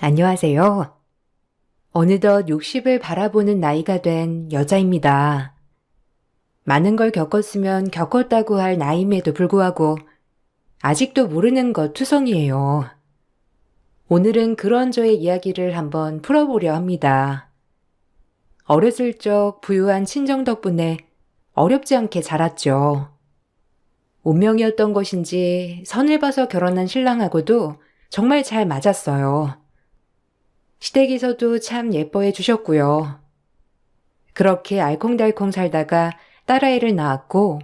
안녕하세요. 어느덧 60을 바라보는 나이가 된 여자입니다. 많은 걸 겪었으면 겪었다고 할 나이임에도 불구하고 아직도 모르는 것 투성이에요. 오늘은 그런 저의 이야기를 한번 풀어보려 합니다. 어렸을 적 부유한 친정 덕분에 어렵지 않게 자랐죠. 운명이었던 것인지 선을 봐서 결혼한 신랑하고도 정말 잘 맞았어요. 시댁에서도 참 예뻐해 주셨고요. 그렇게 알콩달콩 살다가 딸아이를 낳았고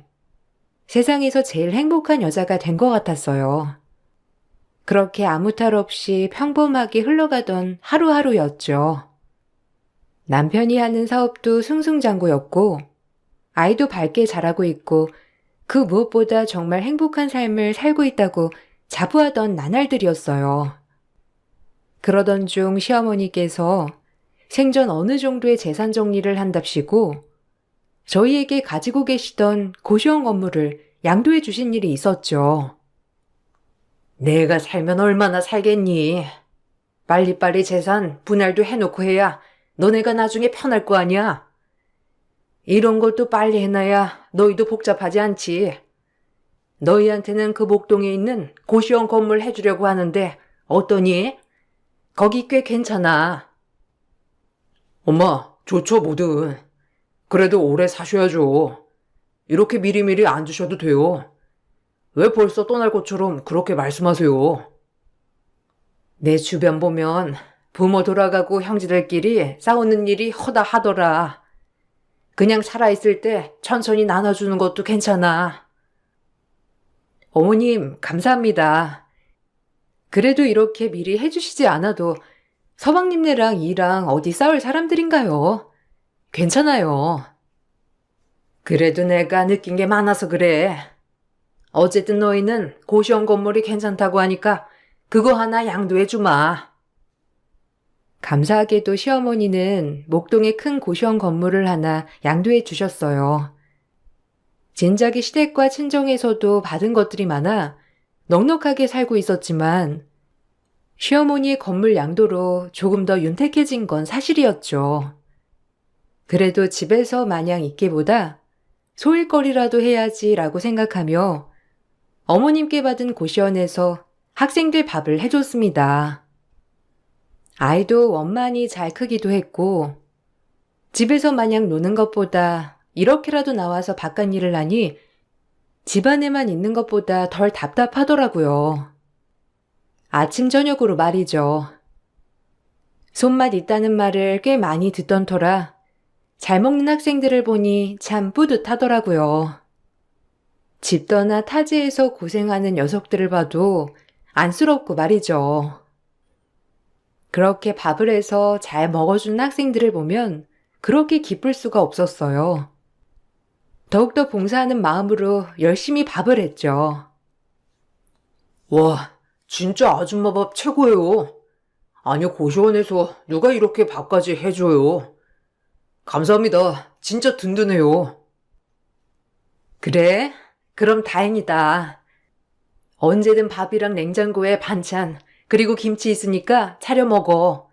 세상에서 제일 행복한 여자가 된 것 같았어요. 그렇게 아무 탈 없이 평범하게 흘러가던 하루하루였죠. 남편이 하는 사업도 승승장구였고 아이도 밝게 자라고 있고 그 무엇보다 정말 행복한 삶을 살고 있다고 자부하던 나날들이었어요. 그러던 중 시어머니께서 생전 어느 정도의 재산 정리를 한답시고 저희에게 가지고 계시던 고시원 건물을 양도해 주신 일이 있었죠. 내가 살면 얼마나 살겠니? 빨리빨리 재산 분할도 해놓고 해야 너네가 나중에 편할 거 아니야? 이런 것도 빨리 해놔야 너희도 복잡하지 않지. 너희한테는 그 목동에 있는 고시원 건물 해주려고 하는데 어떠니? 거기 꽤 괜찮아. 엄마, 좋죠, 뭐든. 그래도 오래 사셔야죠. 이렇게 미리미리 안 주셔도 돼요. 왜 벌써 떠날 것처럼 그렇게 말씀하세요? 내 주변 보면 부모 돌아가고 형제들끼리 싸우는 일이 허다 하더라. 그냥 살아있을 때 천천히 나눠주는 것도 괜찮아. 어머님, 감사합니다. 그래도 이렇게 미리 해주시지 않아도 서방님네랑 이랑 어디 싸울 사람들인가요? 괜찮아요. 그래도 내가 느낀 게 많아서 그래. 어쨌든 너희는 고시원 건물이 괜찮다고 하니까 그거 하나 양도해 주마. 감사하게도 시어머니는 목동에 큰 고시원 건물을 하나 양도해 주셨어요. 진작에 시댁과 친정에서도 받은 것들이 많아 넉넉하게 살고 있었지만 시어머니의 건물 양도로 조금 더 윤택해진 건 사실이었죠. 그래도 집에서 마냥 있기보다 소일거리라도 해야지라고 생각하며 어머님께 받은 고시원에서 학생들 밥을 해줬습니다. 아이도 원만히 잘 크기도 했고 집에서 마냥 노는 것보다 이렇게라도 나와서 바깥 일을 하니 집안에만 있는 것보다 덜 답답하더라고요. 아침 저녁으로 말이죠. 손맛 있다는 말을 꽤 많이 듣던 터라 잘 먹는 학생들을 보니 참 뿌듯하더라고요. 집 떠나 타지에서 고생하는 녀석들을 봐도 안쓰럽고 말이죠. 그렇게 밥을 해서 잘 먹어주는 학생들을 보면 그렇게 기쁠 수가 없었어요. 더욱더 봉사하는 마음으로 열심히 밥을 했죠. 와, 진짜 아줌마 밥 최고예요. 아니, 고시원에서 누가 이렇게 밥까지 해줘요. 감사합니다. 진짜 든든해요. 그래? 그럼 다행이다. 언제든 밥이랑 냉장고에 반찬, 그리고 김치 있으니까 차려 먹어.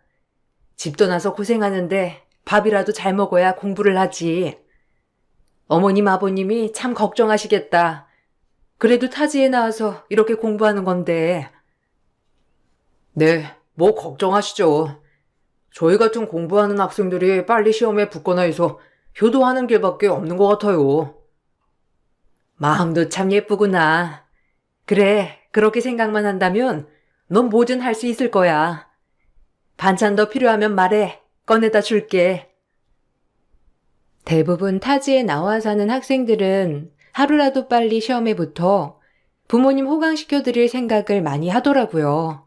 집 떠나서 고생하는데 밥이라도 잘 먹어야 공부를 하지. 어머님, 아버님이 참 걱정하시겠다. 그래도 타지에 나와서 이렇게 공부하는 건데. 네, 뭐 걱정하시죠. 저희 같은 공부하는 학생들이 빨리 시험에 붙거나 해서 효도하는 길밖에 없는 것 같아요. 마음도 참 예쁘구나. 그래, 그렇게 생각만 한다면 넌 뭐든 할 수 있을 거야. 반찬 더 필요하면 말해. 꺼내다 줄게. 대부분 타지에 나와 사는 학생들은 하루라도 빨리 시험에 붙어 부모님 호강시켜드릴 생각을 많이 하더라고요.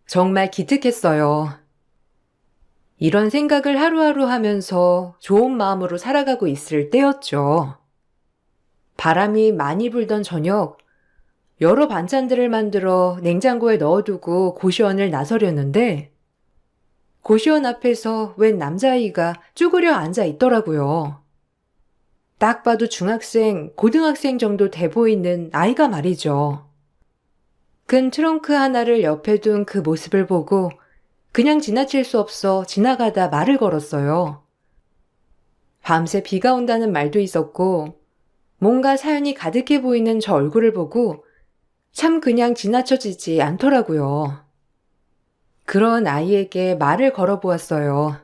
정말 기특했어요. 이런 생각을 하루하루 하면서 좋은 마음으로 살아가고 있을 때였죠. 바람이 많이 불던 저녁, 여러 반찬들을 만들어 냉장고에 넣어두고 고시원을 나서려는데 고시원 앞에서 웬 남자아이가 쭈그려 앉아 있더라고요. 딱 봐도 중학생, 고등학생 정도 돼 보이는 아이가 말이죠. 큰 트렁크 하나를 옆에 둔 그 모습을 보고 그냥 지나칠 수 없어 지나가다 말을 걸었어요. 밤새 비가 온다는 말도 있었고 뭔가 사연이 가득해 보이는 저 얼굴을 보고 참 그냥 지나쳐지지 않더라고요. 그런 아이에게 말을 걸어보았어요.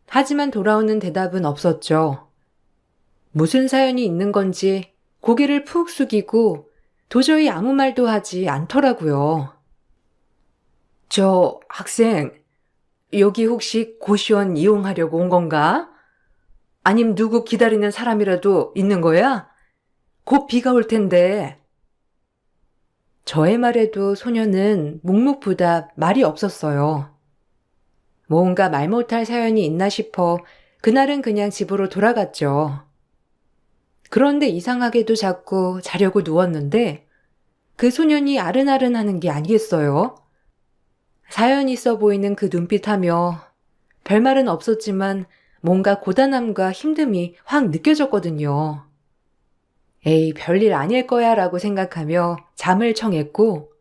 하지만 돌아오는 대답은 없었죠. 무슨 사연이 있는 건지 고개를 푹 숙이고 도저히 아무 말도 하지 않더라고요. 저 학생, 여기 혹시 고시원 이용하려고 온 건가? 아님 누구 기다리는 사람이라도 있는 거야? 곧 비가 올 텐데. 저의 말에도 소녀는 묵묵부답 말이 없었어요. 뭔가 말 못할 사연이 있나 싶어 그날은 그냥 집으로 돌아갔죠. 그런데 이상하게도 자꾸 자려고 누웠는데 그 소년이 아른아른 하는 게 아니겠어요? 사연 있어 보이는 그 눈빛하며 별말은 없었지만 뭔가 고단함과 힘듦이 확 느껴졌거든요. 에이, 별일 아닐 거야 라고 생각하며 잠을 청했고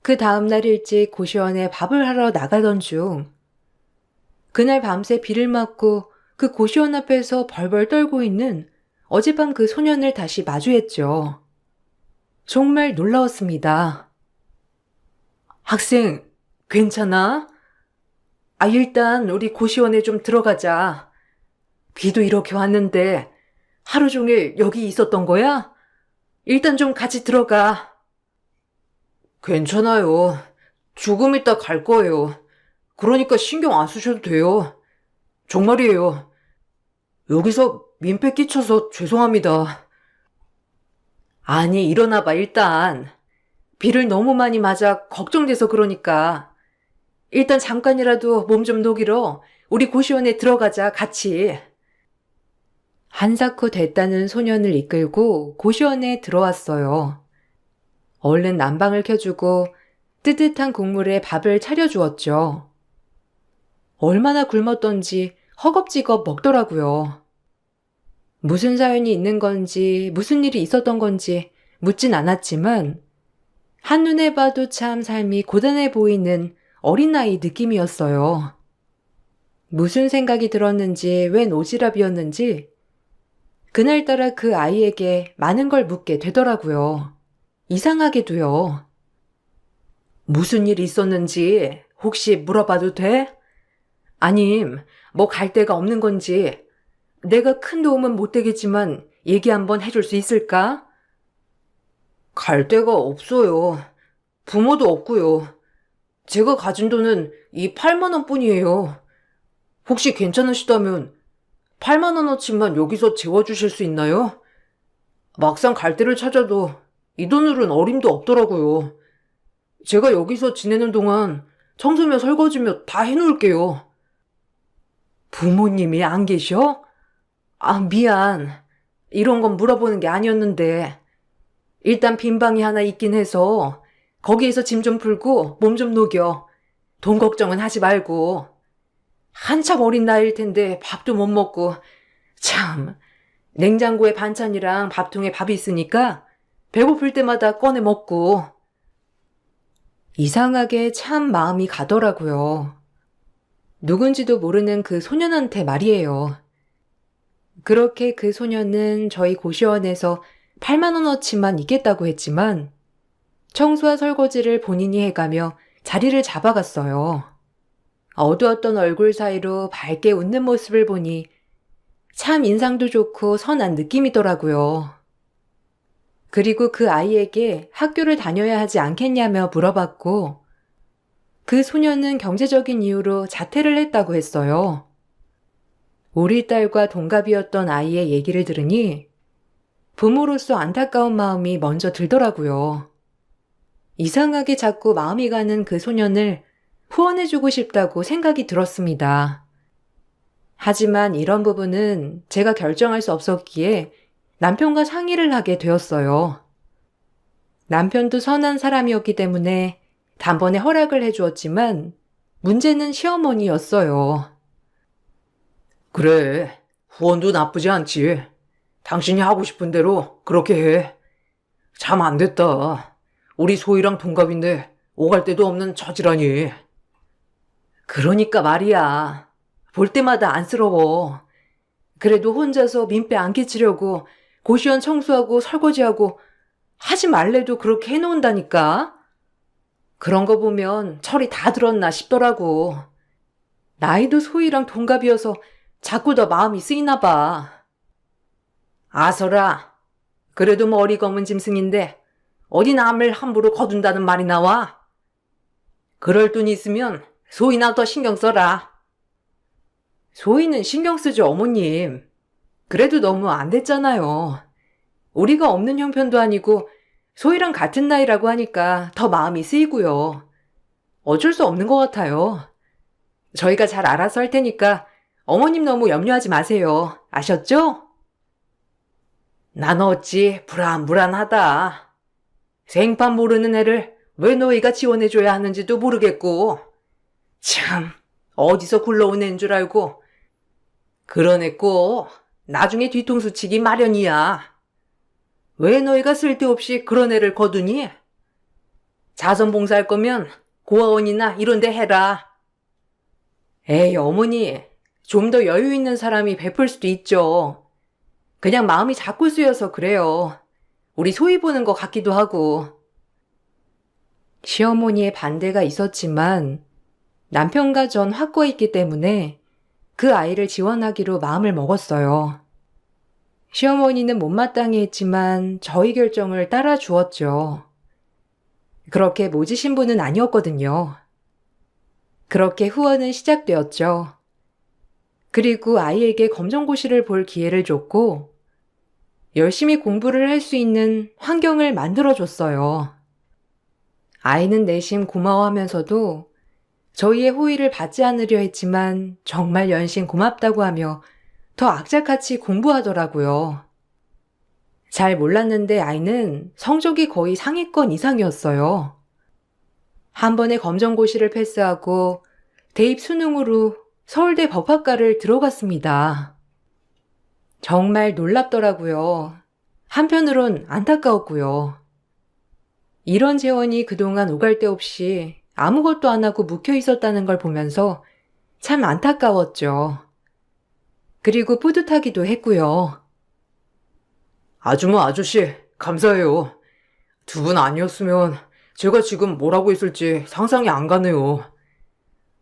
그 다음날 일찍 고시원에 밥을 하러 나가던 중 그날 밤새 비를 맞고 그 고시원 앞에서 벌벌 떨고 있는 어젯밤 그 소년을 다시 마주했죠. 정말 놀라웠습니다. 학생, 괜찮아? 일단 우리 고시원에 좀 들어가자. 비도 이렇게 왔는데 하루 종일 여기 있었던 거야? 일단 좀 같이 들어가. 괜찮아요. 조금 이따 갈 거예요. 그러니까 신경 안 쓰셔도 돼요. 정말이에요. 여기서 민폐 끼쳐서 죄송합니다. 아니, 일어나봐, 일단. 비를 너무 많이 맞아 걱정돼서 그러니까. 일단 잠깐이라도 몸 좀 녹이러 우리 고시원에 들어가자, 같이. 한사코 됐다는 소년을 이끌고 고시원에 들어왔어요. 얼른 난방을 켜주고 뜨뜻한 국물에 밥을 차려주었죠. 얼마나 굶었던지 허겁지겁 먹더라고요. 무슨 사연이 있는 건지 무슨 일이 있었던 건지 묻진 않았지만 한눈에 봐도 참 삶이 고단해 보이는 어린아이 느낌이었어요. 무슨 생각이 들었는지 웬 오지랖이었는지 그날따라 그 아이에게 많은 걸 묻게 되더라고요. 이상하게도요. 무슨 일이 있었는지 혹시 물어봐도 돼? 아님, 뭐 갈 데가 없는 건지 내가 큰 도움은 못 되겠지만 얘기 한번 해줄 수 있을까? 갈 데가 없어요. 부모도 없고요. 제가 가진 돈은 이 8만 원 뿐이에요. 혹시 괜찮으시다면 8만 원어치만 여기서 재워주실 수 있나요? 막상 갈 데를 찾아도 이 돈으로는 어림도 없더라고요. 제가 여기서 지내는 동안 청소며 설거지며 다 해놓을게요. 부모님이 안 계셔? 미안. 이런 건 물어보는 게 아니었는데. 일단 빈 방이 하나 있긴 해서 거기에서 짐 좀 풀고 몸 좀 녹여. 돈 걱정은 하지 말고. 한참 어린 나이일 텐데 밥도 못 먹고. 참, 냉장고에 반찬이랑 밥통에 밥이 있으니까 배고플 때마다 꺼내 먹고. 이상하게 참 마음이 가더라고요. 누군지도 모르는 그 소년한테 말이에요. 그렇게 그 소년은 저희 고시원에서 8만 원어치만 있겠다고 했지만 청소와 설거지를 본인이 해가며 자리를 잡아갔어요. 어두웠던 얼굴 사이로 밝게 웃는 모습을 보니 참 인상도 좋고 선한 느낌이더라고요. 그리고 그 아이에게 학교를 다녀야 하지 않겠냐며 물어봤고 그 소년은 경제적인 이유로 자퇴를 했다고 했어요. 우리 딸과 동갑이었던 아이의 얘기를 들으니 부모로서 안타까운 마음이 먼저 들더라고요. 이상하게 자꾸 마음이 가는 그 소년을 후원해주고 싶다고 생각이 들었습니다. 하지만 이런 부분은 제가 결정할 수 없었기에 남편과 상의를 하게 되었어요. 남편도 선한 사람이었기 때문에 단번에 허락을 해주었지만 문제는 시어머니였어요. 그래, 후원도 나쁘지 않지. 당신이 하고 싶은 대로 그렇게 해. 참 안 됐다. 우리 소희랑 동갑인데 오갈 데도 없는 처지라니. 그러니까 말이야. 볼 때마다 안쓰러워. 그래도 혼자서 민폐 안 끼치려고 고시원 청소하고 설거지하고 하지 말래도 그렇게 해놓은다니까? 그런 거 보면 철이 다 들었나 싶더라고. 나이도 소희랑 동갑이어서 자꾸 더 마음이 쓰이나 봐. 아서라. 그래도 머리 검은 짐승인데 어디 남을 함부로 거둔다는 말이 나와? 그럴 돈 있으면 소희나 더 신경 써라. 소희는 신경 쓰죠, 어머님. 그래도 너무 안 됐잖아요. 우리가 없는 형편도 아니고 소희랑 같은 나이라고 하니까 더 마음이 쓰이고요. 어쩔 수 없는 것 같아요. 저희가 잘 알아서 할 테니까 어머님 너무 염려하지 마세요. 아셨죠? 난 어찌 불안불안하다. 생판 모르는 애를 왜 너희가 지원해줘야 하는지도 모르겠고. 참, 어디서 굴러온 애인 줄 알고. 그런 애 꼭 나중에 뒤통수 치기 마련이야. 왜 너희가 쓸데없이 그런 애를 거두니? 자선봉사할 거면 고아원이나 이런 데 해라. 에이, 어머니. 좀 더 여유 있는 사람이 베풀 수도 있죠. 그냥 마음이 자꾸 쓰여서 그래요. 우리 소희 보는 것 같기도 하고. 시어머니의 반대가 있었지만 남편과 전 확고했기 때문에 그 아이를 지원하기로 마음을 먹었어요. 시어머니는 못마땅해 했지만 저희 결정을 따라 주었죠. 그렇게 모지신 분은 아니었거든요. 그렇게 후원은 시작되었죠. 그리고 아이에게 검정고시를 볼 기회를 줬고 열심히 공부를 할 수 있는 환경을 만들어줬어요. 아이는 내심 고마워하면서도 저희의 호의를 받지 않으려 했지만 정말 연신 고맙다고 하며 더 악착같이 공부하더라고요. 잘 몰랐는데 아이는 성적이 거의 상위권 이상이었어요. 한 번에 검정고시를 패스하고 대입 수능으로 서울대 법학과를 들어갔습니다. 정말 놀랍더라고요. 한편으론 안타까웠고요. 이런 재원이 그동안 오갈 데 없이 아무것도 안 하고 묵혀 있었다는 걸 보면서 참 안타까웠죠. 그리고 뿌듯하기도 했고요. 아주머 아저씨, 감사해요. 두 분 아니었으면 제가 지금 뭘 하고 있을지 상상이 안 가네요.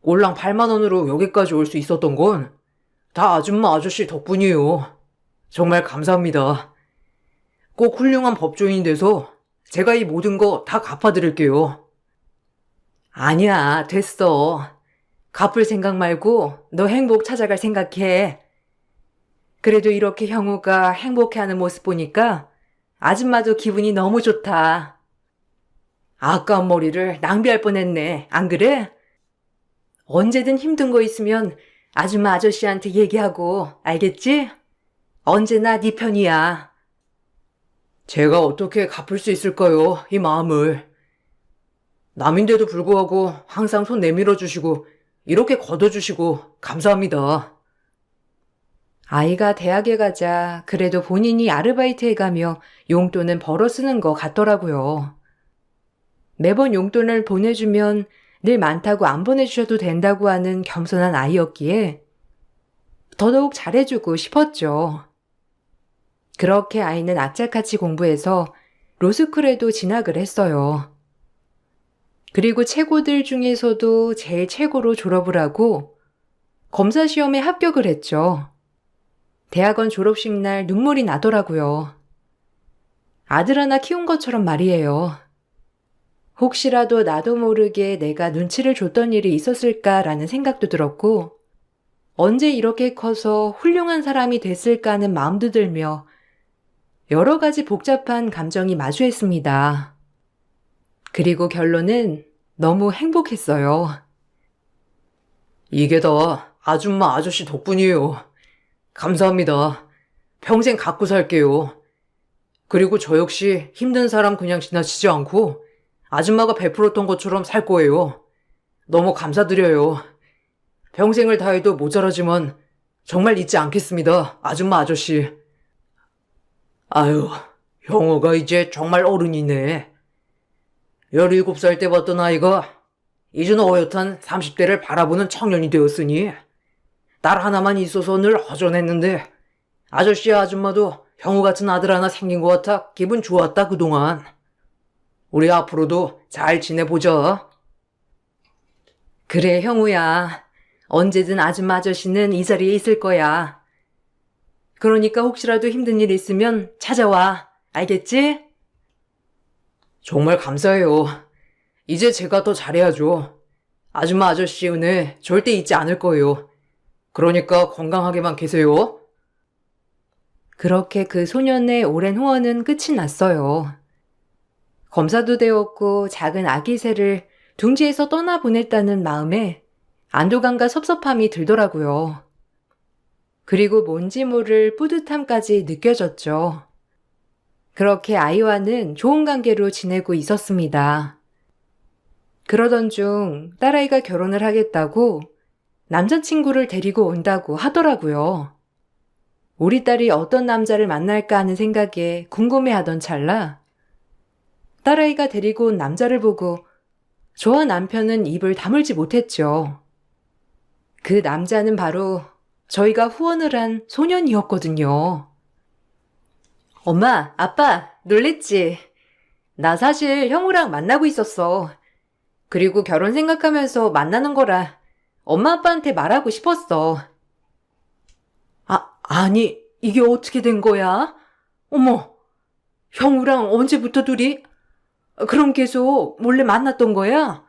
꼴랑 8만 원으로 여기까지 올 수 있었던 건 다 아줌마 아저씨 덕분이에요. 정말 감사합니다. 꼭 훌륭한 법조인이 돼서 제가 이 모든 거 다 갚아드릴게요. 아니야, 됐어. 갚을 생각 말고 너 행복 찾아갈 생각해. 그래도 이렇게 형우가 행복해하는 모습 보니까 아줌마도 기분이 너무 좋다. 아까운 머리를 낭비할 뻔했네. 안 그래? 언제든 힘든 거 있으면 아줌마 아저씨한테 얘기하고, 알겠지? 언제나 네 편이야. 제가 어떻게 갚을 수 있을까요? 이 마음을. 남인데도 불구하고 항상 손 내밀어 주시고 이렇게 걷어주시고 감사합니다. 아이가 대학에 가자 그래도 본인이 아르바이트 해가며 용돈은 벌어 쓰는 것 같더라고요. 매번 용돈을 보내주면 늘 많다고 안 보내주셔도 된다고 하는 겸손한 아이였기에 더더욱 잘해주고 싶었죠. 그렇게 아이는 악착같이 공부해서 로스쿨에도 진학을 했어요. 그리고 최고들 중에서도 제일 최고로 졸업을 하고 검사 시험에 합격을 했죠. 대학원 졸업식 날 눈물이 나더라고요. 아들 하나 키운 것처럼 말이에요. 혹시라도 나도 모르게 내가 눈치를 줬던 일이 있었을까라는 생각도 들었고 언제 이렇게 커서 훌륭한 사람이 됐을까 하는 마음도 들며 여러 가지 복잡한 감정이 마주했습니다. 그리고 결론은 너무 행복했어요. 이게 다 아줌마 아저씨 덕분이에요. 감사합니다. 평생 갖고 살게요. 그리고 저 역시 힘든 사람 그냥 지나치지 않고 아줌마가 베풀었던 것처럼 살 거예요. 너무 감사드려요. 평생을 다해도 모자라지만 정말 잊지 않겠습니다. 아줌마 아저씨. 아유, 형호가 이제 정말 어른이네. 17살 때 봤던 아이가 이젠 어엿한 30대를 바라보는 청년이 되었으니 딸 하나만 있어서 늘 허전했는데 아저씨와 아줌마도 형우 같은 아들 하나 생긴 것 같아 기분 좋았다 그동안. 우리 앞으로도 잘 지내보자. 그래 형우야. 언제든 아줌마 아저씨는 이 자리에 있을 거야. 그러니까 혹시라도 힘든 일 있으면 찾아와. 알겠지? 정말 감사해요. 이제 제가 더 잘해야죠. 아줌마 아저씨 은혜 절대 잊지 않을 거예요. 그러니까 건강하게만 계세요. 그렇게 그 소년의 오랜 후원은 끝이 났어요. 검사도 되었고 작은 아기 새를 둥지에서 떠나보냈다는 마음에 안도감과 섭섭함이 들더라고요. 그리고 뭔지 모를 뿌듯함까지 느껴졌죠. 그렇게 아이와는 좋은 관계로 지내고 있었습니다. 그러던 중 딸아이가 결혼을 하겠다고 남자친구를 데리고 온다고 하더라고요. 우리 딸이 어떤 남자를 만날까 하는 생각에 궁금해하던 찰나 딸아이가 데리고 온 남자를 보고 저와 남편은 입을 다물지 못했죠. 그 남자는 바로 저희가 후원을 한 소년이었거든요. 엄마, 아빠, 놀랬지? 나 사실 형우랑 만나고 있었어. 그리고 결혼 생각하면서 만나는 거라 엄마 아빠한테 말하고 싶었어. 아니, 이게 어떻게 된 거야? 어머, 형우랑 언제부터 둘이? 그럼 계속 몰래 만났던 거야?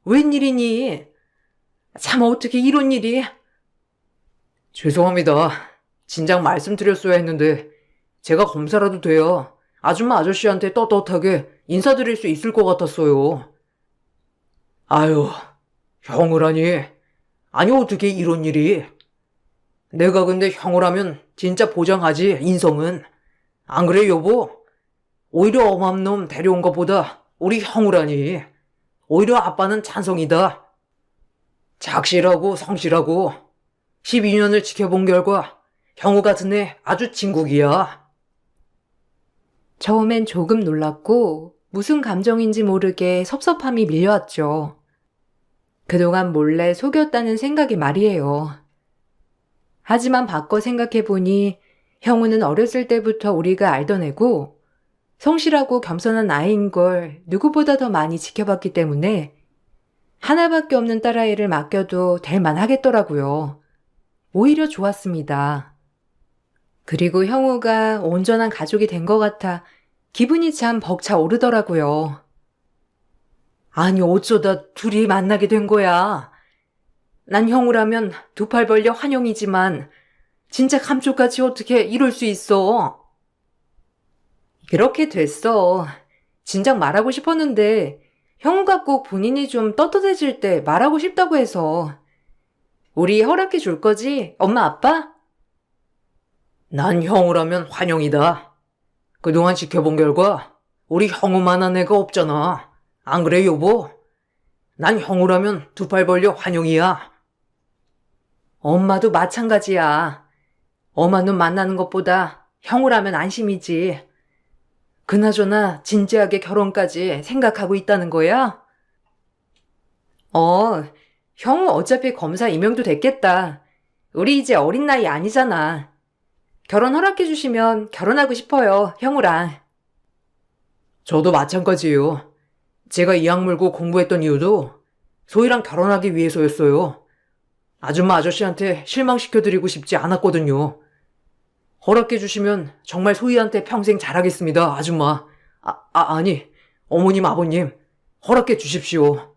웬일이니? 참 어떻게 이런 일이? 죄송합니다. 진작 말씀드렸어야 했는데 제가 검사라도 돼야 아줌마 아저씨한테 떳떳하게 인사드릴 수 있을 것 같았어요. 아유, 형우라니. 아니 어떻게 이런 일이. 내가 근데 형우라면 진짜 보장하지 인성은. 안 그래 여보? 오히려 엄한 놈 데려온 것보다 우리 형우라니. 오히려 아빠는 찬성이다. 착실하고 성실하고 12년을 지켜본 결과 형우 같은 애 아주 진국이야. 처음엔 조금 놀랐고 무슨 감정인지 모르게 섭섭함이 밀려왔죠. 그동안 몰래 속였다는 생각이 말이에요. 하지만 바꿔 생각해보니 형우는 어렸을 때부터 우리가 알던 애고 성실하고 겸손한 아이인 걸 누구보다 더 많이 지켜봤기 때문에 하나밖에 없는 딸아이를 맡겨도 될 만하겠더라고요. 오히려 좋았습니다. 그리고 형우가 온전한 가족이 된 것 같아 기분이 참 벅차 오르더라고요. 아니 어쩌다 둘이 만나게 된 거야. 난 형우라면 두 팔 벌려 환영이지만 진짜 감쪽같이 어떻게 이럴 수 있어. 그렇게 됐어. 진작 말하고 싶었는데 형우가 꼭 본인이 좀 떳떳해질 때 말하고 싶다고 해서. 우리 허락해 줄 거지? 엄마 아빠? 난 형우라면 환영이다. 그동안 지켜본 결과 우리 형우만한 애가 없잖아. 안 그래 여보? 난 형우라면 두 팔 벌려 환영이야. 엄마도 마찬가지야. 엄마 눈 만나는 것보다 형우라면 안심이지. 그나저나 진지하게 결혼까지 생각하고 있다는 거야? 형우 어차피 검사 임용도 됐겠다. 우리 이제 어린 나이 아니잖아. 결혼 허락해 주시면 결혼하고 싶어요, 형우랑. 저도 마찬가지예요. 제가 이악 물고 공부했던 이유도 소희랑 결혼하기 위해서였어요. 아줌마 아저씨한테 실망시켜드리고 싶지 않았거든요. 허락해 주시면 정말 소희한테 평생 잘하겠습니다, 아줌마. 아니, 어머님, 아버님, 허락해 주십시오.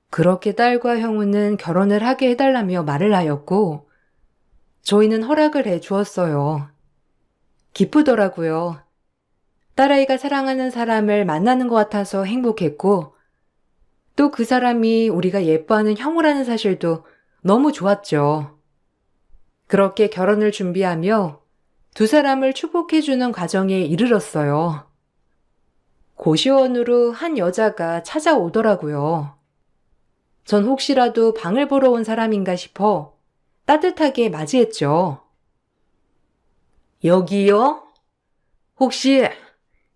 그렇게 딸과 형우는 결혼을 하게 해달라며 말을 하였고, 저희는 허락을 해 주었어요. 기쁘더라고요. 딸아이가 사랑하는 사람을 만나는 것 같아서 행복했고, 또 그 사람이 우리가 예뻐하는 형우라는 사실도 너무 좋았죠. 그렇게 결혼을 준비하며 두 사람을 축복해주는 과정에 이르렀어요. 고시원으로 한 여자가 찾아오더라고요. 전 혹시라도 방을 보러 온 사람인가 싶어 따뜻하게 맞이했죠. 여기요? 혹시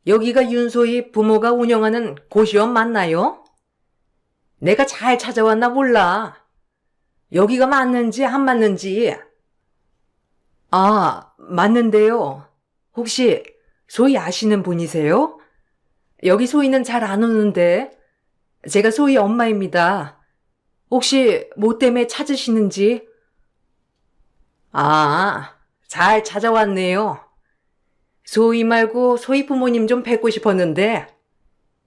여기가 윤소희 부모가 운영하는 고시원 맞나요? 내가 잘 찾아왔나 몰라. 여기가 맞는지 안 맞는지. 아, 맞는데요. 혹시 소희 아시는 분이세요? 여기 소희는 잘 안 오는데. 제가 소희 엄마입니다. 혹시 뭐 때문에 찾으시는지? 아, 잘 찾아왔네요. 소희 말고 소희 부모님 좀 뵙고 싶었는데,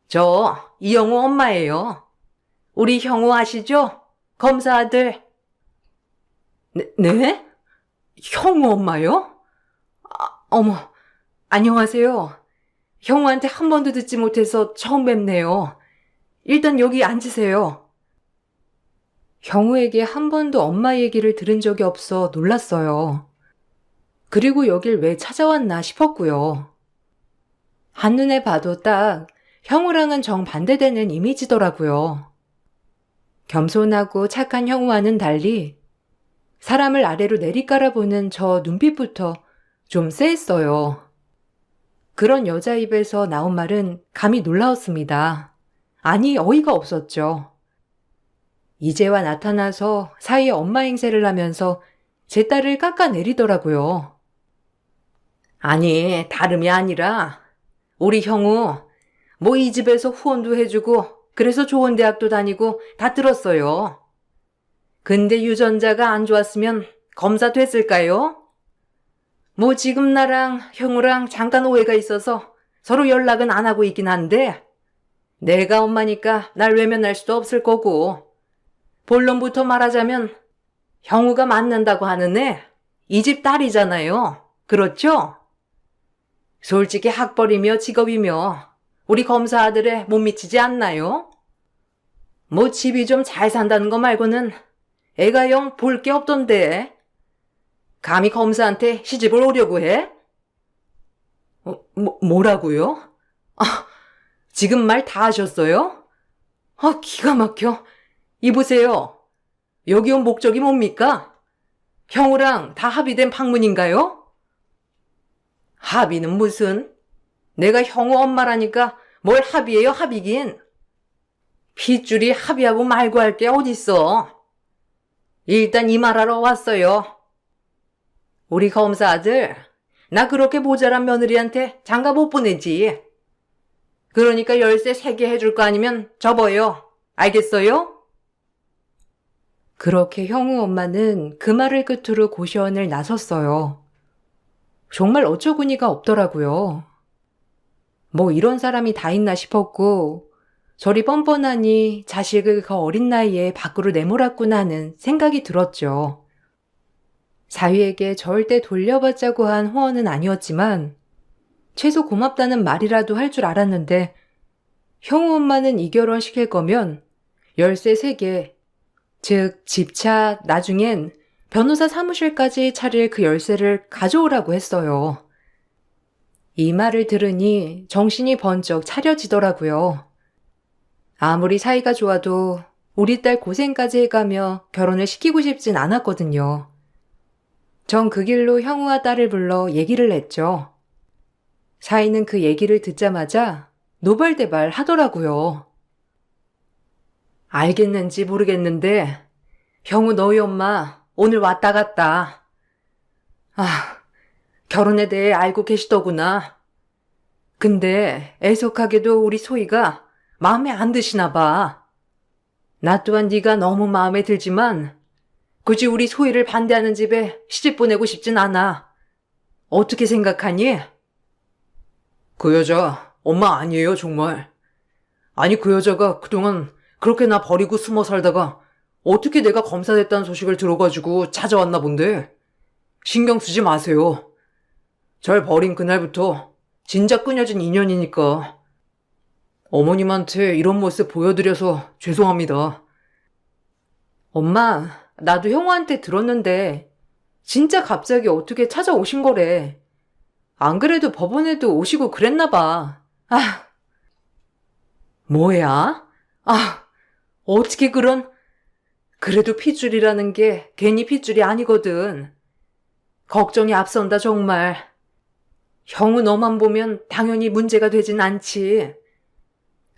저 이영우 엄마예요. 우리 형우 아시죠? 검사 아들. 네? 형우 엄마요? 어머, 안녕하세요. 형우한테 한 번도 듣지 못해서 처음 뵙네요. 일단 여기 앉으세요. 형우에게 한 번도 엄마 얘기를 들은 적이 없어 놀랐어요. 그리고 여길 왜 찾아왔나 싶었고요. 한눈에 봐도 딱 형우랑은 정반대되는 이미지더라고요. 겸손하고 착한 형우와는 달리 사람을 아래로 내리깔아보는 저 눈빛부터 좀 쎄했어요. 그런 여자 입에서 나온 말은 감히 놀라웠습니다. 아니, 어이가 없었죠. 이제와 나타나서 사이에 엄마 행세를 하면서 제 딸을 깎아내리더라고요. 아니, 다름이 아니라 우리 형우 뭐 이 집에서 후원도 해주고 그래서 좋은 대학도 다니고 다 들었어요. 근데 유전자가 안 좋았으면 검사 됐을까요? 뭐 지금 나랑 형우랑 잠깐 오해가 있어서 서로 연락은 안 하고 있긴 한데 내가 엄마니까 날 외면할 수도 없을 거고 본론부터 말하자면 형우가 맞는다고 하는 애 이 집 딸이잖아요. 그렇죠? 솔직히 학벌이며 직업이며 우리 검사 아들에 못 미치지 않나요? 뭐 집이 좀 잘 산다는 거 말고는 애가 영 볼 게 없던데. 감히 검사한테 시집을 오려고 해? 뭐라고요? 아, 지금 말 다 하셨어요? 아, 기가 막혀. 이보세요. 여기 온 목적이 뭡니까? 형우랑 다 합의된 방문인가요? 합의는 무슨? 내가 형우 엄마라니까 뭘 합의해요, 합의긴. 핏줄이 합의하고 말고 할 게 어딨어. 일단 이 말하러 왔어요. 우리 검사 아들, 나 그렇게 모자란 며느리한테 장가 못 보내지. 그러니까 열쇠 3개 해줄 거 아니면 접어요. 알겠어요? 그렇게 형우 엄마는 그 말을 끝으로 고시원을 나섰어요. 정말 어처구니가 없더라고요. 뭐 이런 사람이 다 있나 싶었고 저리 뻔뻔하니 자식을 그 어린 나이에 밖으로 내몰았구나 하는 생각이 들었죠. 사위에게 절대 돌려받자고 한 후원은 아니었지만 최소 고맙다는 말이라도 할 줄 알았는데 형우 엄마는 이 결혼 시킬 거면 열쇠 3개, 즉 집차 나중엔 변호사 사무실까지 차릴 그 열쇠를 가져오라고 했어요. 이 말을 들으니 정신이 번쩍 차려지더라고요. 아무리 사이가 좋아도 우리 딸 고생까지 해가며 결혼을 시키고 싶진 않았거든요. 전 그 길로 형우와 딸을 불러 얘기를 했죠. 사이는 그 얘기를 듣자마자 노발대발 하더라고요. 알겠는지 모르겠는데 형우 너희 엄마 오늘 왔다 갔다. 아, 결혼에 대해 알고 계시더구나. 근데 애석하게도 우리 소희가 마음에 안 드시나 봐. 나 또한 네가 너무 마음에 들지만 굳이 우리 소희를 반대하는 집에 시집 보내고 싶진 않아. 어떻게 생각하니? 그 여자 엄마 아니에요, 정말. 아니, 그 여자가 그동안 그렇게 나 버리고 숨어 살다가 어떻게 내가 검사 됐다는 소식을 들어가지고 찾아왔나 본데. 신경 쓰지 마세요. 절 버린 그날부터 진작 끊어진 인연이니까. 어머님한테 이런 모습 보여드려서 죄송합니다. 엄마, 나도 형우한테 들었는데 진짜 갑자기 어떻게 찾아오신 거래. 안 그래도 법원에도 오시고 그랬나 봐. 아, 뭐야? 아, 어떻게 그래도 핏줄이라는 게 괜히 핏줄이 아니거든. 걱정이 앞선다 정말. 형우 너만 보면 당연히 문제가 되진 않지.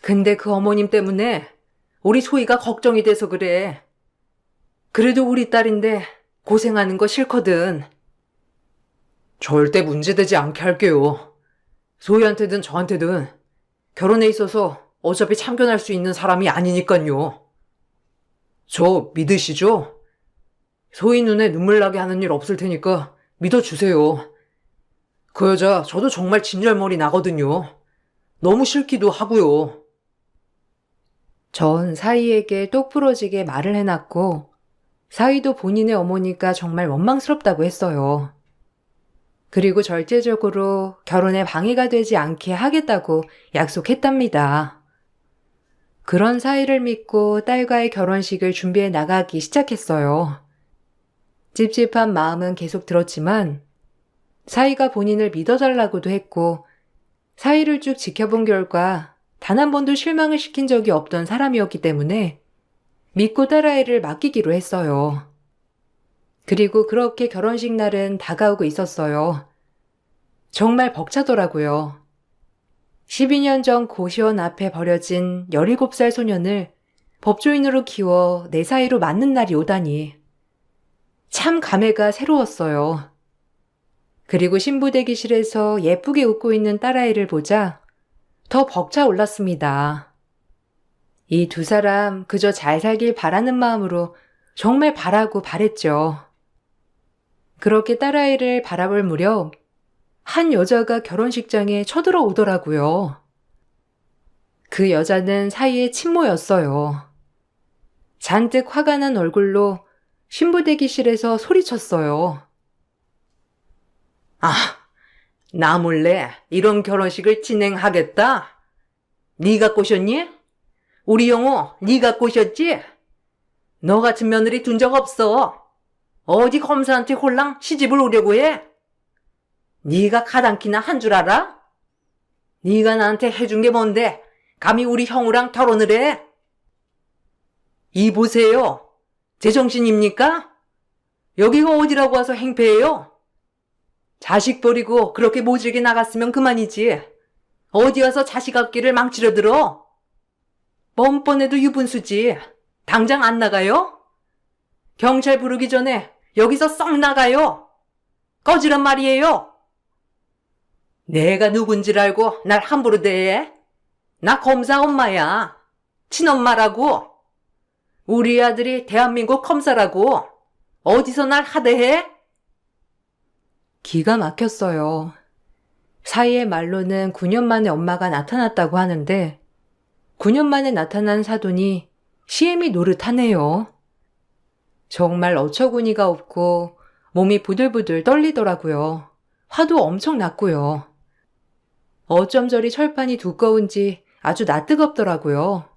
근데 그 어머님 때문에 우리 소희가 걱정이 돼서 그래. 그래도 우리 딸인데 고생하는 거 싫거든. 절대 문제되지 않게 할게요. 소희한테든 저한테든 결혼에 있어서 어차피 참견할 수 있는 사람이 아니니깐요. 저 믿으시죠? 소희 눈에 눈물 나게 하는 일 없을 테니까 믿어주세요. 그 여자 저도 정말 진절머리 나거든요. 너무 싫기도 하고요. 전 사위에게 똑부러지게 말을 해놨고 사위도 본인의 어머니가 정말 원망스럽다고 했어요. 그리고 절대적으로 결혼에 방해가 되지 않게 하겠다고 약속했답니다. 그런 사위를 믿고 딸과의 결혼식을 준비해 나가기 시작했어요. 찝찝한 마음은 계속 들었지만 사위가 본인을 믿어달라고도 했고 사위를 쭉 지켜본 결과 단 한 번도 실망을 시킨 적이 없던 사람이었기 때문에 믿고 딸아이를 맡기기로 했어요. 그리고 그렇게 결혼식 날은 다가오고 있었어요. 정말 벅차더라고요. 12년 전 고시원 앞에 버려진 17살 소년을 법조인으로 키워 내 사이로 맞는 날이 오다니. 참 감회가 새로웠어요. 그리고 신부 대기실에서 예쁘게 웃고 있는 딸아이를 보자 더 벅차 올랐습니다. 이 두 사람 그저 잘 살길 바라는 마음으로 정말 바라고 바랬죠. 그렇게 딸아이를 바라볼 무렵 한 여자가 결혼식장에 쳐들어오더라고요. 그 여자는 사이의 친모였어요. 잔뜩 화가 난 얼굴로 신부 대기실에서 소리쳤어요. 아, 나 몰래 이런 결혼식을 진행하겠다? 네가 꼬셨니? 우리 영호 네가 꼬셨지? 너 같은 며느리 둔 적 없어. 어디 검사한테 홀랑 시집을 오려고 해? 네가 가당키나 한 줄 알아? 네가 나한테 해준 게 뭔데 감히 우리 형우랑 결혼을 해? 이 보세요. 제정신입니까? 여기가 어디라고 와서 행패해요? 자식 버리고 그렇게 모질게 나갔으면 그만이지. 어디 와서 자식 앞길을 망치려 들어? 뻔뻔해도 유분수지. 당장 안 나가요? 경찰 부르기 전에 여기서 썩 나가요. 꺼지란 말이에요. 내가 누군지를 알고 날 함부로 대해? 나 검사 엄마야. 친엄마라고. 우리 아들이 대한민국 검사라고. 어디서 날 하대해? 기가 막혔어요. 사이의 말로는 9년 만에 엄마가 나타났다고 하는데 9년 만에 나타난 사돈이 시애미 노릇하네요. 정말 어처구니가 없고 몸이 부들부들 떨리더라고요. 화도 엄청 났고요. 어쩜 저리 철판이 두꺼운지 아주 낯뜨겁더라고요.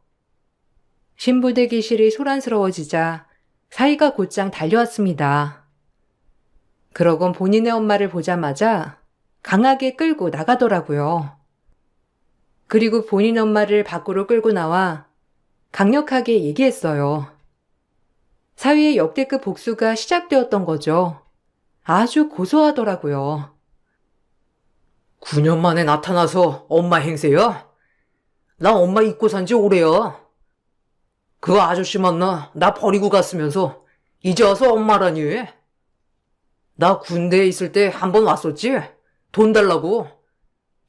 신부 대기실이 소란스러워지자 사이가 곧장 달려왔습니다. 그러곤 본인의 엄마를 보자마자 강하게 끌고 나가더라고요. 그리고 본인 엄마를 밖으로 끌고 나와 강력하게 얘기했어요. 사위의 역대급 복수가 시작되었던 거죠. 아주 고소하더라고요. 9년 만에 나타나서 엄마 행세야? 나 엄마 잊고 산 지 오래야. 그 아저씨 만나 나 버리고 갔으면서 이제 와서 엄마라니. 나 군대에 있을 때 한 번 왔었지? 돈 달라고.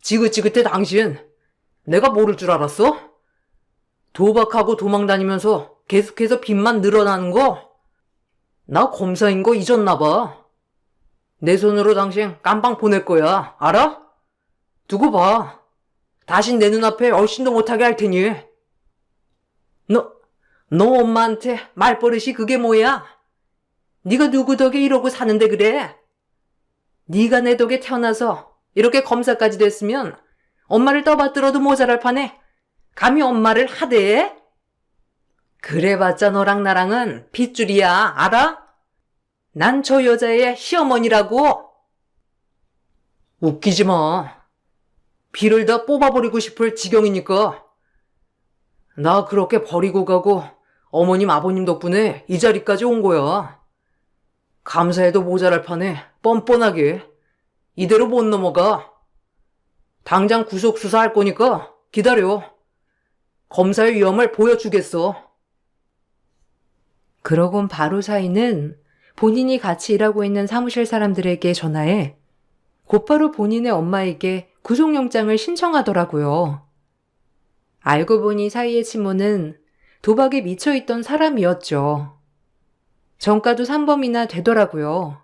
지긋지긋해 당신. 내가 모를 줄 알았어? 도박하고 도망 다니면서 계속해서 빚만 늘어나는 거? 나 검사인 거 잊었나 봐. 내 손으로 당신 깜빵 보낼 거야. 알아? 두고 봐. 다신 내 눈앞에 얼씬도 못하게 할 테니. 너 엄마한테 말버릇이 그게 뭐야? 네가 누구 덕에 이러고 사는데 그래? 네가 내 덕에 태어나서 이렇게 검사까지 됐으면 엄마를 떠받들어도 모자랄 판에 감히 엄마를 하대해? 그래봤자 너랑 나랑은 핏줄이야. 알아? 난 저 여자의 시어머니라고. 웃기지 마. 피를 다 뽑아버리고 싶을 지경이니까. 나 그렇게 버리고 가고 어머님 아버님 덕분에 이 자리까지 온 거야. 감사해도 모자랄 판에 뻔뻔하게 이대로 못 넘어가. 당장 구속 수사할 거니까 기다려. 검사의 위험을 보여주겠어. 그러곤 바로 사이는 본인이 같이 일하고 있는 사무실 사람들에게 전화해 곧바로 본인의 엄마에게 구속영장을 신청하더라고요. 알고 보니 사이의 친모는 도박에 미쳐있던 사람이었죠. 정가도 3범이나 되더라고요.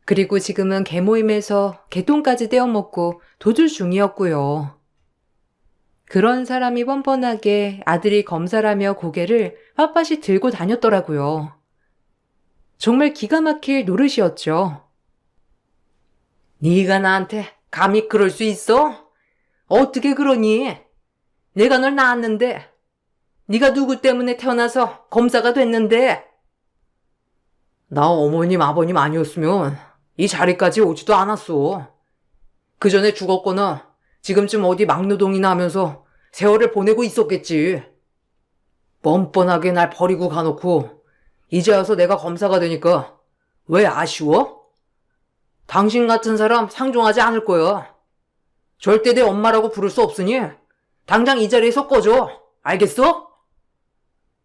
그리고 지금은 개모임에서 개똥까지 떼어먹고 도주 중이었고요. 그런 사람이 뻔뻔하게 아들이 검사라며 고개를 빳빳이 들고 다녔더라고요. 정말 기가 막힐 노릇이었죠. 네가 나한테 감히 그럴 수 있어? 어떻게 그러니? 내가 널 낳았는데, 네가 누구 때문에 태어나서 검사가 됐는데. 나 어머님 아버님 아니었으면 이 자리까지 오지도 않았어. 그 전에 죽었거나 지금쯤 어디 막노동이나 하면서 세월을 보내고 있었겠지. 뻔뻔하게 날 버리고 가놓고 이제 와서 내가 검사가 되니까 왜 아쉬워? 당신 같은 사람 상종하지 않을 거야. 절대 내 엄마라고 부를 수 없으니 당장 이 자리에서 꺼져. 알겠어?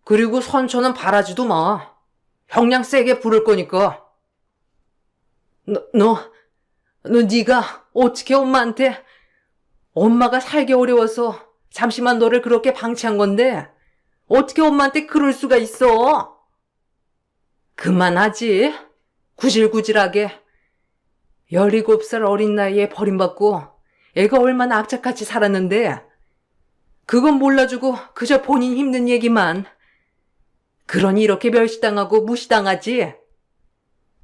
그리고 선처는 바라지도 마. 형량 세게 부를 거니까. 너 네가 어떻게 엄마한테 엄마가 살기 어려워서 잠시만 너를 그렇게 방치한 건데 어떻게 엄마한테 그럴 수가 있어? 그만하지. 구질구질하게. 17살 어린 나이에 버림받고 애가 얼마나 악착같이 살았는데 그건 몰라주고 그저 본인 힘든 얘기만. 그러니 이렇게 멸시당하고 무시당하지.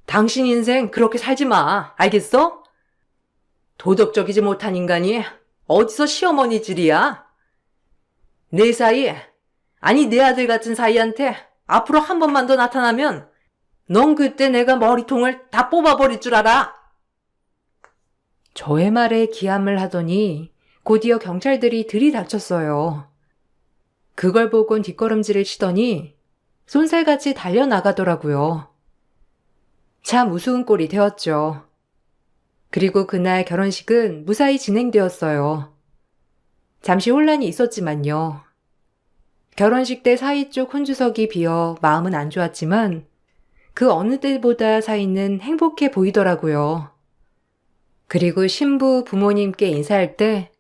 당신 인생 그렇게 살지 마. 알겠어? 도덕적이지 못한 인간이 어디서 시어머니 질이야? 내 사이, 아니 내 아들 같은 사이한테 앞으로 한 번만 더 나타나면 넌 그때 내가 머리통을 다 뽑아버릴 줄 알아. 저의 말에 기함을 하더니 곧이어 경찰들이 들이닥쳤어요. 그걸 보곤 뒷걸음질을 치더니 쏜살같이 달려나가더라고요. 참 우스운 꼴이 되었죠. 그리고 그날 결혼식은 무사히 진행되었어요. 잠시 혼란이 있었지만요. 결혼식 때 사이 쪽 혼주석이 비어 마음은 안 좋았지만 그 어느 때보다 사이는 행복해 보이더라고요. 그리고 신부 부모님께 인사할 때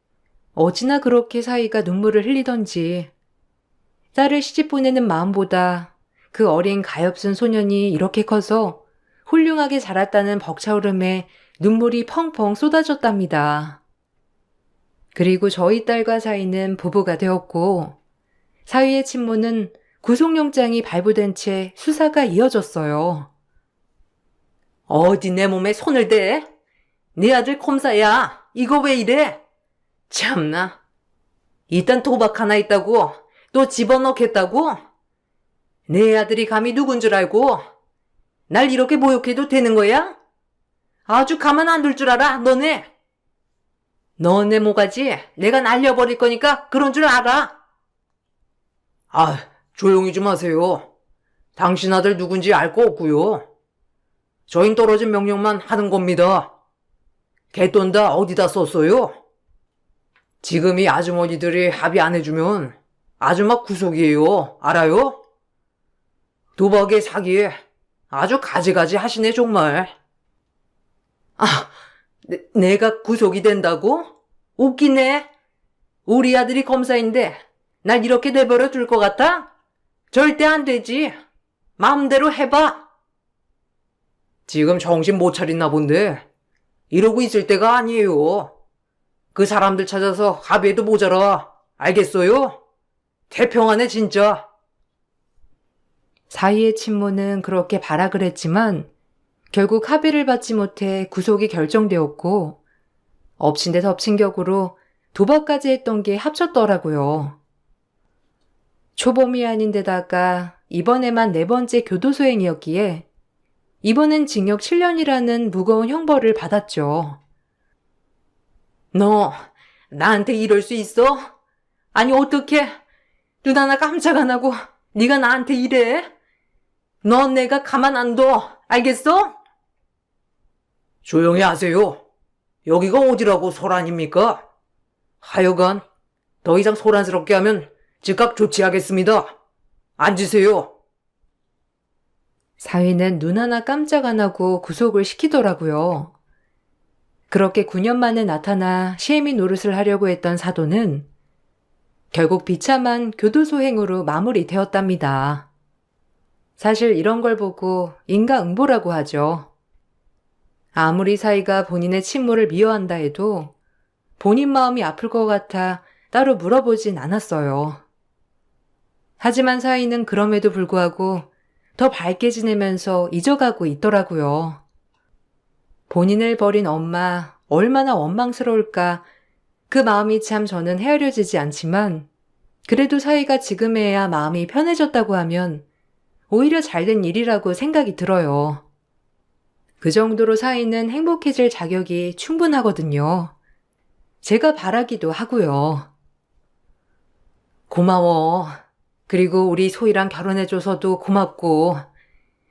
어찌나 그렇게 사이가 눈물을 흘리던지 딸을 시집 보내는 마음보다 그 어린 가엾은 소년이 이렇게 커서 훌륭하게 자랐다는 벅차오름에 눈물이 펑펑 쏟아졌답니다. 그리고 저희 딸과 사이는 부부가 되었고 사위의 친모는 구속영장이 발부된 채 수사가 이어졌어요. 어디 내 몸에 손을 대? 네 아들 검사야. 이거 왜 이래? 참나. 일단 도박 하나 있다고 또 집어넣겠다고? 내 아들이 감히 누군 줄 알고 날 이렇게 모욕해도 되는 거야? 아주 가만 안 둘 줄 알아, 너네. 너네 모가지 내가 날려버릴 거니까 그런 줄 알아. 조용히 좀 하세요. 당신 아들 누군지 알 거 없고요. 저흰 떨어진 명령만 하는 겁니다. 개돈 다 어디다 썼어요? 지금 이 아주머니들이 합의 안 해주면 아주마 구속이에요. 알아요? 도박에 사기에 아주 가지가지 하시네 정말. 내가 구속이 된다고? 웃기네. 우리 아들이 검사인데 날 이렇게 내버려 둘 것 같아? 절대 안 되지. 마음대로 해봐. 지금 정신 못 차리나 본데 이러고 있을 때가 아니에요. 그 사람들 찾아서 합의해도 모자라. 알겠어요? 태평하네 진짜. 사이의 친모는 그렇게 발악을 했지만 결국 합의를 받지 못해 구속이 결정되었고 엎친 데 덮친 격으로 도박까지 했던 게 합쳤더라고요. 초범이 아닌 데다가 이번에만 4번째 교도소행이었기에 이번엔 징역 7년이라는 무거운 형벌을 받았죠. 너 나한테 이럴 수 있어? 아니 어떻게 눈 하나 깜짝 안 하고 네가 나한테 이래? 넌 내가 가만 안 둬. 알겠어? 조용히 하세요. 여기가 어디라고 소란입니까? 하여간 더 이상 소란스럽게 하면 즉각 조치하겠습니다. 앉으세요. 사위는 눈 하나 깜짝 안 하고 구속을 시키더라고요. 그렇게 9년 만에 나타나 시애미 노릇을 하려고 했던 사도는 결국 비참한 교도소행으로 마무리되었답니다. 사실 이런 걸 보고 인과응보라고 하죠. 아무리 사위가 본인의 친모를 미워한다 해도 본인 마음이 아플 것 같아 따로 물어보진 않았어요. 하지만 사위는 그럼에도 불구하고 더 밝게 지내면서 잊어가고 있더라고요. 본인을 버린 엄마 얼마나 원망스러울까. 그 마음이 참 저는 헤아려지지 않지만 그래도 사위가 지금에야 마음이 편해졌다고 하면 오히려 잘된 일이라고 생각이 들어요. 그 정도로 사위는 행복해질 자격이 충분하거든요. 제가 바라기도 하고요. 고마워. 그리고 우리 소희랑 결혼해줘서도 고맙고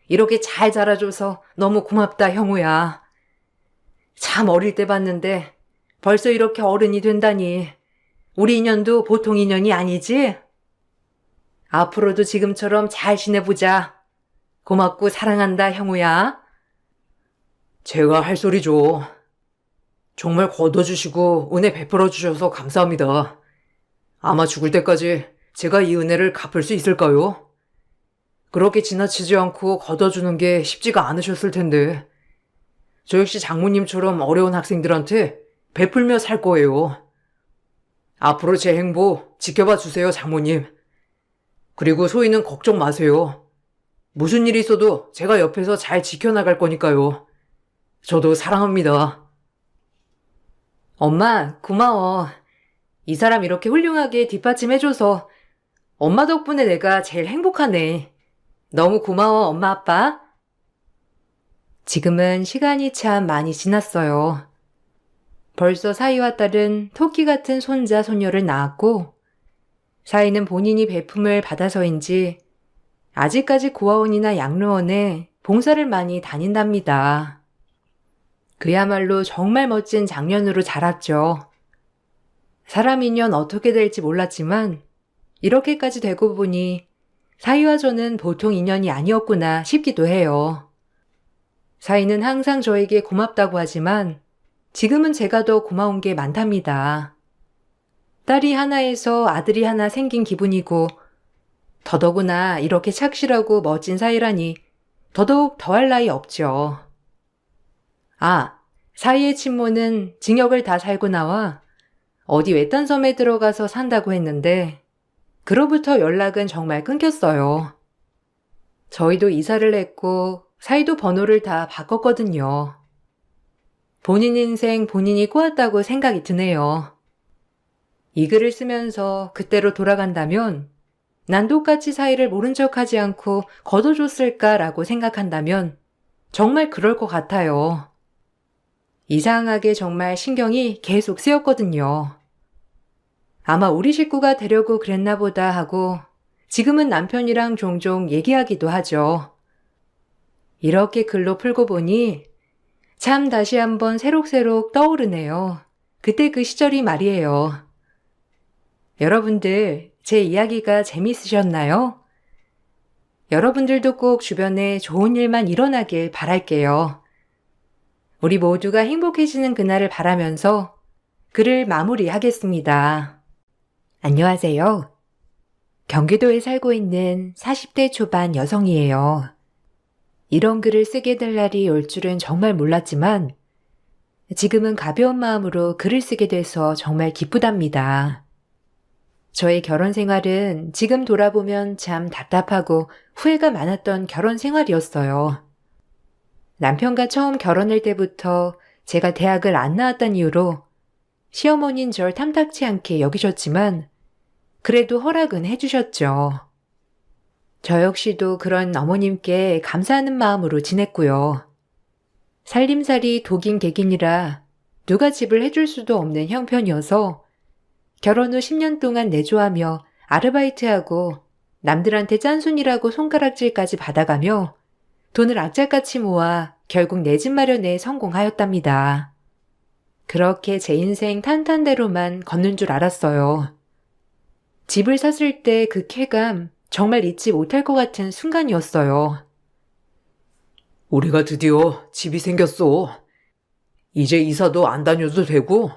이렇게 잘 자라줘서 너무 고맙다 형우야. 참 어릴 때 봤는데 벌써 이렇게 어른이 된다니. 우리 인연도 보통 인연이 아니지? 앞으로도 지금처럼 잘 지내보자. 고맙고 사랑한다 형우야. 제가 할 소리죠. 정말 걷어주시고 은혜 베풀어 주셔서 감사합니다. 아마 죽을 때까지 제가 이 은혜를 갚을 수 있을까요? 그렇게 지나치지 않고 걷어주는 게 쉽지가 않으셨을 텐데 저 역시 장모님처럼 어려운 학생들한테 베풀며 살 거예요. 앞으로 제 행보 지켜봐 주세요, 장모님. 그리고 소희는 걱정 마세요. 무슨 일이 있어도 제가 옆에서 잘 지켜나갈 거니까요. 저도 사랑합니다. 엄마, 고마워. 이 사람 이렇게 훌륭하게 뒷받침해줘서 엄마 덕분에 내가 제일 행복하네. 너무 고마워, 엄마, 아빠. 지금은 시간이 참 많이 지났어요. 벌써 사위와 딸은 토끼 같은 손자, 손녀를 낳았고 사위는 본인이 베품을 받아서인지 아직까지 고아원이나 양로원에 봉사를 많이 다닌답니다. 그야말로 정말 멋진 장년으로 자랐죠. 사람 인연 어떻게 될지 몰랐지만 이렇게까지 되고 보니 사위와 저는 보통 인연이 아니었구나 싶기도 해요. 사위는 항상 저에게 고맙다고 하지만 지금은 제가 더 고마운 게 많답니다. 딸이 하나에서 아들이 하나 생긴 기분이고 더더구나 이렇게 착실하고 멋진 사이라니 더더욱 더할 나위 없죠. 아, 사위의 친모는 징역을 다 살고 나와 어디 외딴 섬에 들어가서 산다고 했는데 그로부터 연락은 정말 끊겼어요. 저희도 이사를 했고 사위도 번호를 다 바꿨거든요. 본인 인생 본인이 꼬았다고 생각이 드네요. 이 글을 쓰면서 그때로 돌아간다면 난 똑같이 사위를 모른 척하지 않고 걷어줬을까라고 생각한다면 정말 그럴 것 같아요. 이상하게 정말 신경이 계속 쓰였거든요. 아마 우리 식구가 되려고 그랬나 보다 하고 지금은 남편이랑 종종 얘기하기도 하죠. 이렇게 글로 풀고 보니 참 다시 한번 새록새록 떠오르네요. 그때 그 시절이 말이에요. 여러분들 제 이야기가 재미있으셨나요? 여러분들도 꼭 주변에 좋은 일만 일어나길 바랄게요. 우리 모두가 행복해지는 그날을 바라면서 글을 마무리하겠습니다. 안녕하세요. 경기도에 살고 있는 40대 초반 여성이에요. 이런 글을 쓰게 될 날이 올 줄은 정말 몰랐지만 지금은 가벼운 마음으로 글을 쓰게 돼서 정말 기쁘답니다. 저의 결혼 생활은 지금 돌아보면 참 답답하고 후회가 많았던 결혼 생활이었어요. 남편과 처음 결혼할 때부터 제가 대학을 안 나왔다는 이유로 시어머니는 절 탐탁치 않게 여기셨지만 그래도 허락은 해주셨죠. 저 역시도 그런 어머님께 감사하는 마음으로 지냈고요. 살림살이 독인 객인이라 누가 집을 해줄 수도 없는 형편이어서 결혼 후 10년 동안 내조하며 아르바이트하고 남들한테 짠순이라고 손가락질까지 받아가며 돈을 악착같이 모아 결국 내 집 마련에 성공하였답니다. 그렇게 제 인생 탄탄대로만 걷는 줄 알았어요. 집을 샀을 때 그 쾌감 정말 잊지 못할 것 같은 순간이었어요. 우리가 드디어 집이 생겼어. 이제 이사도 안 다녀도 되고,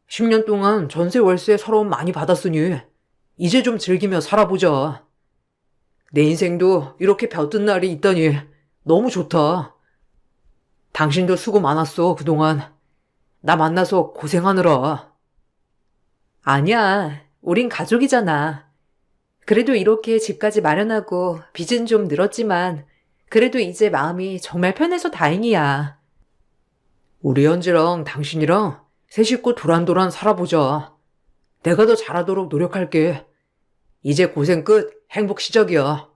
10년 동안 전세 월세 서러움 많이 받았으니, 이제 좀 즐기며 살아보자. 내 인생도 이렇게 벼뜬 날이 있다니 너무 좋다. 당신도 수고 많았어, 그동안. 나 만나서 고생하느라. 아니야, 우린 가족이잖아. 그래도 이렇게 집까지 마련하고 빚은 좀 늘었지만, 그래도 이제 마음이 정말 편해서 다행이야. 우리 현지랑 당신이랑 세 식구 도란도란 살아보자. 내가 더 잘하도록 노력할게. 이제 고생 끝, 행복 시작이야.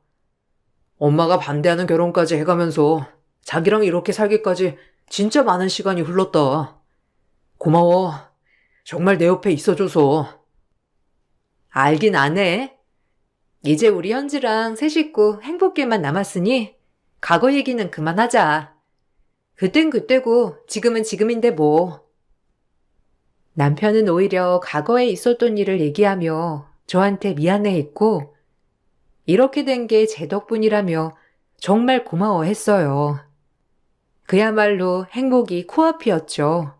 엄마가 반대하는 결혼까지 해가면서 자기랑 이렇게 살기까지 진짜 많은 시간이 흘렀다. 고마워. 정말 내 옆에 있어줘서. 알긴 안 해. 이제 우리 현지랑 세 식구 행복게만 남았으니 과거 얘기는 그만하자. 그땐 그때고 지금은 지금인데 뭐. 남편은 오히려 과거에 있었던 일을 얘기하며 저한테 미안해했고 이렇게 된 게 제 덕분이라며 정말 고마워했어요. 그야말로 행복이 코앞이었죠.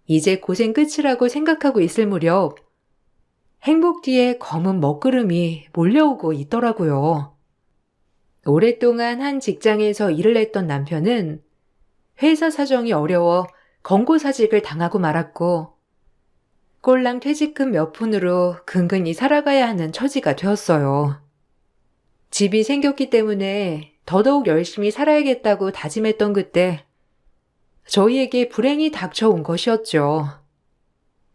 이제 고생 끝이라고 생각하고 있을 무렵 행복 뒤에 검은 먹구름이 몰려오고 있더라고요. 오랫동안 한 직장에서 일을 했던 남편은 회사 사정이 어려워 권고사직을 당하고 말았고 꼴랑 퇴직금 몇 푼으로 근근히 살아가야 하는 처지가 되었어요. 집이 생겼기 때문에 더더욱 열심히 살아야겠다고 다짐했던 그때 저희에게 불행이 닥쳐온 것이었죠.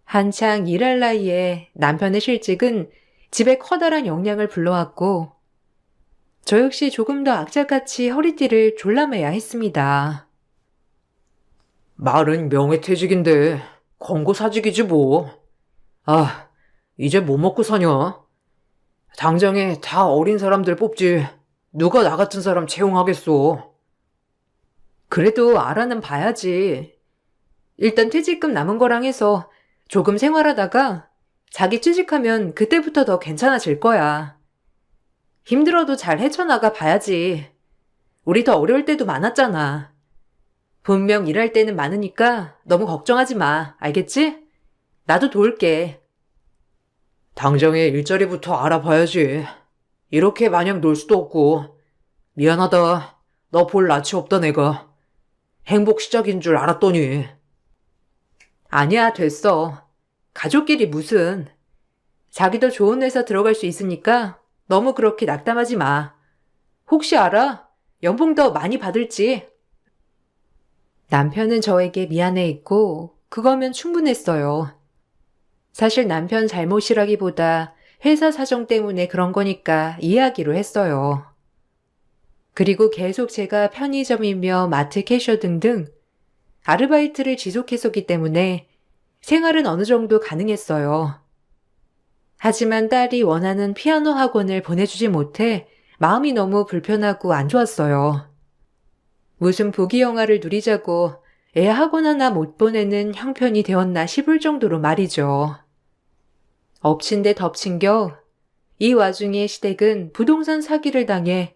한창 일할 나이에 남편의 실직은 집에 커다란 영향을 불러왔고 저 역시 조금 더 악착같이 허리띠를 졸라매야 했습니다. 말은 명예퇴직인데 권고사직이지 뭐. 아, 이제 뭐 먹고 사냐? 당장에 다 어린 사람들 뽑지. 누가 나 같은 사람 채용하겠어. 그래도 알아는 봐야지. 일단 퇴직금 남은 거랑 해서 조금 생활하다가 자기 취직하면 그때부터 더 괜찮아질 거야. 힘들어도 잘 헤쳐나가 봐야지. 우리 더 어려울 때도 많았잖아. 분명 일할 때는 많으니까 너무 걱정하지 마. 알겠지? 나도 도울게. 당장에 일자리부터 알아봐야지. 이렇게 마냥 놀 수도 없고. 미안하다. 너 볼 낯이 없다 내가. 행복 시작인 줄 알았더니. 아니야, 됐어. 가족끼리 무슨. 자기도 좋은 회사 들어갈 수 있으니까 너무 그렇게 낙담하지 마. 혹시 알아? 연봉 더 많이 받을지. 남편은 저에게 미안해했고 그거면 충분했어요. 사실 남편 잘못이라기보다 회사 사정 때문에 그런 거니까 이해하기로 했어요. 그리고 계속 제가 편의점이며 마트 캐셔 등등 아르바이트를 지속했었기 때문에 생활은 어느 정도 가능했어요. 하지만 딸이 원하는 피아노 학원을 보내주지 못해 마음이 너무 불편하고 안 좋았어요. 무슨 부귀 영화를 누리자고 애 학원 하나 못 보내는 형편이 되었나 싶을 정도로 말이죠. 엎친 데 덮친 겨 이 와중에 시댁은 부동산 사기를 당해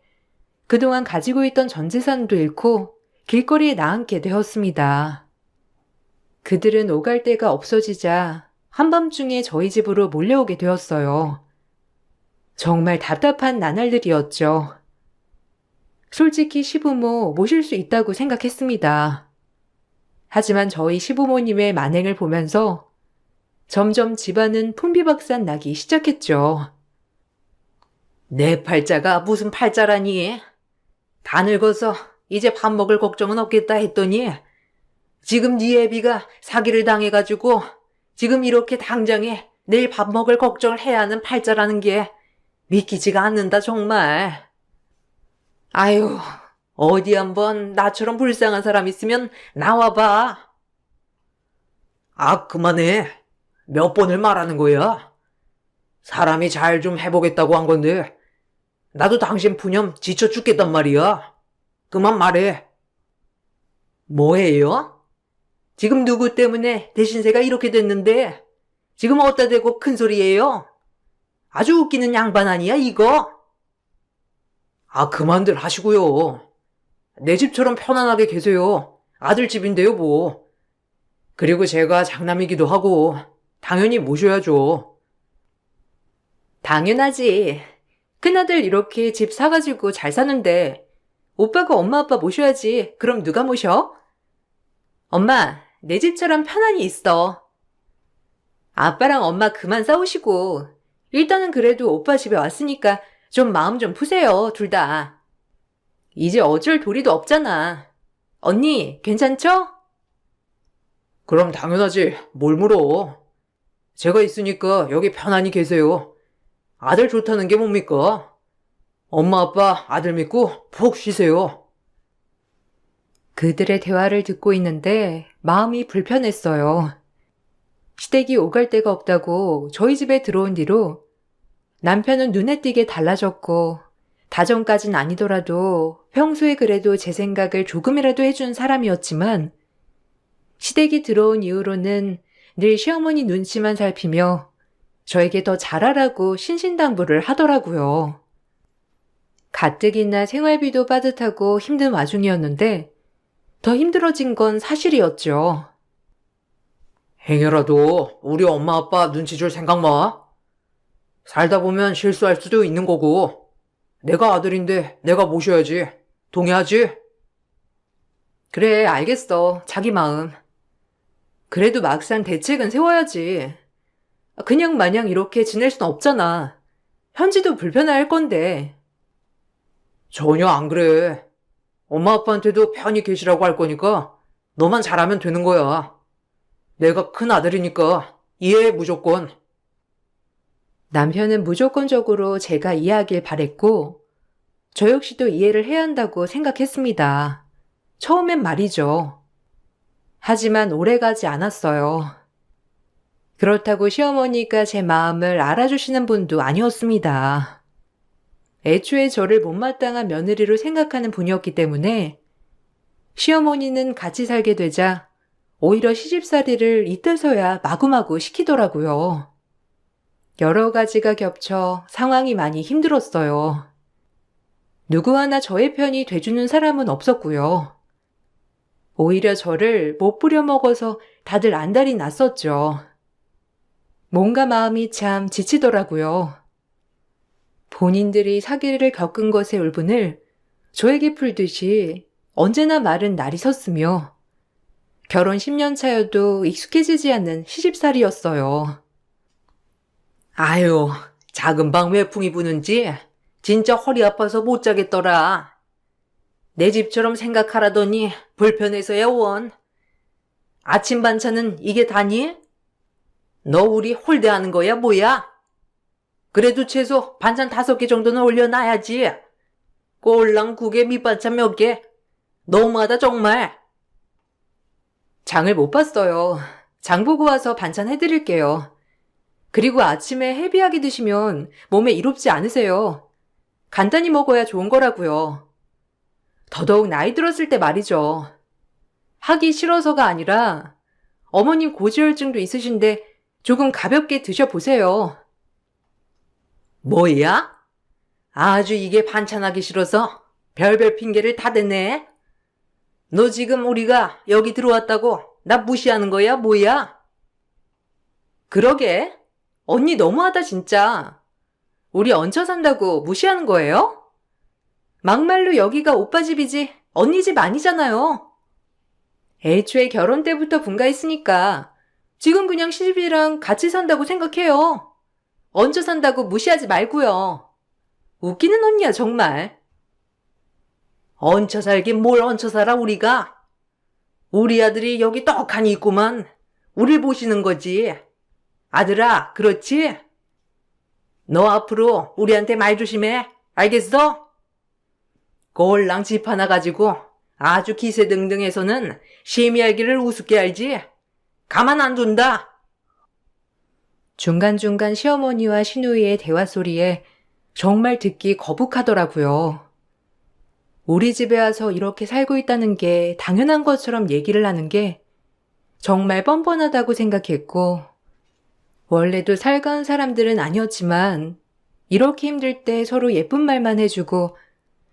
그동안 가지고 있던 전 재산도 잃고 길거리에 나앉게 되었습니다. 그들은 오갈 데가 없어지자 한밤중에 저희 집으로 몰려오게 되었어요. 정말 답답한 나날들이었죠. 솔직히 시부모 모실 수 있다고 생각했습니다. 하지만 저희 시부모님의 만행을 보면서 점점 집안은 풍비박산 나기 시작했죠. 내 팔자가 무슨 팔자라니? 다 늙어서 이제 밥 먹을 걱정은 없겠다 했더니 지금 네 애비가 사기를 당해가지고 지금 이렇게 당장에 내일 밥 먹을 걱정을 해야 하는 팔자라는 게 믿기지가 않는다 정말. 아유, 어디 한번 나처럼 불쌍한 사람 있으면 나와봐. 아, 그만해. 몇 번을 말하는 거야? 사람이 잘 좀 해보겠다고 한 건데 나도 당신 푸념 지쳐 죽겠단 말이야. 그만 말해. 뭐예요? 지금 누구 때문에 대신세가 이렇게 됐는데 지금 어디다 대고 큰 소리예요? 아주 웃기는 양반 아니야 이거? 아, 그만들 하시고요. 내 집처럼 편안하게 계세요. 아들 집인데요, 뭐. 그리고 제가 장남이기도 하고 당연히 모셔야죠. 당연하지. 큰아들 이렇게 집 사가지고 잘 사는데 오빠가 엄마 아빠 모셔야지. 그럼 누가 모셔? 엄마, 내 집처럼 편안히 있어. 아빠랑 엄마 그만 싸우시고 일단은 그래도 오빠 집에 왔으니까 좀 마음 좀 푸세요, 둘 다. 이제 어쩔 도리도 없잖아. 언니, 괜찮죠? 그럼 당연하지. 뭘 물어. 제가 있으니까 여기 편안히 계세요. 아들 좋다는 게 뭡니까? 엄마 아빠 아들 믿고 푹 쉬세요. 그들의 대화를 듣고 있는데 마음이 불편했어요. 시댁이 오갈 데가 없다고 저희 집에 들어온 뒤로 남편은 눈에 띄게 달라졌고 다정까진 아니더라도 평소에 그래도 제 생각을 조금이라도 해준 사람이었지만 시댁이 들어온 이후로는 늘 시어머니 눈치만 살피며 저에게 더 잘하라고 신신당부를 하더라고요. 가뜩이나 생활비도 빠듯하고 힘든 와중이었는데 더 힘들어진 건 사실이었죠. 행여라도 우리 엄마 아빠 눈치 줄 생각 마. 살다 보면 실수할 수도 있는 거고 내가 아들인데 내가 모셔야지. 동의하지? 그래, 알겠어. 자기 마음. 그래도 막상 대책은 세워야지. 그냥 마냥 이렇게 지낼 순 없잖아. 현지도 불편해할 건데. 전혀 안 그래. 엄마 아빠한테도 편히 계시라고 할 거니까 너만 잘하면 되는 거야. 내가 큰 아들이니까 이해해 무조건. 남편은 무조건적으로 제가 이해하길 바랬고 저 역시도 이해를 해야 한다고 생각했습니다. 처음엔 말이죠. 하지만 오래가지 않았어요. 그렇다고 시어머니가 제 마음을 알아주시는 분도 아니었습니다. 애초에 저를 못마땅한 며느리로 생각하는 분이었기 때문에 시어머니는 같이 살게 되자 오히려 시집살이를 이때서야 마구마구 시키더라고요. 여러 가지가 겹쳐 상황이 많이 힘들었어요. 누구 하나 저의 편이 돼주는 사람은 없었고요. 오히려 저를 못 부려먹어서 다들 안달이 났었죠. 뭔가 마음이 참 지치더라고요. 본인들이 사기를 겪은 것의 울분을 저에게 풀듯이 언제나 말은 날이 섰으며 결혼 10년 차여도 익숙해지지 않는 시집살이였어요. 아유, 작은 방 외풍이 부는지 진짜 허리 아파서 못 자겠더라. 내 집처럼 생각하라더니 불편해서야 원. 아침 반찬은 이게 다니? 너 우리 홀대하는 거야 뭐야? 그래도 최소 반찬 5개 정도는 올려놔야지. 꼴랑 국에 밑반찬 몇 개. 너무하다 정말. 장을 못 봤어요. 장 보고 와서 반찬 해드릴게요. 그리고 아침에 헤비하게 드시면 몸에 이롭지 않으세요. 간단히 먹어야 좋은 거라고요. 더더욱 나이 들었을 때 말이죠. 하기 싫어서가 아니라 어머님 고지혈증도 있으신데 조금 가볍게 드셔보세요. 뭐야? 아주 이게 반찬하기 싫어서 별별 핑계를 다 대네. 너 지금 우리가 여기 들어왔다고 나 무시하는 거야 뭐야? 그러게. 언니 너무하다 진짜. 우리 얹혀 산다고 무시하는 거예요? 막말로 여기가 오빠 집이지 언니 집 아니잖아요. 애초에 결혼 때부터 분가했으니까 지금 그냥 시집이랑 같이 산다고 생각해요. 얹혀 산다고 무시하지 말고요. 웃기는 언니야 정말. 얹혀 살긴 뭘 얹혀 살아 우리가. 우리 아들이 여기 떡하니 있구만. 우릴 보시는 거지. 아들아, 그렇지? 너 앞으로 우리한테 말 조심해. 알겠어? 꼴랑 집 하나 가지고 아주 기세등등해서는 심히 알기를 우습게 알지? 가만 안 둔다. 중간중간 시어머니와 시누이의 대화 소리에 정말 듣기 거북하더라고요. 우리 집에 와서 이렇게 살고 있다는 게 당연한 것처럼 얘기를 하는 게 정말 뻔뻔하다고 생각했고 원래도 살가운 사람들은 아니었지만 이렇게 힘들 때 서로 예쁜 말만 해주고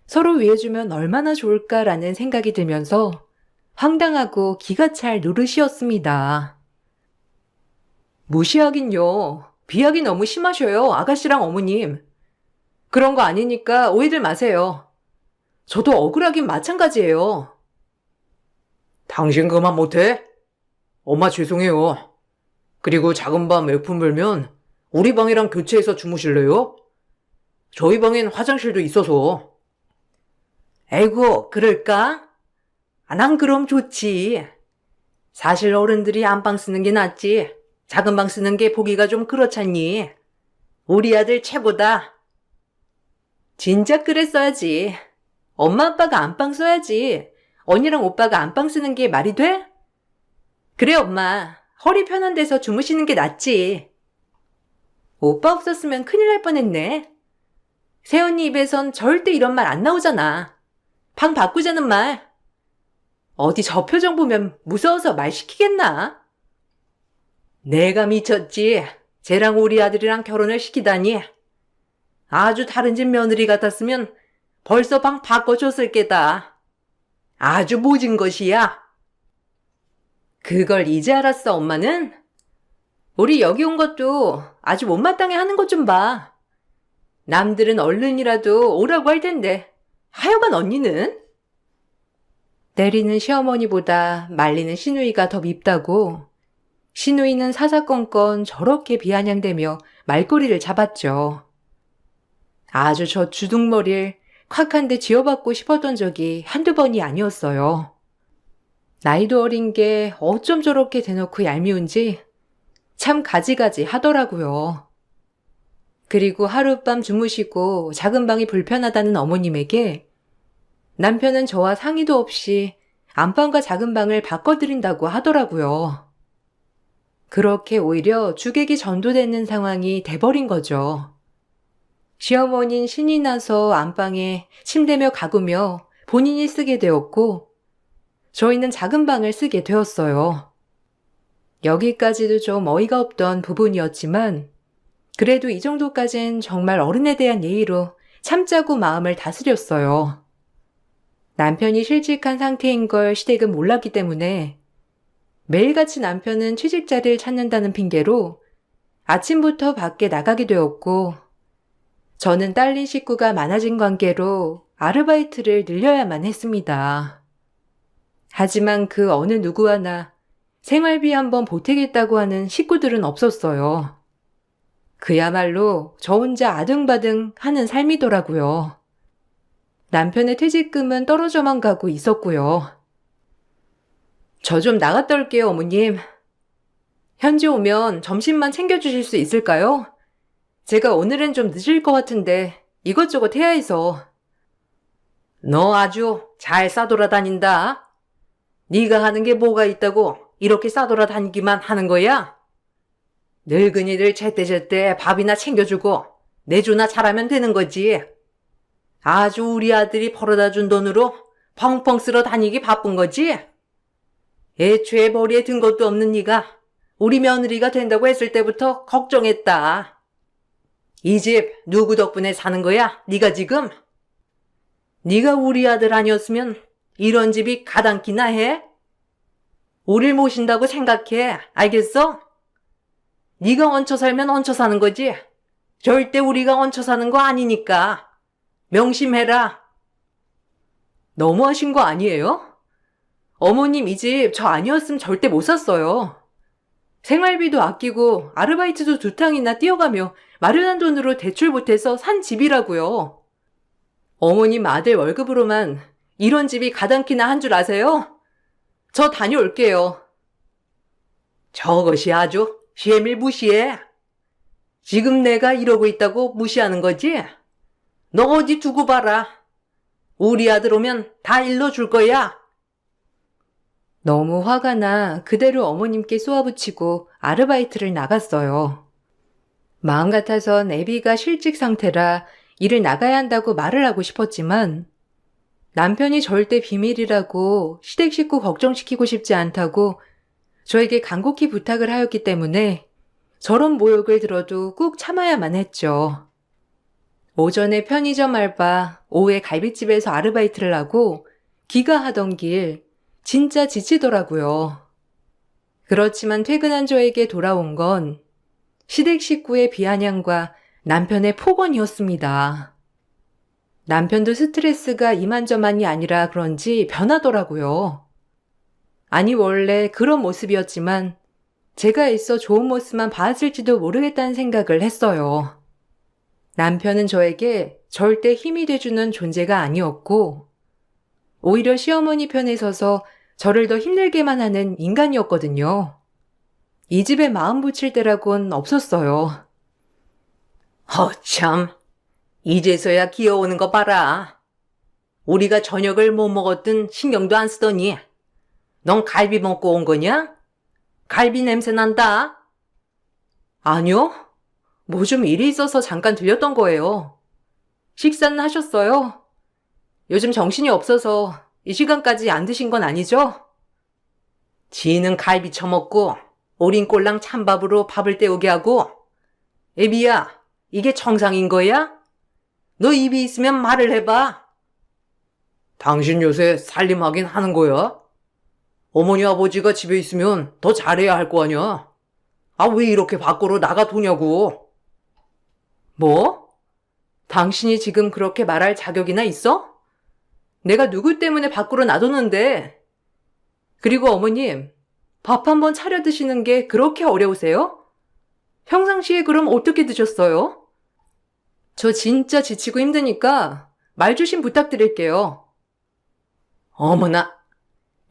서로 위해주면 얼마나 좋을까라는 생각이 들면서 황당하고 기가 찰 노릇이었습니다. 무시하긴요. 비하기 너무 심하셔요, 아가씨랑 어머님. 그런 거 아니니까 오해들 마세요. 저도 억울하긴 마찬가지예요. 당신 그만 못해? 엄마 죄송해요. 그리고 작은 밤 외풍 불면 우리 방이랑 교체해서 주무실래요? 저희 방엔 화장실도 있어서. 에이구, 그럴까? 난 그럼 좋지. 사실 어른들이 안방 쓰는 게 낫지. 작은 방 쓰는 게 보기가 좀 그렇잖니. 우리 아들 최고다. 진작 그랬어야지. 엄마 아빠가 안방 써야지. 언니랑 오빠가 안방 쓰는 게 말이 돼? 그래 엄마. 허리 편한 데서 주무시는 게 낫지. 오빠 없었으면 큰일 날 뻔했네. 새언니 입에선 절대 이런 말 안 나오잖아. 방 바꾸자는 말. 어디 저 표정 보면 무서워서 말 시키겠나? 내가 미쳤지. 쟤랑 우리 아들이랑 결혼을 시키다니. 아주 다른 집 며느리 같았으면 벌써 방 바꿔줬을 게다. 아주 모진 것이야. 그걸 이제 알았어, 엄마는? 우리 여기 온 것도 아주 못마땅해 하는 것 좀 봐. 남들은 얼른이라도 오라고 할 텐데 하여간 언니는? 때리는 시어머니보다 말리는 시누이가 더 밉다고 시누이는 사사건건 저렇게 비아냥대며 말꼬리를 잡았죠. 아주 저 주둥머리를 콱 한 대 쥐어받고 싶었던 적이 한두 번이 아니었어요. 나이도 어린 게 어쩜 저렇게 대놓고 얄미운지 참 가지가지 하더라고요. 그리고 하룻밤 주무시고 작은 방이 불편하다는 어머님에게 남편은 저와 상의도 없이 안방과 작은 방을 바꿔드린다고 하더라고요. 그렇게 오히려 주객이 전도되는 상황이 돼버린 거죠. 시어머니는 신이 나서 안방에 침대며 가구며 본인이 쓰게 되었고 저희는 작은 방을 쓰게 되었어요. 여기까지도 좀 어이가 없던 부분이었지만 그래도 이 정도까진 정말 어른에 대한 예의로 참자고 마음을 다스렸어요. 남편이 실직한 상태인 걸 시댁은 몰랐기 때문에 매일같이 남편은 취직 자리를 찾는다는 핑계로 아침부터 밖에 나가게 되었고 저는 딸린 식구가 많아진 관계로 아르바이트를 늘려야만 했습니다. 하지만 그 어느 누구 하나 생활비 한번 보태겠다고 하는 식구들은 없었어요. 그야말로 저 혼자 아등바등 하는 삶이더라고요. 남편의 퇴직금은 떨어져만 가고 있었고요. 저 좀 나갔다 올게요, 어머님. 현지 오면 점심만 챙겨주실 수 있을까요? 제가 오늘은 좀 늦을 것 같은데 이것저것 해야 해서. 너 아주 잘 싸돌아다닌다. 네가 하는 게 뭐가 있다고 이렇게 싸돌아다니기만 하는 거야? 늙은이들 제때제때 밥이나 챙겨주고 내조나 잘하면 되는 거지. 아주 우리 아들이 벌어다 준 돈으로 펑펑 쓸어 다니기 바쁜 거지? 애초에 머리에 든 것도 없는 네가 우리 며느리가 된다고 했을 때부터 걱정했다. 이 집 누구 덕분에 사는 거야? 네가 지금? 네가 우리 아들 아니었으면 이런 집이 가당키나 해? 우릴 모신다고 생각해. 알겠어? 네가 얹혀 살면 얹혀 사는 거지. 절대 우리가 얹혀 사는 거 아니니까. 명심해라. 너무하신 거 아니에요? 어머님 이 집 저 아니었으면 절대 못 샀어요. 생활비도 아끼고 아르바이트도 2탕이나 뛰어가며 마련한 돈으로 대출 못해서 산 집이라고요. 어머님 아들 월급으로만 이런 집이 가당키나 한 줄 아세요? 저 다녀올게요. 저것이 아주 시애밀무시해. 지금 내가 이러고 있다고 무시하는 거지? 너 어디 두고 봐라. 우리 아들 오면 다 일러줄 거야. 너무 화가 나 그대로 어머님께 쏘아붙이고 아르바이트를 나갔어요. 마음 같아선 애비가 실직 상태라 일을 나가야 한다고 말을 하고 싶었지만 남편이 절대 비밀이라고 시댁 식구 걱정시키고 싶지 않다고 저에게 간곡히 부탁을 하였기 때문에 저런 모욕을 들어도 꾹 참아야만 했죠. 오전에 편의점 알바, 오후에 갈비집에서 아르바이트를 하고 귀가하던 길 진짜 지치더라고요. 그렇지만 퇴근한 저에게 돌아온 건 시댁 식구의 비아냥과 남편의 폭언이었습니다. 남편도 스트레스가 이만저만이 아니라 그런지 변하더라고요. 아니 원래 그런 모습이었지만 제가 있어 좋은 모습만 봤을지도 모르겠다는 생각을 했어요. 남편은 저에게 절대 힘이 돼주는 존재가 아니었고 오히려 시어머니 편에 서서 저를 더 힘들게만 하는 인간이었거든요. 이 집에 마음 붙일 때라곤 없었어요. 참. 이제서야 기어오는 거 봐라. 우리가 저녁을 못 먹었든 신경도 안 쓰더니 넌 갈비 먹고 온 거냐? 갈비 냄새 난다. 아니요. 뭐 좀 일이 있어서 잠깐 들렸던 거예요. 식사는 하셨어요? 요즘 정신이 없어서 이 시간까지 안 드신 건 아니죠? 지는 갈비 처먹고 오린 꼴랑 찬밥으로 밥을 때우게 하고 애비야, 이게 정상인 거야? 너 입이 있으면 말을 해봐. 당신 요새 살림하긴 하는 거야? 어머니 아버지가 집에 있으면 더 잘해야 할 거 아니야? 왜 이렇게 밖으로 나가도냐고. 뭐? 당신이 지금 그렇게 말할 자격이나 있어? 내가 누구 때문에 밖으로 놔뒀는데. 그리고 어머님, 밥 한번 차려 드시는 게 그렇게 어려우세요? 평상시에 그럼 어떻게 드셨어요? 저 진짜 지치고 힘드니까 말 조심 부탁드릴게요. 어머나,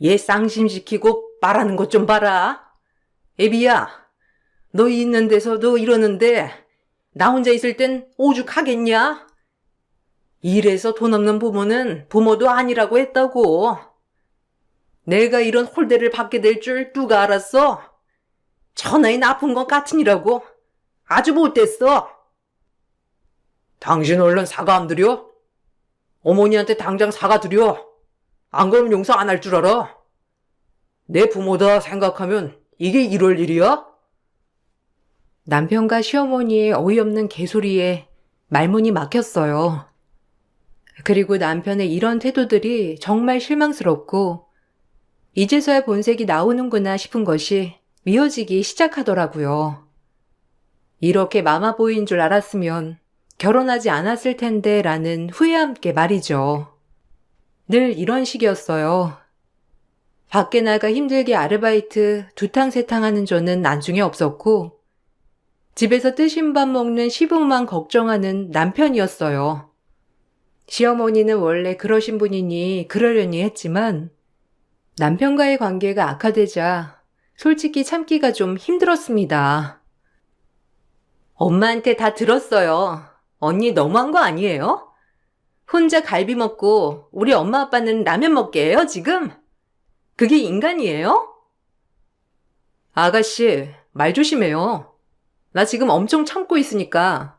얘 쌍심시키고 말하는 것 좀 봐라. 애비야, 너 있는 데서도 이러는데 나 혼자 있을 땐 오죽하겠냐? 일해서 돈 없는 부모는 부모도 아니라고 했다고. 내가 이런 홀대를 받게 될 줄 누가 알았어? 천하의 나쁜 것 같으니라고. 아주 못됐어. 당신 얼른 사과 안 드려? 어머니한테 당장 사과 드려. 안 그러면 용서 안 할 줄 알아? 내 부모다 생각하면 이게 이럴 일이야? 남편과 시어머니의 어이없는 개소리에 말문이 막혔어요. 그리고 남편의 이런 태도들이 정말 실망스럽고 이제서야 본색이 나오는구나 싶은 것이 미어지기 시작하더라고요. 이렇게 마마보이인 줄 알았으면 결혼하지 않았을 텐데 라는 후회와 함께 말이죠. 늘 이런 식이었어요. 밖에 나가 힘들게 아르바이트 두탕세탕 하는 저는 나중에 없었고 집에서 뜨신 밥 먹는 시부만 걱정하는 남편이었어요. 시어머니는 원래 그러신 분이니 그러려니 했지만 남편과의 관계가 악화되자 솔직히 참기가 좀 힘들었습니다. 엄마한테 다 들었어요. 언니 너무한 거 아니에요? 혼자 갈비 먹고 우리 엄마 아빠는 라면 먹게 해요, 지금? 그게 인간이에요? 아가씨, 말 조심해요. 나 지금 엄청 참고 있으니까.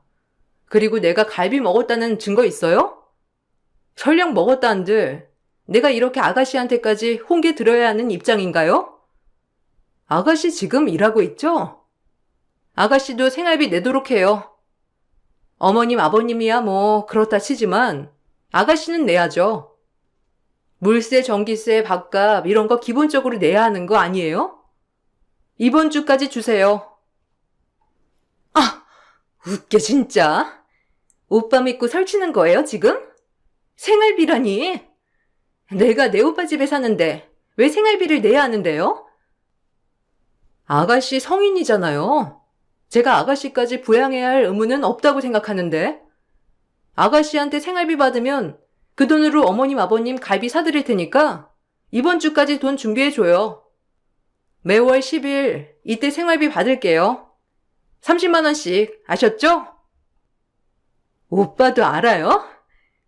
그리고 내가 갈비 먹었다는 증거 있어요? 설령 먹었다 한들 내가 이렇게 아가씨한테까지 홍게 들어야 하는 입장인가요? 아가씨 지금 일하고 있죠? 아가씨도 생활비 내도록 해요. 어머님, 아버님이야 뭐 그렇다 치지만 아가씨는 내야죠. 물세, 전기세, 밥값 이런 거 기본적으로 내야 하는 거 아니에요? 이번 주까지 주세요. 웃겨 진짜. 오빠 믿고 설치는 거예요 지금? 생활비라니. 내가 내 오빠 집에 사는데 왜 생활비를 내야 하는데요? 아가씨 성인이잖아요. 제가 아가씨까지 부양해야 할 의무는 없다고 생각하는데. 아가씨한테 생활비 받으면 그 돈으로 어머님 아버님 갈비 사드릴 테니까 이번 주까지 돈 준비해줘요. 매월 10일 이때 생활비 받을게요. 30만 원씩 아셨죠? 오빠도 알아요?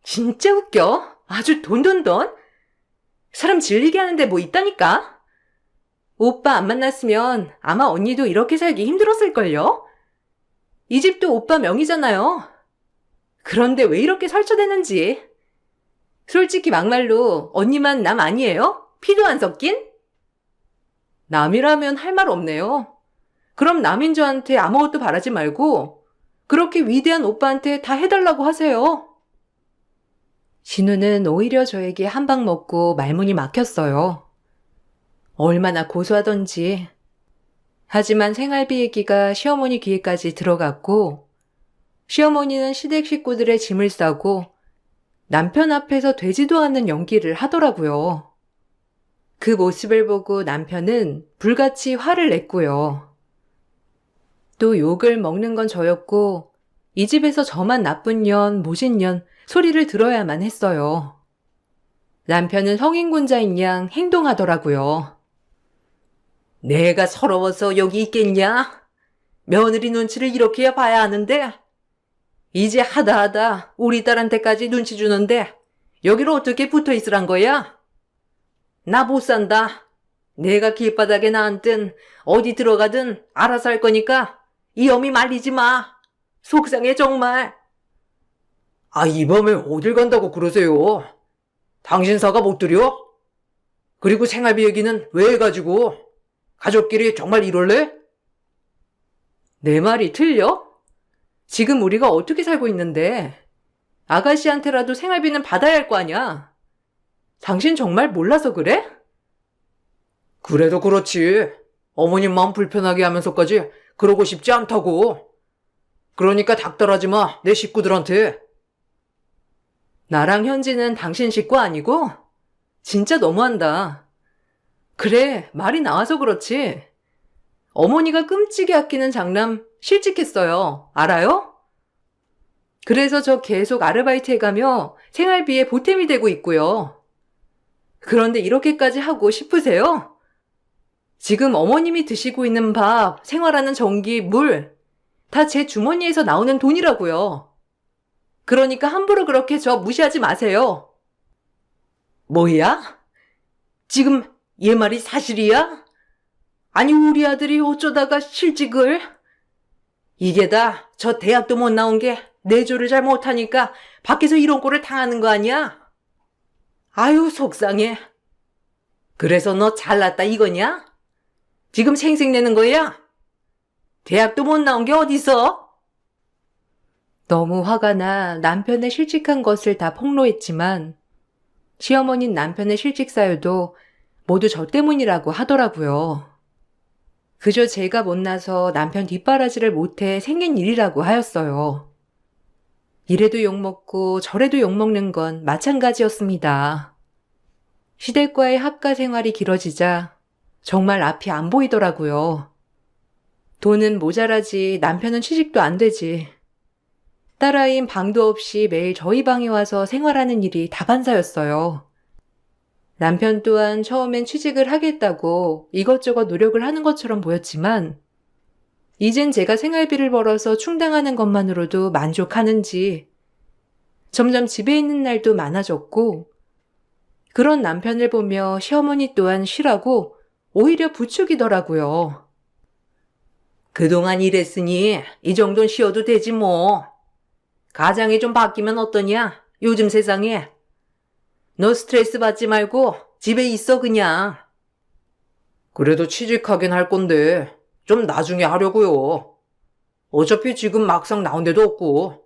진짜 웃겨. 아주 돈돈돈. 사람 질리게 하는데 뭐 있다니까. 오빠 안 만났으면 아마 언니도 이렇게 살기 힘들었을걸요? 이 집도 오빠 명의잖아요. 그런데 왜 이렇게 설쳐대는지. 솔직히 막말로 언니만 남 아니에요? 피도 안 섞인? 남이라면 할 말 없네요. 그럼 남인 저한테 아무것도 바라지 말고 그렇게 위대한 오빠한테 다 해달라고 하세요. 진우는 오히려 저에게 한 방 먹고 말문이 막혔어요. 얼마나 고소하던지. 하지만 생활비 얘기가 시어머니 귀에까지 들어갔고, 시어머니는 시댁 식구들의 짐을 싸고 남편 앞에서 되지도 않는 연기를 하더라고요. 그 모습을 보고 남편은 불같이 화를 냈고요. 또 욕을 먹는 건 저였고, 이 집에서 저만 나쁜 년, 모진 년 소리를 들어야만 했어요. 남편은 성인군자인 양 행동하더라고요. 내가 서러워서 여기 있겠냐? 며느리 눈치를 이렇게 봐야 하는데, 이제 하다 우리 딸한테까지 눈치 주는데 여기로 어떻게 붙어 있으란 거야? 나 못 산다. 내가 길바닥에 나앉든 어디 들어가든 알아서 할 거니까 이 어미 말리지 마. 속상해 정말. 이 밤에 어딜 간다고 그러세요? 당신 사가 못 드려? 그리고 생활비 얘기는 왜 해가지고? 가족끼리 정말 이럴래? 내 말이 틀려? 지금 우리가 어떻게 살고 있는데 아가씨한테라도 생활비는 받아야 할 거 아니야. 당신 정말 몰라서 그래? 그래도 그렇지. 어머님 마음 불편하게 하면서까지 그러고 싶지 않다고. 그러니까 닥달하지 마, 내 식구들한테. 나랑 현지는 당신 식구 아니고? 진짜 너무한다. 그래, 말이 나와서 그렇지. 어머니가 끔찍이 아끼는 장남 실직했어요. 알아요? 그래서 저 계속 아르바이트 해가며 생활비에 보탬이 되고 있고요. 그런데 이렇게까지 하고 싶으세요? 지금 어머님이 드시고 있는 밥, 생활하는 전기, 물, 다 제 주머니에서 나오는 돈이라고요. 그러니까 함부로 그렇게 저 무시하지 마세요. 뭐야? 지금 얘 말이 사실이야? 아니 우리 아들이 어쩌다가 실직을? 이게 다 저 대학도 못 나온 게 내조를 잘 못하니까 밖에서 이런 꼴을 당하는 거 아니야? 아유 속상해. 그래서 너 잘났다 이거냐? 지금 생색내는 거야? 대학도 못 나온 게 어딨어? 너무 화가 나 남편의 실직한 것을 다 폭로했지만 시어머니는 남편의 실직 사유도 모두 저 때문이라고 하더라고요. 그저 제가 못나서 남편 뒷바라지를 못해 생긴 일이라고 하였어요. 이래도 욕먹고 저래도 욕먹는 건 마찬가지였습니다. 시댁과의 학가 생활이 길어지자 정말 앞이 안 보이더라고요. 돈은 모자라지 남편은 취직도 안 되지. 딸아이인 방도 없이 매일 저희 방에 와서 생활하는 일이 다반사였어요. 남편 또한 처음엔 취직을 하겠다고 이것저것 노력을 하는 것처럼 보였지만 이젠 제가 생활비를 벌어서 충당하는 것만으로도 만족하는지 점점 집에 있는 날도 많아졌고 그런 남편을 보며 시어머니 또한 쉬라고 오히려 부추기더라고요. 그동안 일했으니 이 정도는 쉬어도 되지 뭐. 가장이 좀 바뀌면 어떠냐? 요즘 세상에. 너 스트레스 받지 말고 집에 있어 그냥. 그래도 취직하긴 할 건데 좀 나중에 하려고요. 어차피 지금 막상 나온 데도 없고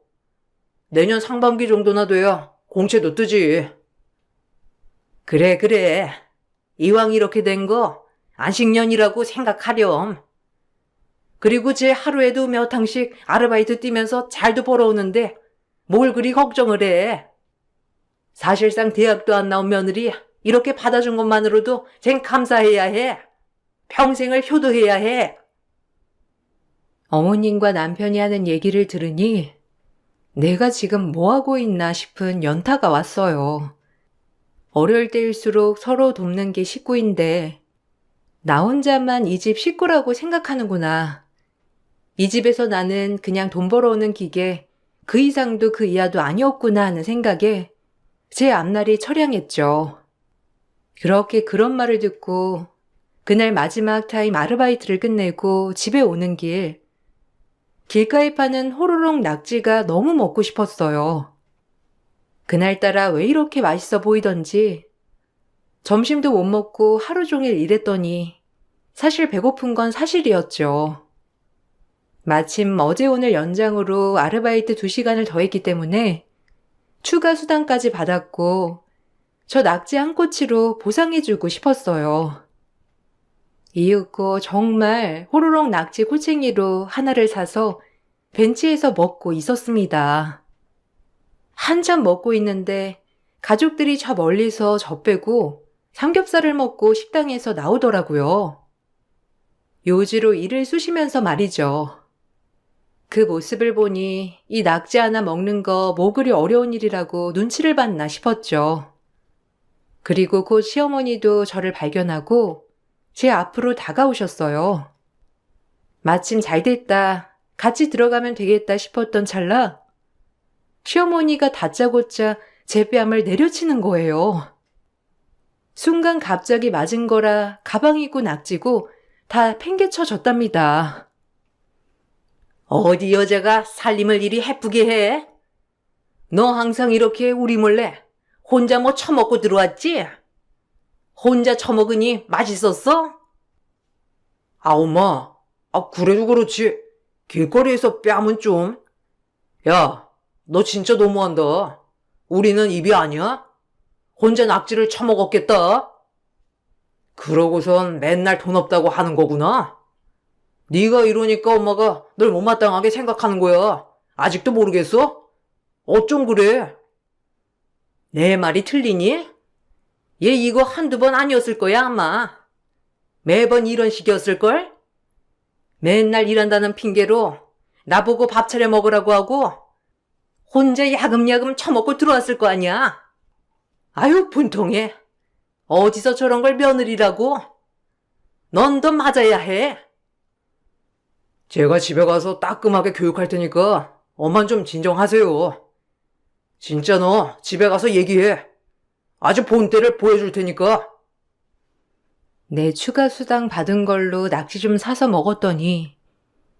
내년 상반기 정도나 돼야 공채도 뜨지. 그래. 이왕 이렇게 된 거 안식년이라고 생각하렴. 그리고 제 하루에도 몇 항씩 아르바이트 뛰면서 잘도 벌어오는데 뭘 그리 걱정을 해. 사실상 대학도 안 나온 며느리 이렇게 받아준 것만으로도 쟨 감사해야 해. 평생을 효도해야 해. 어머님과 남편이 하는 얘기를 들으니 내가 지금 뭐하고 있나 싶은 연타가 왔어요. 어려울 때일수록 서로 돕는 게 식구인데 나 혼자만 이 집 식구라고 생각하는구나. 이 집에서 나는 그냥 돈 벌어오는 기계, 그 이상도 그 이하도 아니었구나 하는 생각에 제 앞날이 처량했죠. 그렇게 그런 말을 듣고 그날 마지막 타임 아르바이트를 끝내고 집에 오는 길가에 파는 호로록 낙지가 너무 먹고 싶었어요. 그날따라 왜 이렇게 맛있어 보이던지 점심도 못 먹고 하루 종일 일했더니 사실 배고픈 건 사실이었죠. 마침 어제 오늘 연장으로 아르바이트 2시간을 더 했기 때문에 추가 수당까지 받았고 저 낙지 한 꼬치로 보상해주고 싶었어요. 이윽고 정말 호로록 낙지 꼬챙이로 하나를 사서 벤치에서 먹고 있었습니다. 한참 먹고 있는데 가족들이 저 멀리서 저 빼고 삼겹살을 먹고 식당에서 나오더라고요. 요지로 일을 쑤시면서 말이죠. 그 모습을 보니 이 낙지 하나 먹는 거 뭐 그리 어려운 일이라고 눈치를 봤나 싶었죠. 그리고 곧 시어머니도 저를 발견하고 제 앞으로 다가오셨어요. 마침 잘 됐다. 같이 들어가면 되겠다 싶었던 찰나 시어머니가 다짜고짜 제 뺨을 내려치는 거예요. 순간 갑자기 맞은 거라 가방이고 낙지고 다 팽개쳐졌답니다. 어디 여자가 살림을 이리 해쁘게 해? 너 항상 이렇게 우리 몰래 혼자 뭐 처먹고 들어왔지? 혼자 처먹으니 맛있었어? 아, 엄마. 그래도 그렇지. 길거리에서 뺨은 좀. 야, 너 진짜 너무한다. 우리는 입이 아니야? 혼자 낙지를 처먹었겠다. 그러고선 맨날 돈 없다고 하는 거구나. 네가 이러니까 엄마가 널 못마땅하게 생각하는 거야. 아직도 모르겠어? 어쩜 그래? 내 말이 틀리니? 얘 이거 한두 번 아니었을 거야, 아마. 매번 이런 식이었을걸? 맨날 일한다는 핑계로 나보고 밥 차려 먹으라고 하고 혼자 야금야금 처먹고 들어왔을 거 아니야. 아유, 분통해. 어디서 저런 걸 며느리라고? 넌 더 맞아야 해. 제가 집에 가서 따끔하게 교육할 테니까 엄만 좀 진정하세요. 진짜 너 집에 가서 얘기해. 아주 본때를 보여줄 테니까. 내 추가 수당 받은 걸로 낙지 좀 사서 먹었더니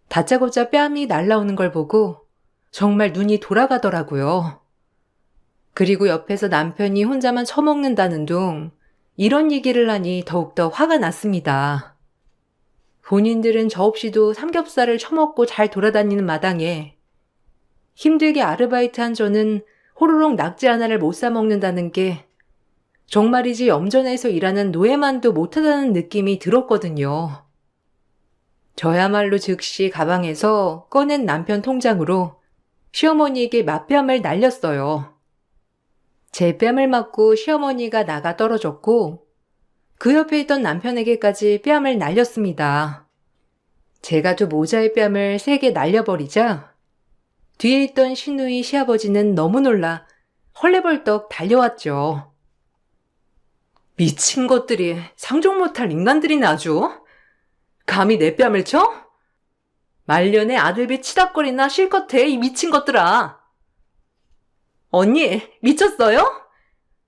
다짜고짜 뺨이 날라오는 걸 보고 정말 눈이 돌아가더라고요. 그리고 옆에서 남편이 혼자만 처먹는다는 둥 이런 얘기를 하니 더욱더 화가 났습니다. 본인들은 저 없이도 삼겹살을 처먹고 잘 돌아다니는 마당에 힘들게 아르바이트한 저는 호로록 낙지 하나를 못 사 먹는다는 게 정말이지 염전에서 일하는 노예만도 못하다는 느낌이 들었거든요. 저야말로 즉시 가방에서 꺼낸 남편 통장으로 시어머니에게 맞뺨을 날렸어요. 제 뺨을 맞고 시어머니가 나가 떨어졌고 그 옆에 있던 남편에게까지 뺨을 날렸습니다. 제가 두 모자의 뺨을 3개 날려버리자 뒤에 있던 시누이 시아버지는 너무 놀라 헐레벌떡 달려왔죠. 미친 것들이 상종 못할 인간들이네 아주. 감히 내 뺨을 쳐? 말년에 아들비 치닥거리나 실컷 해, 이 미친 것들아. 언니, 미쳤어요?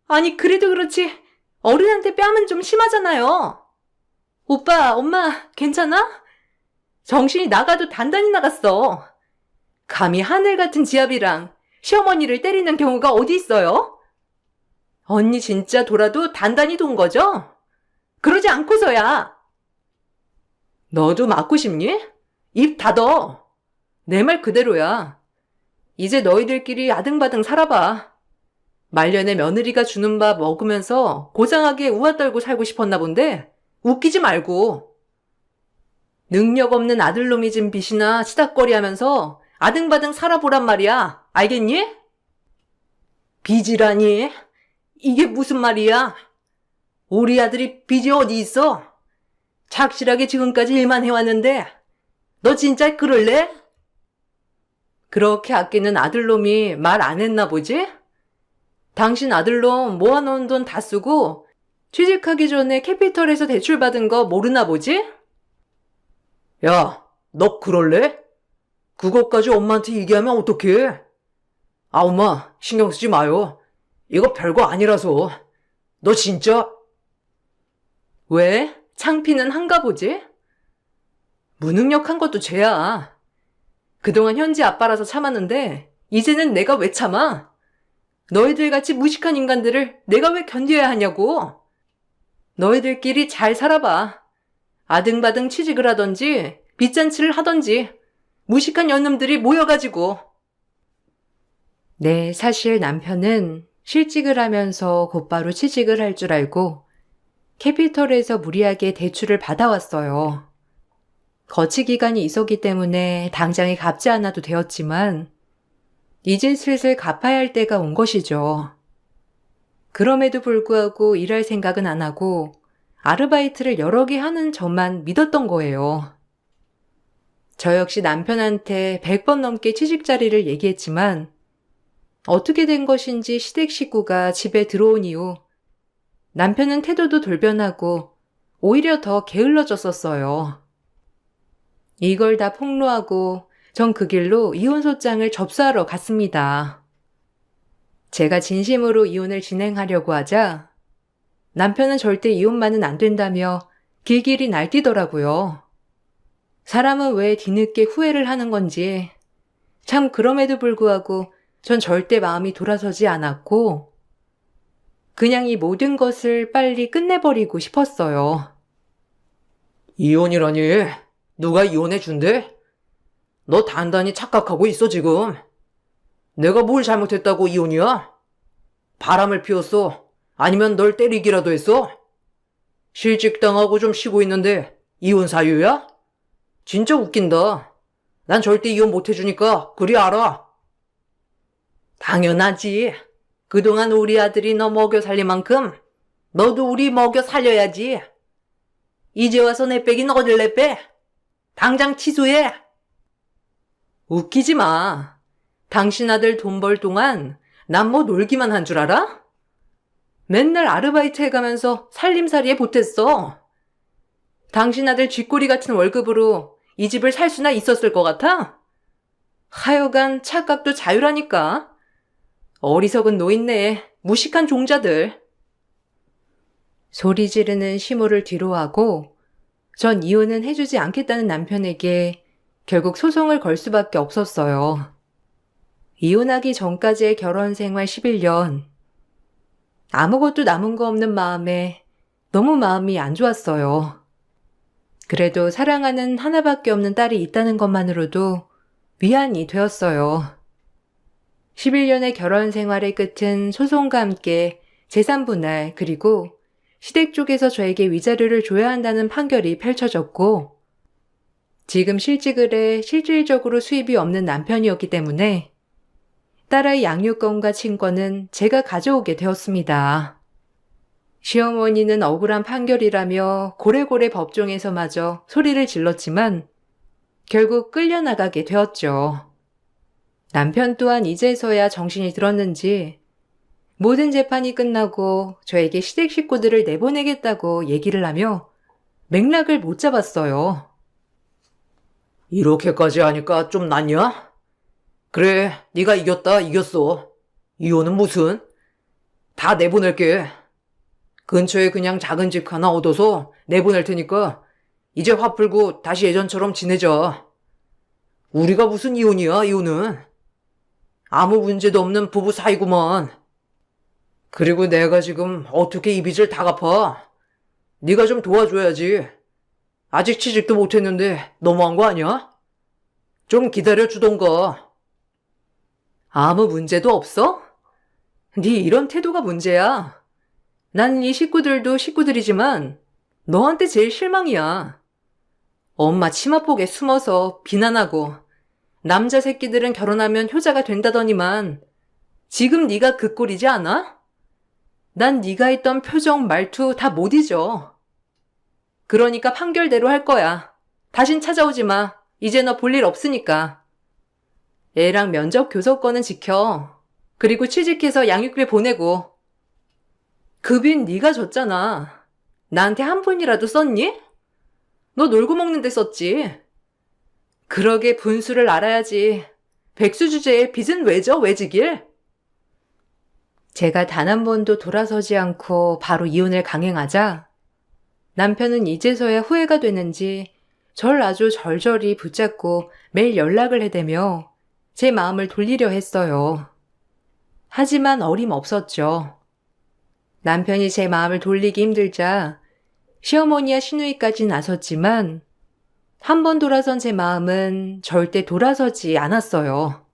아니, 그래도 그렇지 어른한테 뺨은 좀 심하잖아요. 오빠, 엄마, 괜찮아? 정신이 나가도 단단히 나갔어. 감히 하늘 같은 지압이랑 시어머니를 때리는 경우가 어디 있어요? 언니 진짜 돌아도 단단히 돈 거죠? 그러지 않고서야. 너도 맞고 싶니? 입 닫어. 내 말 그대로야. 이제 너희들끼리 아등바등 살아봐. 말년에 며느리가 주는 밥 먹으면서 고상하게 우아 떨고 살고 싶었나 본데 웃기지 말고. 능력 없는 아들놈이 진 빚이나 치닥거리 하면서 아등바등 살아보란 말이야. 알겠니? 빚이라니? 이게 무슨 말이야? 우리 아들이 빚이 어디 있어? 착실하게 지금까지 일만 해왔는데 너 진짜 그럴래? 그렇게 아끼는 아들놈이 말 안 했나 보지? 당신 아들놈 모아놓은 돈 다 쓰고 취직하기 전에 캐피털에서 대출받은 거 모르나 보지? 야, 너 그럴래? 그것까지 엄마한테 얘기하면 어떡해? 아, 엄마, 신경 쓰지 마요. 이거 별거 아니라서. 너 진짜? 왜? 창피는 한가 보지? 무능력한 것도 죄야. 그동안 현지 아빠라서 참았는데 이제는 내가 왜 참아? 너희들 같이 무식한 인간들을 내가 왜 견뎌야 하냐고. 너희들끼리 잘 살아봐. 아등바등 취직을 하던지 빚잔치를 하던지 무식한 년놈들이 모여가지고. 네, 사실 남편은 실직을 하면서 곧바로 취직을 할 줄 알고 캐피털에서 무리하게 대출을 받아왔어요. 거치 기간이 있었기 때문에 당장에 갚지 않아도 되었지만 이제 슬슬 갚아야 할 때가 온 것이죠. 그럼에도 불구하고 일할 생각은 안 하고 아르바이트를 여러 개 하는 저만 믿었던 거예요. 저 역시 남편한테 100번 넘게 취직 자리를 얘기했지만 어떻게 된 것인지 시댁 식구가 집에 들어온 이후 남편은 태도도 돌변하고 오히려 더 게을러졌었어요. 이걸 다 폭로하고 전 그 길로 이혼소장을 접수하러 갔습니다. 제가 진심으로 이혼을 진행하려고 하자 남편은 절대 이혼만은 안 된다며 길길이 날뛰더라고요. 사람은 왜 뒤늦게 후회를 하는 건지 참 그럼에도 불구하고 전 절대 마음이 돌아서지 않았고 그냥 이 모든 것을 빨리 끝내버리고 싶었어요. 이혼이라니? 누가 이혼해준대? 너 단단히 착각하고 있어, 지금. 내가 뭘 잘못했다고 이혼이야? 바람을 피웠어? 아니면 널 때리기라도 했어? 실직당하고 좀 쉬고 있는데 이혼 사유야? 진짜 웃긴다. 난 절대 이혼 못해주니까 그리 알아. 당연하지. 그동안 우리 아들이 너 먹여 살릴 만큼 너도 우리 먹여 살려야지. 이제 와서 내 빼긴 어딜 내 빼? 당장 취소해. 웃기지 마. 당신 아들 돈 벌 동안 난 뭐 놀기만 한 줄 알아? 맨날 아르바이트 해가면서 살림살이에 보탰어. 당신 아들 쥐꼬리 같은 월급으로 이 집을 살 수나 있었을 것 같아? 하여간 착각도 자유라니까. 어리석은 노인네, 무식한 종자들. 소리 지르는 시모를 뒤로하고 전 이혼은 해주지 않겠다는 남편에게 결국 소송을 걸 수밖에 없었어요. 이혼하기 전까지의 결혼 생활 11년. 아무것도 남은 거 없는 마음에 너무 마음이 안 좋았어요. 그래도 사랑하는 하나밖에 없는 딸이 있다는 것만으로도 위안이 되었어요. 11년의 결혼 생활의 끝은 소송과 함께 재산 분할 그리고 시댁 쪽에서 저에게 위자료를 줘야 한다는 판결이 펼쳐졌고 지금 실직을 해 실질적으로 수입이 없는 남편이었기 때문에 딸아이 양육권과 친권은 제가 가져오게 되었습니다. 시어머니는 억울한 판결이라며 고래고래 법정에서마저 소리를 질렀지만 결국 끌려나가게 되었죠. 남편 또한 이제서야 정신이 들었는지 모든 재판이 끝나고 저에게 시댁 식구들을 내보내겠다고 얘기를 하며 맥락을 못 잡았어요. 이렇게까지 하니까 좀 낫냐? 그래, 네가 이겼다, 이겼어. 이혼은 무슨? 다 내보낼게. 근처에 그냥 작은 집 하나 얻어서 내보낼 테니까 이제 화 풀고 다시 예전처럼 지내자. 우리가 무슨 이혼이야, 이혼은. 아무 문제도 없는 부부 사이구만. 그리고 내가 지금 어떻게 이 빚을 다 갚아? 네가 좀 도와줘야지. 아직 취직도 못했는데 너무한 거 아니야? 좀 기다려주던가. 아무 문제도 없어? 네 이런 태도가 문제야. 난 이 식구들도 식구들이지만 너한테 제일 실망이야. 엄마 치마폭에 숨어서 비난하고 남자 새끼들은 결혼하면 효자가 된다더니만 지금 네가 그 꼴이지 않아? 난 네가 했던 표정, 말투 다 못 잊어. 그러니까 판결대로 할 거야. 다신 찾아오지 마. 이제 너 볼 일 없으니까. 애랑 면접 교섭권은 지켜. 그리고 취직해서 양육비 보내고. 그 빚 네가 졌잖아. 나한테 한 푼이라도 썼니? 너 놀고 먹는 데 썼지. 그러게 분수를 알아야지. 백수 주제에 빚은 왜 져? 왜 지길? 제가 단 한 번도 돌아서지 않고 바로 이혼을 강행하자 남편은 이제서야 후회가 되는지 절 아주 절절히 붙잡고 매일 연락을 해대며 제 마음을 돌리려 했어요. 하지만 어림없었죠. 남편이 제 마음을 돌리기 힘들자 시어머니와 시누이까지 나섰지만 한 번 돌아선 제 마음은 절대 돌아서지 않았어요.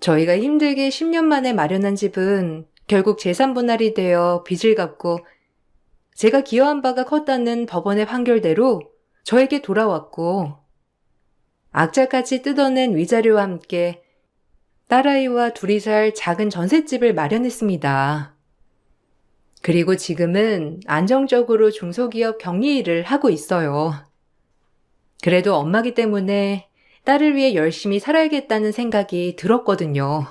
저희가 힘들게 10년 만에 마련한 집은 결국 재산분할이 되어 빚을 갚고 제가 기여한 바가 컸다는 법원의 판결대로 저에게 돌아왔고 악자까지 뜯어낸 위자료와 함께 딸아이와 둘이 살 작은 전셋집을 마련했습니다. 그리고 지금은 안정적으로 중소기업 격리 일을 하고 있어요. 그래도 엄마기 때문에 딸을 위해 열심히 살아야겠다는 생각이 들었거든요.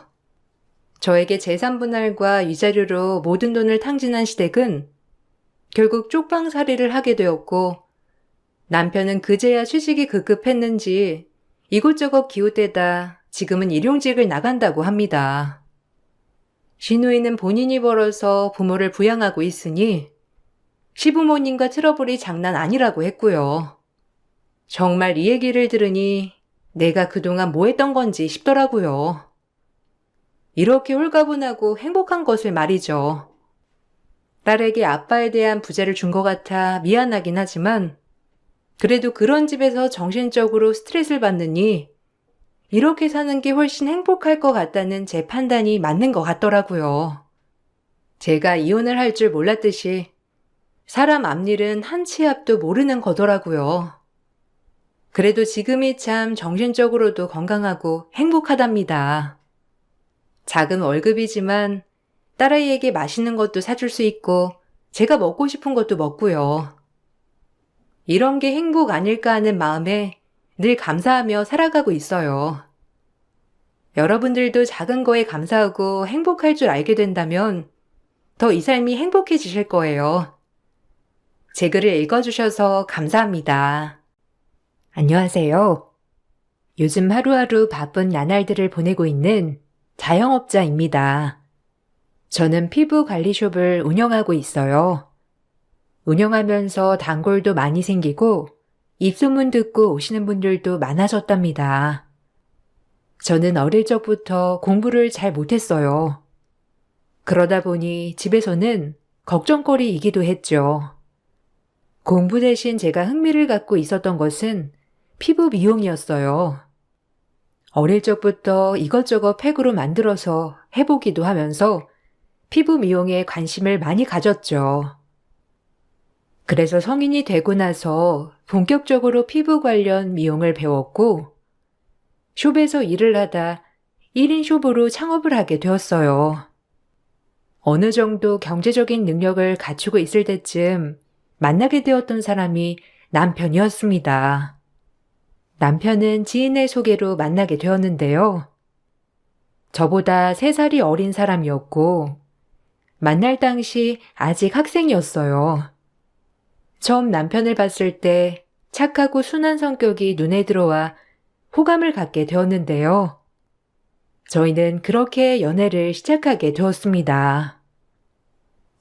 저에게 재산분할과 위자료로 모든 돈을 탕진한 시댁은 결국 쪽방살이를 하게 되었고 남편은 그제야 취직이 급급했는지 이곳저곳 기웃대다 지금은 일용직을 나간다고 합니다. 시누이는 본인이 벌어서 부모를 부양하고 있으니 시부모님과 트러블이 장난 아니라고 했고요. 정말 이 얘기를 들으니 내가 그동안 뭐 했던 건지 싶더라고요. 이렇게 홀가분하고 행복한 것을 말이죠. 딸에게 아빠에 대한 부재를 준 것 같아 미안하긴 하지만 그래도 그런 집에서 정신적으로 스트레스를 받느니 이렇게 사는 게 훨씬 행복할 것 같다는 제 판단이 맞는 것 같더라고요. 제가 이혼을 할 줄 몰랐듯이 사람 앞일은 한 치 앞도 모르는 거더라고요. 그래도 지금이 참 정신적으로도 건강하고 행복하답니다. 작은 월급이지만 딸아이에게 맛있는 것도 사줄 수 있고 제가 먹고 싶은 것도 먹고요. 이런 게 행복 아닐까 하는 마음에 늘 감사하며 살아가고 있어요. 여러분들도 작은 거에 감사하고 행복할 줄 알게 된다면 더 이 삶이 행복해지실 거예요. 제 글을 읽어주셔서 감사합니다. 안녕하세요. 요즘 하루하루 바쁜 나날들을 보내고 있는 자영업자입니다. 저는 피부 관리숍을 운영하고 있어요. 운영하면서 단골도 많이 생기고 입소문 듣고 오시는 분들도 많아졌답니다. 저는 어릴 적부터 공부를 잘 못했어요. 그러다 보니 집에서는 걱정거리이기도 했죠. 공부 대신 제가 흥미를 갖고 있었던 것은 피부 미용이었어요. 어릴 적부터 이것저것 팩으로 만들어서 해보기도 하면서 피부 미용에 관심을 많이 가졌죠. 그래서 성인이 되고 나서 본격적으로 피부 관련 미용을 배웠고 숍에서 일을 하다 1인 숍으로 창업을 하게 되었어요. 어느 정도 경제적인 능력을 갖추고 있을 때쯤 만나게 되었던 사람이 남편이었습니다. 남편은 지인의 소개로 만나게 되었는데요. 저보다 3살이 어린 사람이었고 만날 당시 아직 학생이었어요. 처음 남편을 봤을 때 착하고 순한 성격이 눈에 들어와 호감을 갖게 되었는데요. 저희는 그렇게 연애를 시작하게 되었습니다.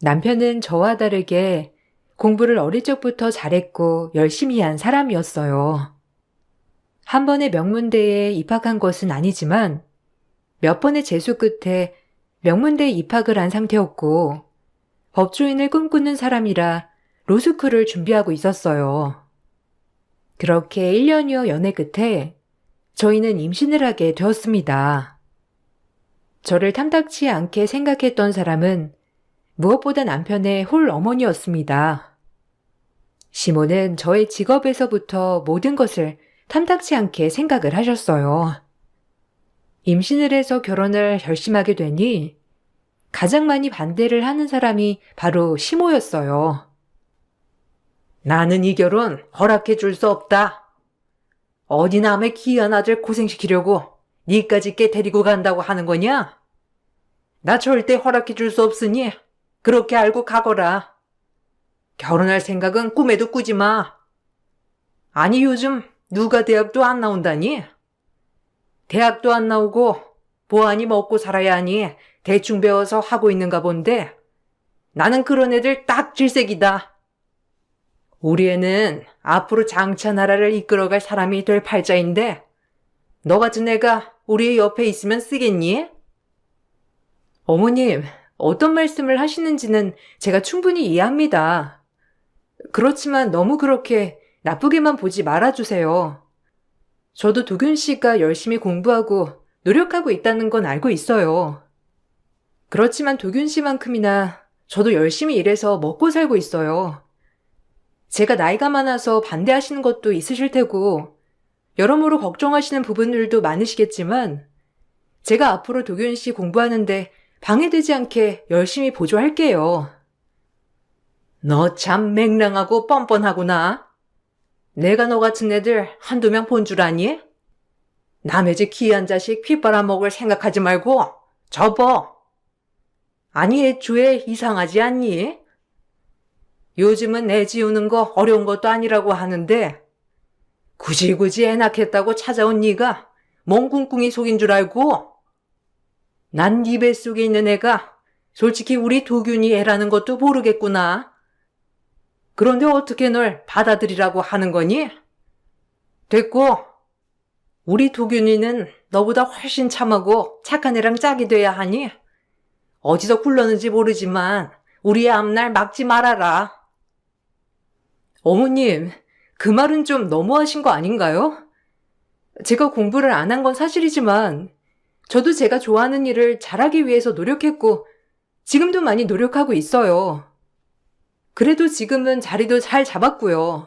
남편은 저와 다르게 공부를 어릴 적부터 잘했고 열심히 한 사람이었어요. 한 번의 명문대에 입학한 것은 아니지만 몇 번의 재수 끝에 명문대에 입학을 한 상태였고 법조인을 꿈꾸는 사람이라 로스쿨을 준비하고 있었어요. 그렇게 1년여 연애 끝에 저희는 임신을 하게 되었습니다. 저를 탐탁치 않게 생각했던 사람은 무엇보다 남편의 홀 어머니였습니다. 시모는 저의 직업에서부터 모든 것을 탐탁치 않게 생각을 하셨어요. 임신을 해서 결혼을 결심하게 되니 가장 많이 반대를 하는 사람이 바로 시모였어요. 나는 이 결혼 허락해 줄 수 없다. 어디 남의 귀한 아들 고생시키려고 니까지 깨 데리고 간다고 하는 거냐? 나 절대 허락해 줄 수 없으니 그렇게 알고 가거라. 결혼할 생각은 꿈에도 꾸지 마. 아니 요즘 누가 대학도 안 나온다니? 대학도 안 나오고 보안이 먹고 살아야 하니 대충 배워서 하고 있는가 본데 나는 그런 애들 딱 질색이다. 우리 애는 앞으로 장차 나라를 이끌어갈 사람이 될 팔자인데 너 같은 애가 우리 옆에 있으면 쓰겠니? 어머님, 어떤 말씀을 하시는지는 제가 충분히 이해합니다. 그렇지만 너무 그렇게 나쁘게만 보지 말아주세요. 저도 도균 씨가 열심히 공부하고 노력하고 있다는 건 알고 있어요. 그렇지만 도균 씨만큼이나 저도 열심히 일해서 먹고 살고 있어요. 제가 나이가 많아서 반대하시는 것도 있으실 테고 여러모로 걱정하시는 부분들도 많으시겠지만 제가 앞으로 도균 씨 공부하는데 방해되지 않게 열심히 보조할게요. 너 참 맹랑하고 뻔뻔하구나. 내가 너 같은 애들 한두 명 본 줄 아니? 남의 집 귀한 자식 피 빨아먹을 생각하지 말고 접어. 아니 애초에 이상하지 않니? 요즘은 애 지우는 거 어려운 것도 아니라고 하는데 굳이 애 낳겠다고 찾아온 네가 뭔 꿍꿍이 속인 줄 알고? 난 네 뱃속에 있는 애가 솔직히 우리 도균이 애라는 것도 모르겠구나. 그런데 어떻게 널 받아들이라고 하는 거니? 됐고, 우리 도균이는 너보다 훨씬 참하고 착한 애랑 짝이 돼야 하니 어디서 굴렀는지 모르지만 우리의 앞날 막지 말아라. 어머님, 그 말은 좀 너무하신 거 아닌가요? 제가 공부를 안 한 건 사실이지만 저도 제가 좋아하는 일을 잘하기 위해서 노력했고 지금도 많이 노력하고 있어요. 그래도 지금은 자리도 잘 잡았고요.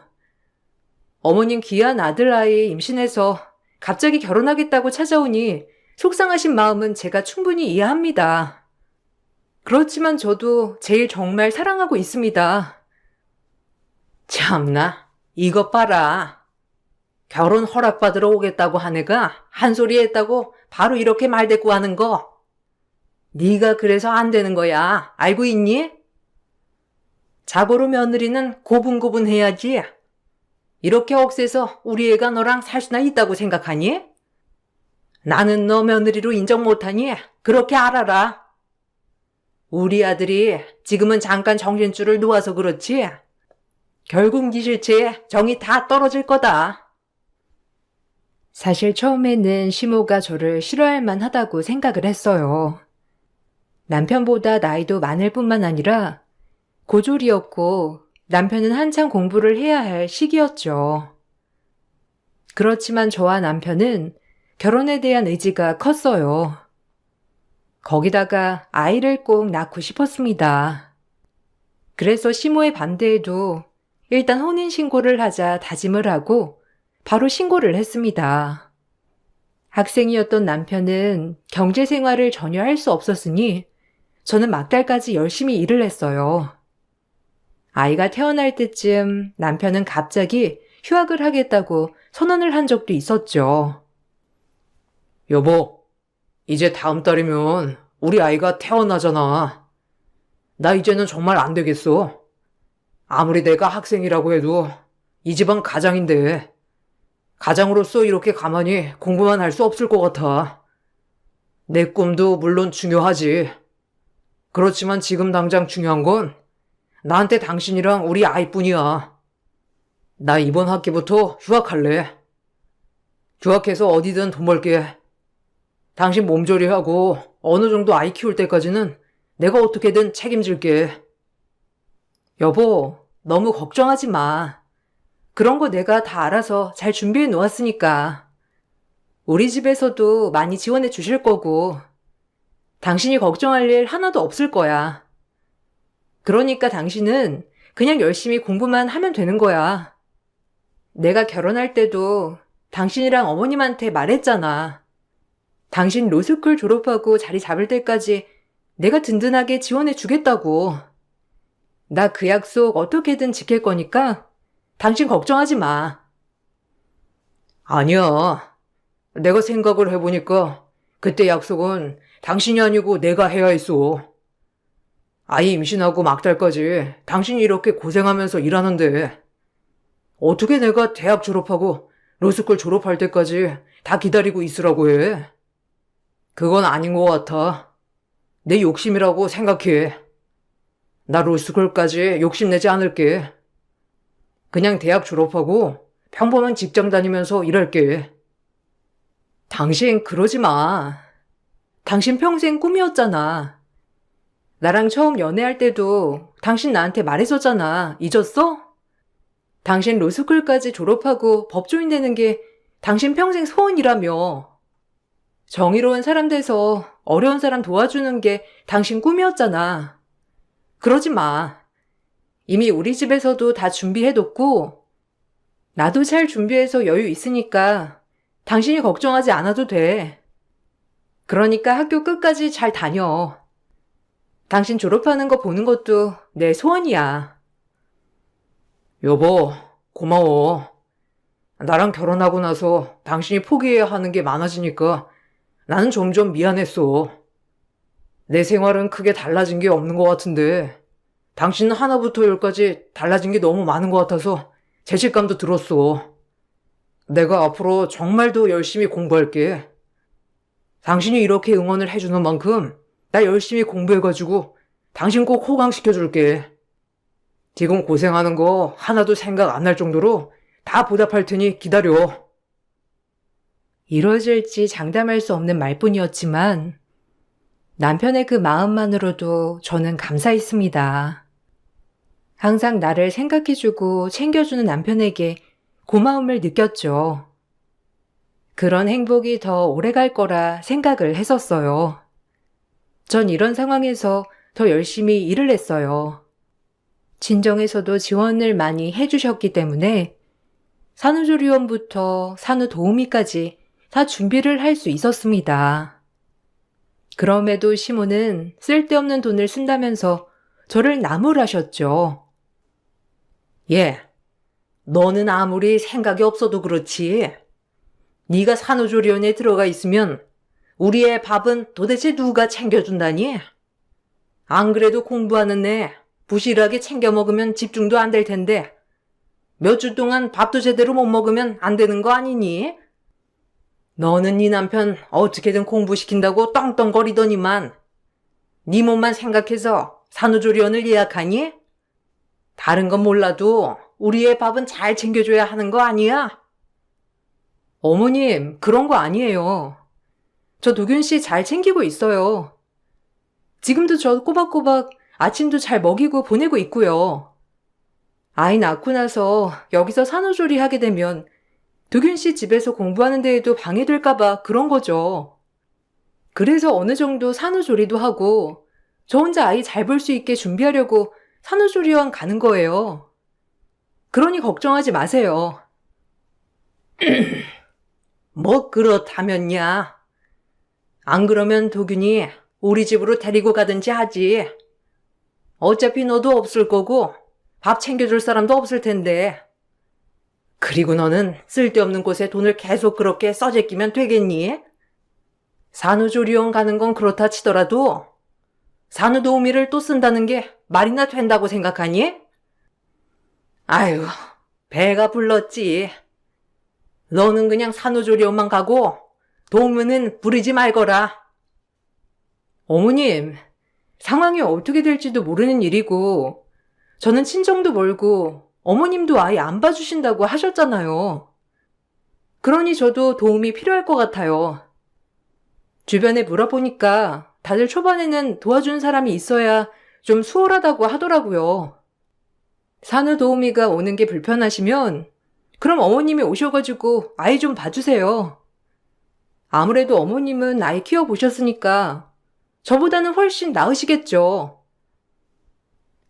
어머님 귀한 아들아이 임신해서 갑자기 결혼하겠다고 찾아오니 속상하신 마음은 제가 충분히 이해합니다. 그렇지만 저도 제일 정말 사랑하고 있습니다. 참나, 이것 봐라. 결혼 허락받으러 오겠다고 한 애가 한 소리 했다고 바로 이렇게 말대꾸 하는 거. 네가 그래서 안 되는 거야. 알고 있니? 자고로 며느리는 고분고분해야지. 이렇게 억세서 우리 애가 너랑 살 수나 있다고 생각하니? 나는 너 며느리로 인정 못하니 그렇게 알아라. 우리 아들이 지금은 잠깐 정신줄을 놓아서 그렇지 결국 네 실체에 정이 다 떨어질 거다. 사실 처음에는 시모가 저를 싫어할 만하다고 생각을 했어요. 남편보다 나이도 많을 뿐만 아니라 고졸이었고 남편은 한창 공부를 해야 할 시기였죠. 그렇지만 저와 남편은 결혼에 대한 의지가 컸어요. 거기다가 아이를 꼭 낳고 싶었습니다. 그래서 시모의 반대에도 일단 혼인신고를 하자 다짐을 하고 바로 신고를 했습니다. 학생이었던 남편은 경제생활을 전혀 할 수 없었으니 저는 막달까지 열심히 일을 했어요. 아이가 태어날 때쯤 남편은 갑자기 휴학을 하겠다고 선언을 한 적도 있었죠. 여보, 이제 다음 달이면 우리 아이가 태어나잖아. 나 이제는 정말 안 되겠어. 아무리 내가 학생이라고 해도 이 집안 가장인데 가장으로서 이렇게 가만히 공부만 할 수 없을 것 같아. 내 꿈도 물론 중요하지. 그렇지만 지금 당장 중요한 건 나한테 당신이랑 우리 아이뿐이야. 나 이번 학기부터 휴학할래. 휴학해서 어디든 돈 벌게. 당신 몸조리하고 어느 정도 아이 키울 때까지는 내가 어떻게든 책임질게. 여보, 너무 걱정하지 마. 그런 거 내가 다 알아서 잘 준비해 놓았으니까. 우리 집에서도 많이 지원해 주실 거고, 당신이 걱정할 일 하나도 없을 거야. 그러니까 당신은 그냥 열심히 공부만 하면 되는 거야. 내가 결혼할 때도 당신이랑 어머님한테 말했잖아. 당신 로스쿨 졸업하고 자리 잡을 때까지 내가 든든하게 지원해 주겠다고. 나 그 약속 어떻게든 지킬 거니까 당신 걱정하지 마. 아니야. 내가 생각을 해보니까 그때 약속은 당신이 아니고 내가 해야 했어. 아이 임신하고 막달까지 당신이 이렇게 고생하면서 일하는데 어떻게 내가 대학 졸업하고 로스쿨 졸업할 때까지 다 기다리고 있으라고 해. 그건 아닌 것 같아. 내 욕심이라고 생각해. 나 로스쿨까지 욕심내지 않을게. 그냥 대학 졸업하고 평범한 직장 다니면서 일할게. 당신 그러지 마. 당신 평생 꿈이었잖아. 나랑 처음 연애할 때도 당신 나한테 말했었잖아. 잊었어? 당신 로스쿨까지 졸업하고 법조인 되는 게 당신 평생 소원이라며. 정의로운 사람 돼서 어려운 사람 도와주는 게 당신 꿈이었잖아. 그러지 마. 이미 우리 집에서도 다 준비해뒀고, 나도 잘 준비해서 여유 있으니까 당신이 걱정하지 않아도 돼. 그러니까 학교 끝까지 잘 다녀. 당신 졸업하는 거 보는 것도 내 소원이야. 여보, 고마워. 나랑 결혼하고 나서 당신이 포기해야 하는 게 많아지니까 나는 점점 미안했어. 내 생활은 크게 달라진 게 없는 것 같은데 당신은 하나부터 열까지 달라진 게 너무 많은 것 같아서 죄책감도 들었어. 내가 앞으로 정말 더 열심히 공부할게. 당신이 이렇게 응원을 해주는 만큼 나 열심히 공부해가지고 당신 꼭 호강시켜줄게. 지금 고생하는 거 하나도 생각 안 날 정도로 다 보답할 테니 기다려. 이루어질지 장담할 수 없는 말뿐이었지만 남편의 그 마음만으로도 저는 감사했습니다. 항상 나를 생각해주고 챙겨주는 남편에게 고마움을 느꼈죠. 그런 행복이 더 오래갈 거라 생각을 했었어요. 전 이런 상황에서 더 열심히 일을 했어요. 친정에서도 지원을 많이 해주셨기 때문에 산후조리원부터 산후도우미까지 다 준비를 할 수 있었습니다. 그럼에도 시모는 쓸데없는 돈을 쓴다면서 저를 나무라셨죠. 예, 너는 아무리 생각이 없어도 그렇지. 네가 산후조리원에 들어가 있으면 우리의 밥은 도대체 누가 챙겨준다니? 안 그래도 공부하는 애 부실하게 챙겨 먹으면 집중도 안 될 텐데 몇 주 동안 밥도 제대로 못 먹으면 안 되는 거 아니니? 너는 네 남편 어떻게든 공부시킨다고 떵떵거리더니만 네 몸만 생각해서 산후조리원을 예약하니? 다른 건 몰라도 우리의 밥은 잘 챙겨줘야 하는 거 아니야? 어머님, 그런 거 아니에요. 저 도균 씨 잘 챙기고 있어요. 지금도 저 꼬박꼬박 아침도 잘 먹이고 보내고 있고요. 아이 낳고 나서 여기서 산후조리 하게 되면 도균 씨 집에서 공부하는 데에도 방해될까봐 그런 거죠. 그래서 어느 정도 산후조리도 하고 저 혼자 아이 잘 볼 수 있게 준비하려고 산후조리원 가는 거예요. 그러니 걱정하지 마세요. 뭐 그렇다면야. 안 그러면 도균이 우리 집으로 데리고 가든지 하지. 어차피 너도 없을 거고 밥 챙겨줄 사람도 없을 텐데. 그리고 너는 쓸데없는 곳에 돈을 계속 그렇게 써제끼면 되겠니? 산후조리원 가는 건 그렇다 치더라도 산후도우미를 또 쓴다는 게 말이나 된다고 생각하니? 아유, 배가 불렀지. 너는 그냥 산후조리원만 가고 도우미는 부르지 말거라. 어머님, 상황이 어떻게 될지도 모르는 일이고 저는 친정도 멀고 어머님도 아예 안 봐주신다고 하셨잖아요. 그러니 저도 도움이 필요할 것 같아요. 주변에 물어보니까 다들 초반에는 도와주는 사람이 있어야 좀 수월하다고 하더라고요. 산후도우미가 오는 게 불편하시면 그럼 어머님이 오셔가지고 아이 좀 봐주세요. 아무래도 어머님은 아이 키워보셨으니까 저보다는 훨씬 나으시겠죠.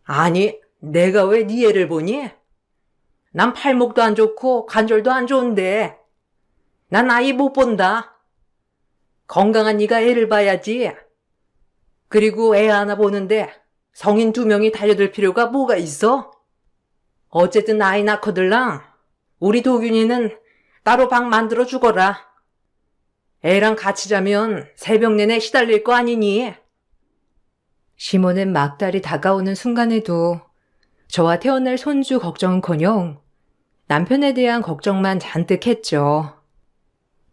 아니, 내가 왜 네 애를 보니? 난 팔목도 안 좋고 관절도 안 좋은데 난 아이 못 본다. 건강한 네가 애를 봐야지. 그리고 애 하나 보는데 성인 2명이 달려들 필요가 뭐가 있어? 어쨌든 아이 낳거들랑 우리 도균이는 따로 방 만들어 주거라. 애랑 같이 자면 새벽 내내 시달릴 거 아니니? 시모는 막달이 다가오는 순간에도 저와 태어날 손주 걱정은커녕 남편에 대한 걱정만 잔뜩 했죠.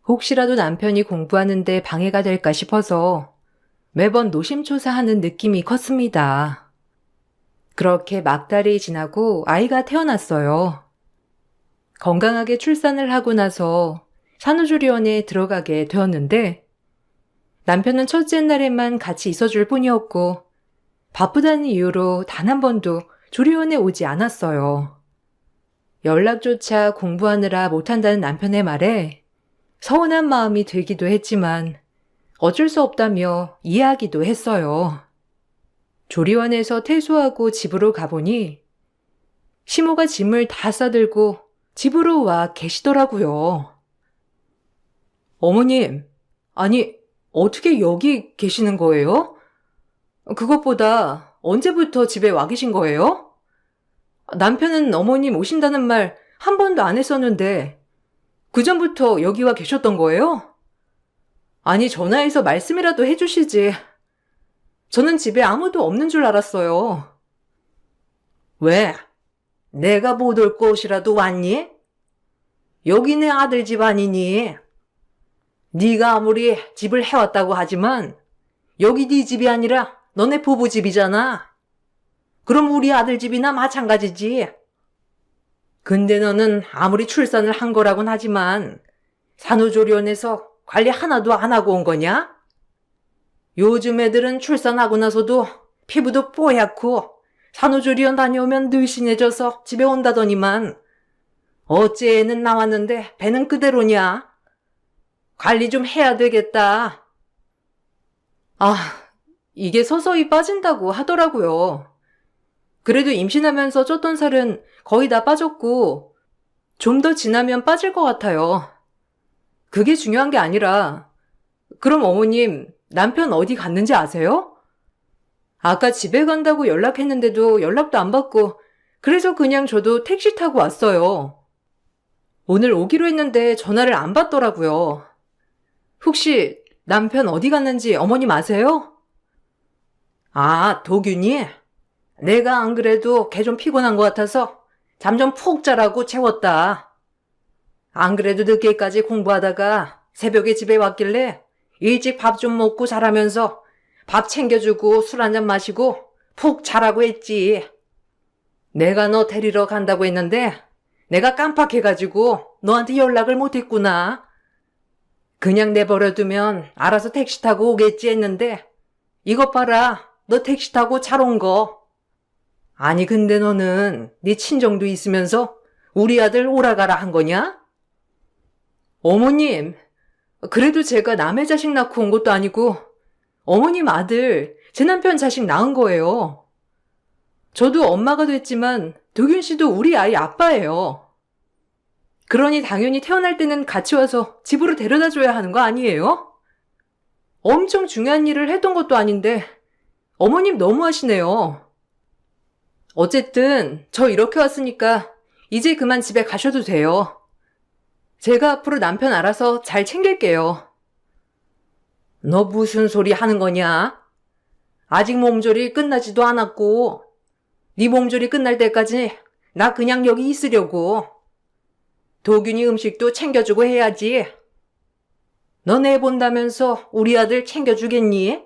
혹시라도 남편이 공부하는데 방해가 될까 싶어서 매번 노심초사하는 느낌이 컸습니다. 그렇게 막달이 지나고 아이가 태어났어요. 건강하게 출산을 하고 나서 산후조리원에 들어가게 되었는데 남편은 첫째 날에만 같이 있어줄 뿐이었고 바쁘다는 이유로 단 한 번도 조리원에 오지 않았어요. 연락조차 공부하느라 못한다는 남편의 말에 서운한 마음이 들기도 했지만 어쩔 수 없다며 이해하기도 했어요. 조리원에서 퇴소하고 집으로 가보니 시모가 짐을 다 싸들고 집으로 와 계시더라고요. 어머님, 아니, 어떻게 여기 계시는 거예요? 그것보다 언제부터 집에 와 계신 거예요? 남편은 어머님 오신다는 말 한 번도 안 했었는데 그전부터 여기 와 계셨던 거예요? 아니, 전화해서 말씀이라도 해주시지. 저는 집에 아무도 없는 줄 알았어요. 왜? 내가 못 올 곳이라도 왔니? 여기 내 아들 집 아니니? 네가 아무리 집을 해왔다고 하지만 여기 네 집이 아니라 너네 부부 집이잖아. 그럼 우리 아들 집이나 마찬가지지. 근데 너는 아무리 출산을 한 거라곤 하지만 산후조리원에서 관리 하나도 안 하고 온 거냐? 요즘 애들은 출산하고 나서도 피부도 뽀얗고 산후조리원 다녀오면 늘씬해져서 집에 온다더니만 어째 애는 나왔는데 배는 그대로냐? 관리 좀 해야 되겠다. 아, 이게 서서히 빠진다고 하더라고요. 그래도 임신하면서 쪘던 살은 거의 다 빠졌고 좀 더 지나면 빠질 것 같아요. 그게 중요한 게 아니라 그럼 어머님 남편 어디 갔는지 아세요? 아까 집에 간다고 연락했는데도 연락도 안 받고 그래서 그냥 저도 택시 타고 왔어요. 오늘 오기로 했는데 전화를 안 받더라고요. 혹시 남편 어디 갔는지 어머님 아세요? 아, 도균이? 내가 안 그래도 걔 좀 피곤한 것 같아서 잠 좀 푹 자라고 재웠다. 안 그래도 늦게까지 공부하다가 새벽에 집에 왔길래 일찍 밥 좀 먹고 자라면서 밥 챙겨주고 술 한잔 마시고 푹 자라고 했지. 내가 너 데리러 간다고 했는데 내가 깜빡해가지고 너한테 연락을 못했구나. 그냥 내버려두면 알아서 택시 타고 오겠지 했는데 이것 봐라, 너 택시 타고 잘 온 거. 아니 근데 너는 네 친정도 있으면서 우리 아들 오라가라 한 거냐? 어머님, 그래도 제가 남의 자식 낳고 온 것도 아니고 어머님 아들, 제 남편 자식 낳은 거예요. 저도 엄마가 됐지만 도균 씨도 우리 아이 아빠예요. 그러니 당연히 태어날 때는 같이 와서 집으로 데려다 줘야 하는 거 아니에요? 엄청 중요한 일을 했던 것도 아닌데 어머님 너무하시네요. 어쨌든 저 이렇게 왔으니까 이제 그만 집에 가셔도 돼요. 제가 앞으로 남편 알아서 잘 챙길게요. 너 무슨 소리 하는 거냐? 아직 몸조리 끝나지도 않았고 네 몸조리 끝날 때까지 나 그냥 여기 있으려고. 도균이 음식도 챙겨주고 해야지. 너네 본다면서 우리 아들 챙겨주겠니?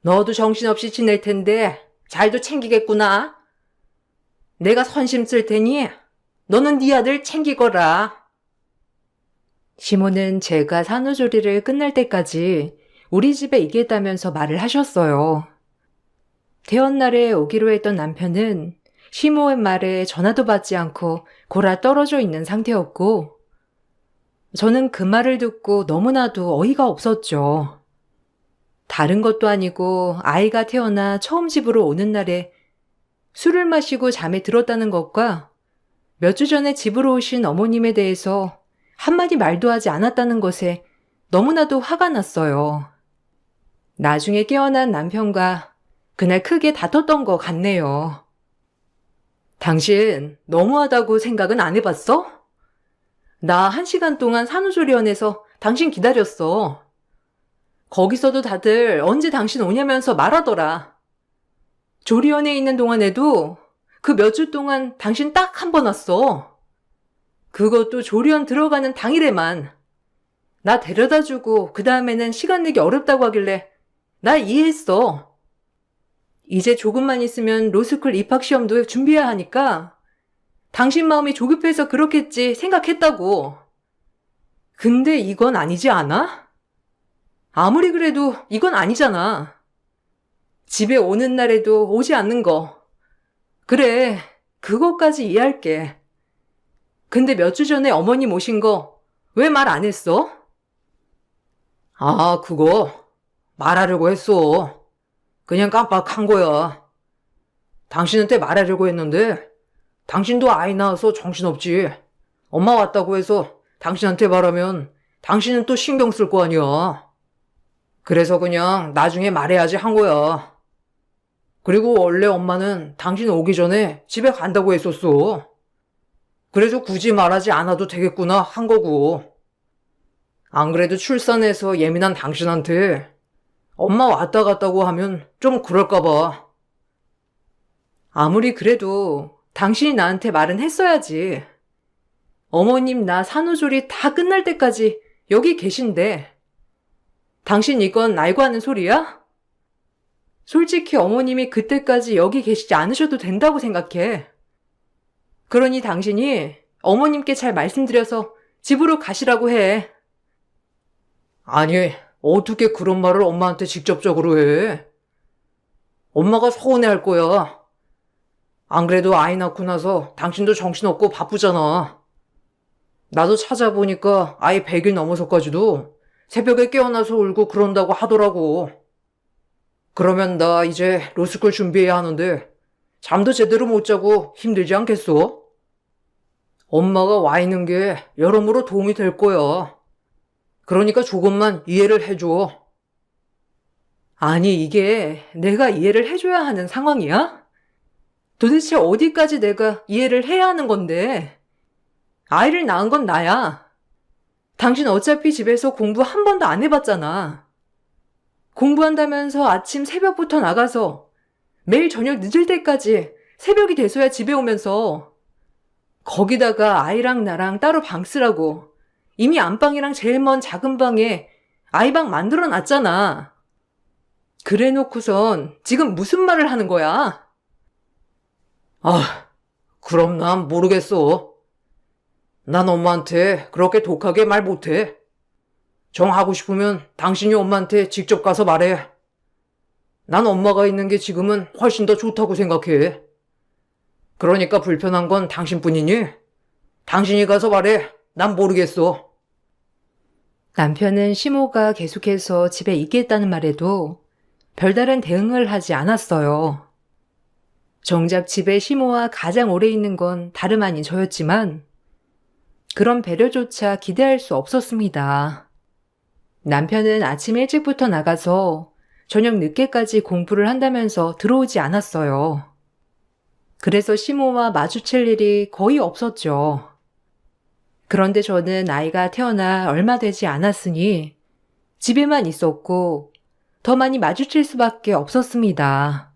너도 정신없이 지낼 텐데 잘도 챙기겠구나. 내가 선심 쓸 테니 너는 네 아들 챙기거라. 시모는 제가 산후조리를 끝날 때까지 우리 집에 있겠다면서 말을 하셨어요. 퇴원날에 오기로 했던 남편은 시모의 말에 전화도 받지 않고 골아 떨어져 있는 상태였고 저는 그 말을 듣고 너무나도 어이가 없었죠. 다른 것도 아니고 아이가 태어나 처음 집으로 오는 날에 술을 마시고 잠에 들었다는 것과 몇 주 전에 집으로 오신 어머님에 대해서 한마디 말도 하지 않았다는 것에 너무나도 화가 났어요. 나중에 깨어난 남편과 그날 크게 다퉜던 것 같네요. 당신 너무하다고 생각은 안 해봤어? 나 1시간 동안 산후조리원에서 당신 기다렸어. 거기서도 다들 언제 당신 오냐면서 말하더라. 조리원에 있는 동안에도 그 몇 주 동안 당신 딱 한 번 왔어. 그것도 조리원 들어가는 당일에만. 나 데려다주고 그 다음에는 시간 내기 어렵다고 하길래 나 이해했어. 이제 조금만 있으면 로스쿨 입학시험도 준비해야 하니까 당신 마음이 조급해서 그렇겠지 생각했다고. 근데 이건 아니지 않아? 아무리 그래도 이건 아니잖아. 집에 오는 날에도 오지 않는 거. 그래, 그것까지 이해할게. 근데 몇 주 전에 어머님 오신 거 왜 말 안 했어? 아, 그거 말하려고 했어. 그냥 깜빡한 거야. 당신한테 말하려고 했는데 당신도 아이 낳아서 정신없지. 엄마 왔다고 해서 당신한테 말하면 당신은 또 신경 쓸 거 아니야. 그래서 그냥 나중에 말해야지 한 거야. 그리고 원래 엄마는 당신 오기 전에 집에 간다고 했었어. 그래서 굳이 말하지 않아도 되겠구나 한 거고. 안 그래도 출산해서 예민한 당신한테 엄마 왔다 갔다고 하면 좀 그럴까 봐. 아무리 그래도 당신이 나한테 말은 했어야지. 어머님 나 산후조리 다 끝날 때까지 여기 계신데 당신 이건 알고 하는 소리야? 솔직히 어머님이 그때까지 여기 계시지 않으셔도 된다고 생각해. 그러니 당신이 어머님께 잘 말씀드려서 집으로 가시라고 해. 아니, 어떻게 그런 말을 엄마한테 직접적으로 해? 엄마가 서운해할 거야. 안 그래도 아이 낳고 나서 당신도 정신없고 바쁘잖아. 나도 찾아보니까 아이 100일 넘어서까지도 새벽에 깨어나서 울고 그런다고 하더라고. 그러면 나 이제 로스쿨 준비해야 하는데 잠도 제대로 못 자고 힘들지 않겠어? 엄마가 와 있는 게 여러모로 도움이 될 거야. 그러니까 조금만 이해를 해줘. 아니 이게 내가 이해를 해줘야 하는 상황이야? 도대체 어디까지 내가 이해를 해야 하는 건데? 아이를 낳은 건 나야. 당신 어차피 집에서 공부 한 번도 안 해봤잖아. 공부한다면서 아침 새벽부터 나가서 매일 저녁 늦을 때까지 새벽이 돼서야 집에 오면서 거기다가 아이랑 나랑 따로 방 쓰라고 이미 안방이랑 제일 먼 작은 방에 아이방 만들어 놨잖아. 그래 놓고선 지금 무슨 말을 하는 거야? 아, 그럼 난 모르겠어. 난 엄마한테 그렇게 독하게 말 못해. 정하고 싶으면 당신이 엄마한테 직접 가서 말해. 난 엄마가 있는 게 지금은 훨씬 더 좋다고 생각해. 그러니까 불편한 건 당신뿐이니? 당신이 가서 말해. 난 모르겠어. 남편은 시모가 계속해서 집에 있겠다는 말에도 별다른 대응을 하지 않았어요. 정작 집에 시모와 가장 오래 있는 건 다름 아닌 저였지만 그런 배려조차 기대할 수 없었습니다. 남편은 아침 일찍부터 나가서 저녁 늦게까지 공부를 한다면서 들어오지 않았어요. 그래서 시모와 마주칠 일이 거의 없었죠. 그런데 저는 아이가 태어나 얼마 되지 않았으니 집에만 있었고 더 많이 마주칠 수밖에 없었습니다.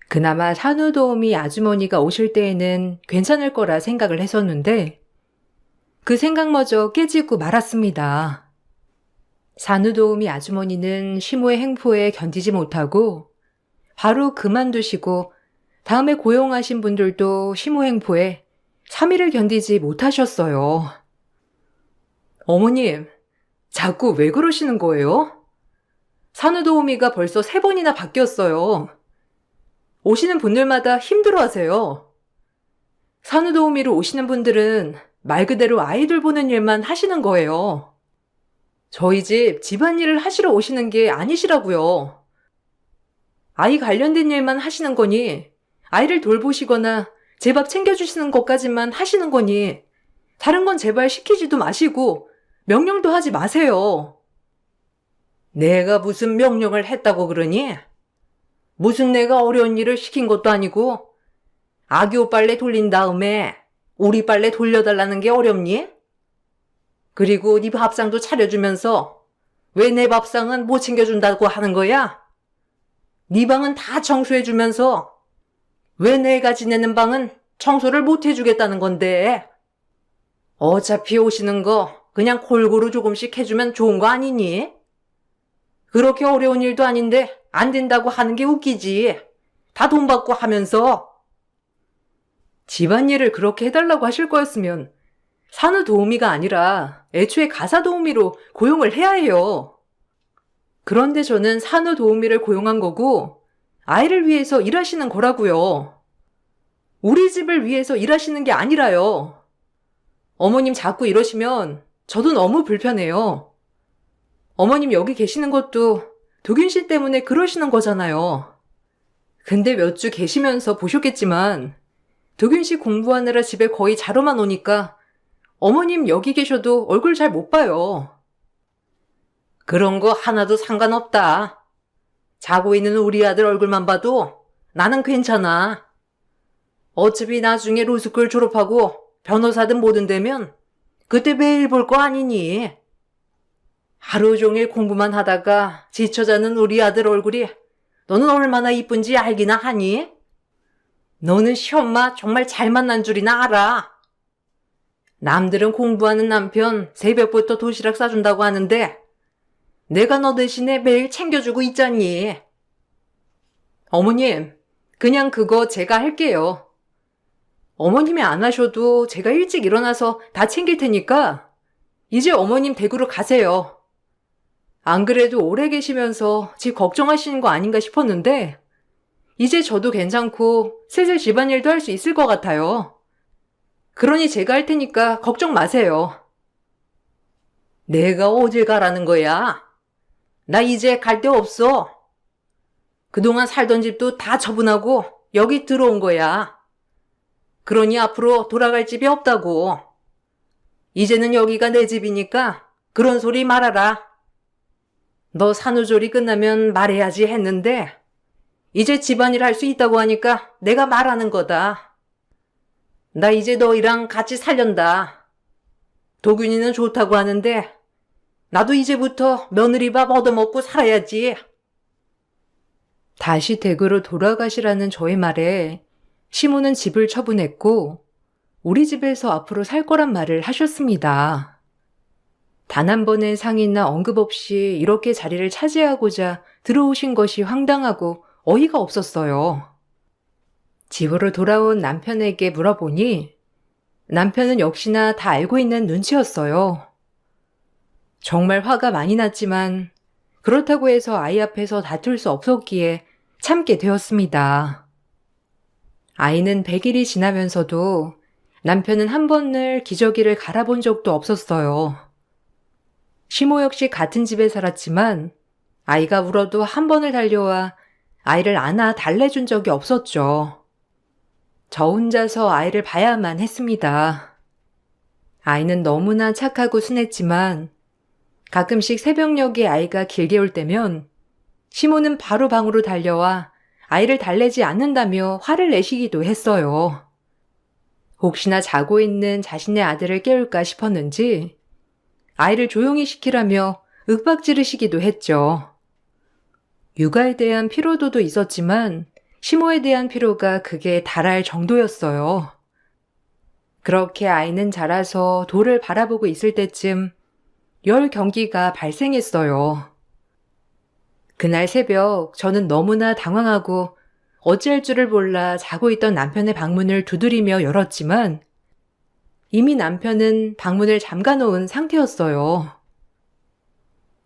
그나마 산후도우미 아주머니가 오실 때에는 괜찮을 거라 생각을 했었는데 그 생각마저 깨지고 말았습니다. 산후도우미 아주머니는 시모의 행포에 견디지 못하고 바로 그만두시고 다음에 고용하신 분들도 시모 행포에 3일을 견디지 못하셨어요. 어머님, 자꾸 왜 그러시는 거예요? 산후도우미가 벌써 3번이나 바뀌었어요. 오시는 분들마다 힘들어하세요. 산후도우미로 오시는 분들은 말 그대로 아이들 보는 일만 하시는 거예요. 저희 집 집안일을 하시러 오시는 게 아니시라고요. 아이 관련된 일만 하시는 거니 아이를 돌보시거나 제 밥 챙겨주시는 것까지만 하시는 거니 다른 건 제발 시키지도 마시고 명령도 하지 마세요. 내가 무슨 명령을 했다고 그러니? 무슨 내가 어려운 일을 시킨 것도 아니고 아기 빨래 돌린 다음에 우리 빨래 돌려달라는 게 어렵니? 그리고 네 밥상도 차려주면서 왜 내 밥상은 못 챙겨준다고 하는 거야? 네 방은 다 청소해주면서 왜 내가 지내는 방은 청소를 못 해주겠다는 건데? 어차피 오시는 거 그냥 골고루 조금씩 해주면 좋은 거 아니니? 그렇게 어려운 일도 아닌데 안 된다고 하는 게 웃기지. 다 돈 받고 하면서. 집안일을 그렇게 해달라고 하실 거였으면 산후도우미가 아니라 애초에 가사도우미로 고용을 해야 해요. 그런데 저는 산후도우미를 고용한 거고 아이를 위해서 일하시는 거라고요. 우리 집을 위해서 일하시는 게 아니라요. 어머님 자꾸 이러시면 저도 너무 불편해요. 어머님 여기 계시는 것도 도균 씨 때문에 그러시는 거잖아요. 근데 몇 주 계시면서 보셨겠지만 도균 씨 공부하느라 집에 거의 자러만 오니까 어머님 여기 계셔도 얼굴 잘 못 봐요. 그런 거 하나도 상관없다. 자고 있는 우리 아들 얼굴만 봐도 나는 괜찮아. 어차피 나중에 로스쿨 졸업하고 변호사든 뭐든 되면 그때 매일 볼 거 아니니. 하루 종일 공부만 하다가 지쳐 자는 우리 아들 얼굴이 너는 얼마나 이쁜지 알기나 하니? 너는 시엄마 정말 잘 만난 줄이나 알아. 남들은 공부하는 남편 새벽부터 도시락 싸준다고 하는데 내가 너 대신에 매일 챙겨주고 있잖니. 어머님, 그냥 그거 제가 할게요. 어머님이 안 하셔도 제가 일찍 일어나서 다 챙길 테니까 이제 어머님 댁으로 가세요. 안 그래도 오래 계시면서 집 걱정하시는 거 아닌가 싶었는데 이제 저도 괜찮고 슬슬 집안일도 할 수 있을 것 같아요. 그러니 제가 할 테니까 걱정 마세요. 내가 어딜 가라는 거야? 나 이제 갈 데 없어. 그동안 살던 집도 다 처분하고 여기 들어온 거야. 그러니 앞으로 돌아갈 집이 없다고. 이제는 여기가 내 집이니까 그런 소리 말아라. 너 산후조리 끝나면 말해야지 했는데 이제 집안일 할 수 있다고 하니까 내가 말하는 거다. 나 이제 너희랑 같이 살련다. 도균이는 좋다고 하는데 나도 이제부터 며느리밥 얻어먹고 살아야지. 다시 댁으로 돌아가시라는 저의 말에 시모는 집을 처분했고 우리 집에서 앞으로 살 거란 말을 하셨습니다. 단 한 번의 상의나 언급 없이 이렇게 자리를 차지하고자 들어오신 것이 황당하고 어이가 없었어요. 집으로 돌아온 남편에게 물어보니 남편은 역시나 다 알고 있는 눈치였어요. 정말 화가 많이 났지만 그렇다고 해서 아이 앞에서 다툴 수 없었기에 참게 되었습니다. 아이는 100일이 지나면서도 남편은 한 번을 기저귀를 갈아본 적도 없었어요. 시모 역시 같은 집에 살았지만 아이가 울어도 한 번을 달려와 아이를 안아 달래준 적이 없었죠. 저 혼자서 아이를 봐야만 했습니다. 아이는 너무나 착하고 순했지만 가끔씩 새벽녘에 아이가 길게 올 때면 시모는 바로 방으로 달려와 아이를 달래지 않는다며 화를 내시기도 했어요. 혹시나 자고 있는 자신의 아들을 깨울까 싶었는지 아이를 조용히 시키라며 윽박지르시기도 했죠. 육아에 대한 피로도도 있었지만 시모에 대한 피로가 극에 달할 정도였어요. 그렇게 아이는 자라서 돌을 바라보고 있을 때쯤 열 경기가 발생했어요. 그날 새벽 저는 너무나 당황하고 어찌할 줄을 몰라 자고 있던 남편의 방문을 두드리며 열었지만 이미 남편은 방문을 잠가놓은 상태였어요.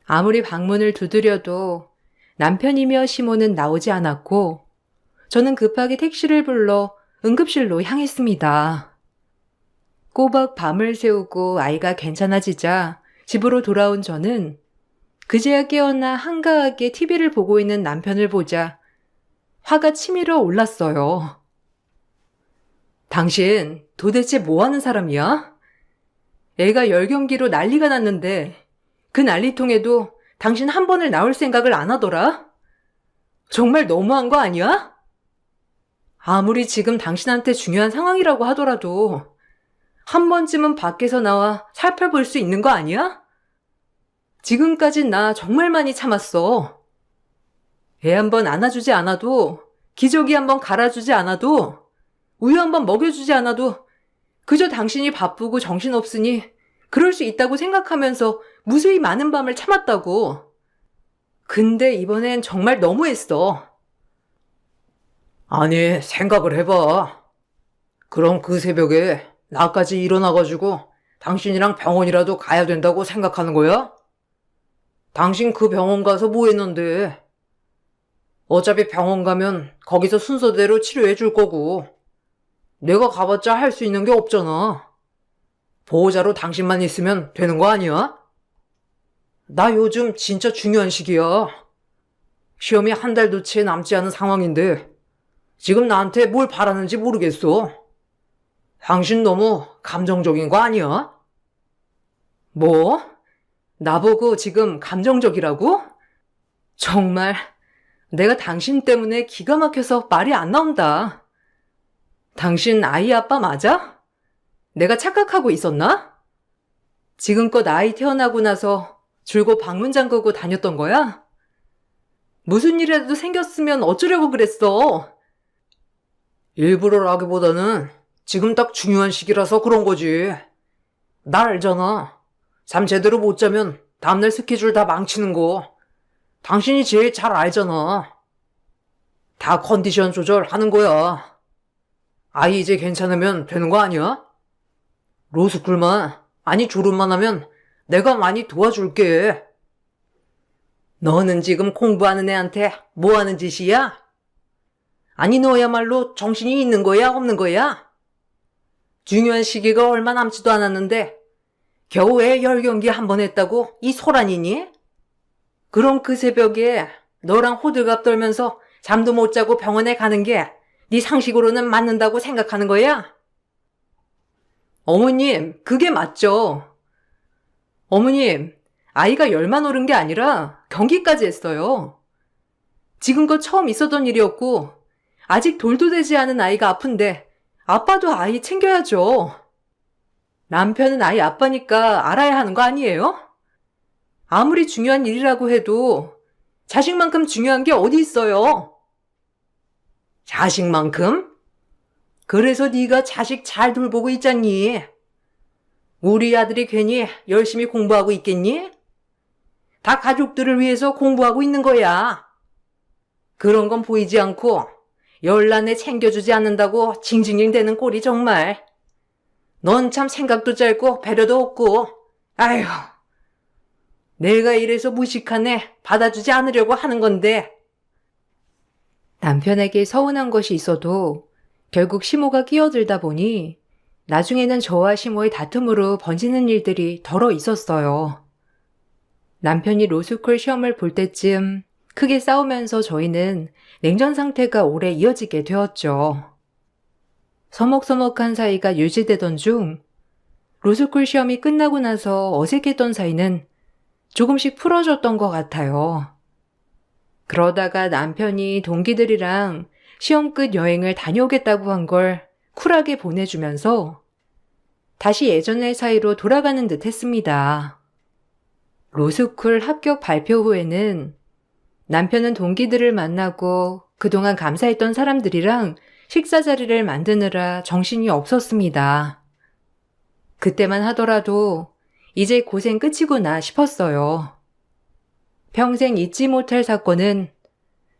아무리 방문을 두드려도 남편이며 시모는 나오지 않았고 저는 급하게 택시를 불러 응급실로 향했습니다. 꼬박 밤을 새우고 아이가 괜찮아지자 집으로 돌아온 저는 그제야 깨어나 한가하게 TV를 보고 있는 남편을 보자 화가 치밀어 올랐어요. 당신 도대체 뭐 하는 사람이야? 애가 열경기로 난리가 났는데 그 난리통에도 당신 한 번을 나올 생각을 안 하더라? 정말 너무한 거 아니야? 아무리 지금 당신한테 중요한 상황이라고 하더라도 한 번쯤은 밖에서 나와 살펴볼 수 있는 거 아니야? 지금까지 나 정말 많이 참았어. 애 한 번 안아주지 않아도, 기저귀 한 번 갈아주지 않아도, 우유 한 번 먹여주지 않아도 그저 당신이 바쁘고 정신없으니 그럴 수 있다고 생각하면서 무수히 많은 밤을 참았다고. 근데 이번엔 정말 너무했어. 아니, 생각을 해봐. 그럼 그 새벽에 나까지 일어나가지고 당신이랑 병원이라도 가야 된다고 생각하는 거야? 당신 그 병원 가서 뭐 했는데? 어차피 병원 가면 거기서 순서대로 치료해 줄 거고 내가 가봤자 할 수 있는 게 없잖아. 보호자로 당신만 있으면 되는 거 아니야? 나 요즘 진짜 중요한 시기야. 시험이 한 달도 채 남지 않은 상황인데 지금 나한테 뭘 바라는지 모르겠어. 당신 너무 감정적인 거 아니야? 뭐? 나보고 지금 감정적이라고? 정말 내가 당신 때문에 기가 막혀서 말이 안 나온다. 당신 아이 아빠 맞아? 내가 착각하고 있었나? 지금껏 아이 태어나고 나서 줄곧 방문 잠그고 다녔던 거야? 무슨 일이라도 생겼으면 어쩌려고 그랬어? 일부러라기보다는 지금 딱 중요한 시기라서 그런 거지. 나 알잖아. 잠 제대로 못 자면 다음날 스케줄 다 망치는 거. 당신이 제일 잘 알잖아. 다 컨디션 조절하는 거야. 아이 이제 괜찮으면 되는 거 아니야? 로스쿨만, 아니 졸업만 하면 내가 많이 도와줄게. 너는 지금 공부하는 애한테 뭐 하는 짓이야? 아니 너야말로 정신이 있는 거야 없는 거야? 중요한 시기가 얼마 남지도 않았는데 겨우 애 10경기 한 번 했다고 이 소란이니? 그럼 그 새벽에 너랑 호들갑 떨면서 잠도 못 자고 병원에 가는 게 네 상식으로는 맞는다고 생각하는 거야? 어머님, 그게 맞죠? 어머님, 아이가 열만 오른 게 아니라 경기까지 했어요. 지금껏 처음 있었던 일이었고 아직 돌도 되지 않은 아이가 아픈데 아빠도 아이 챙겨야죠. 남편은 아이 아빠니까 알아야 하는 거 아니에요? 아무리 중요한 일이라고 해도 자식만큼 중요한 게 어디 있어요? 자식만큼? 그래서 네가 자식 잘 돌보고 있잖니. 우리 아들이 괜히 열심히 공부하고 있겠니? 다 가족들을 위해서 공부하고 있는 거야. 그런 건 보이지 않고 열란에 챙겨주지 않는다고 징징징 대는 꼴이 정말. 넌 참 생각도 짧고 배려도 없고. 아휴. 내가 이래서 무식하네 받아주지 않으려고 하는 건데. 남편에게 서운한 것이 있어도 결국 시모가 끼어들다 보니 나중에는 저와 시모의 다툼으로 번지는 일들이 덜어 있었어요. 남편이 로스쿨 시험을 볼 때쯤 크게 싸우면서 저희는 냉전 상태가 오래 이어지게 되었죠. 서먹서먹한 사이가 유지되던 중 로스쿨 시험이 끝나고 나서 어색했던 사이는 조금씩 풀어졌던 것 같아요. 그러다가 남편이 동기들이랑 시험 끝 여행을 다녀오겠다고 한 걸 쿨하게 보내주면서 다시 예전의 사이로 돌아가는 듯 했습니다. 로스쿨 합격 발표 후에는 남편은 동기들을 만나고 그동안 감사했던 사람들이랑 식사 자리를 만드느라 정신이 없었습니다. 그때만 하더라도 이제 고생 끝이구나 싶었어요. 평생 잊지 못할 사건은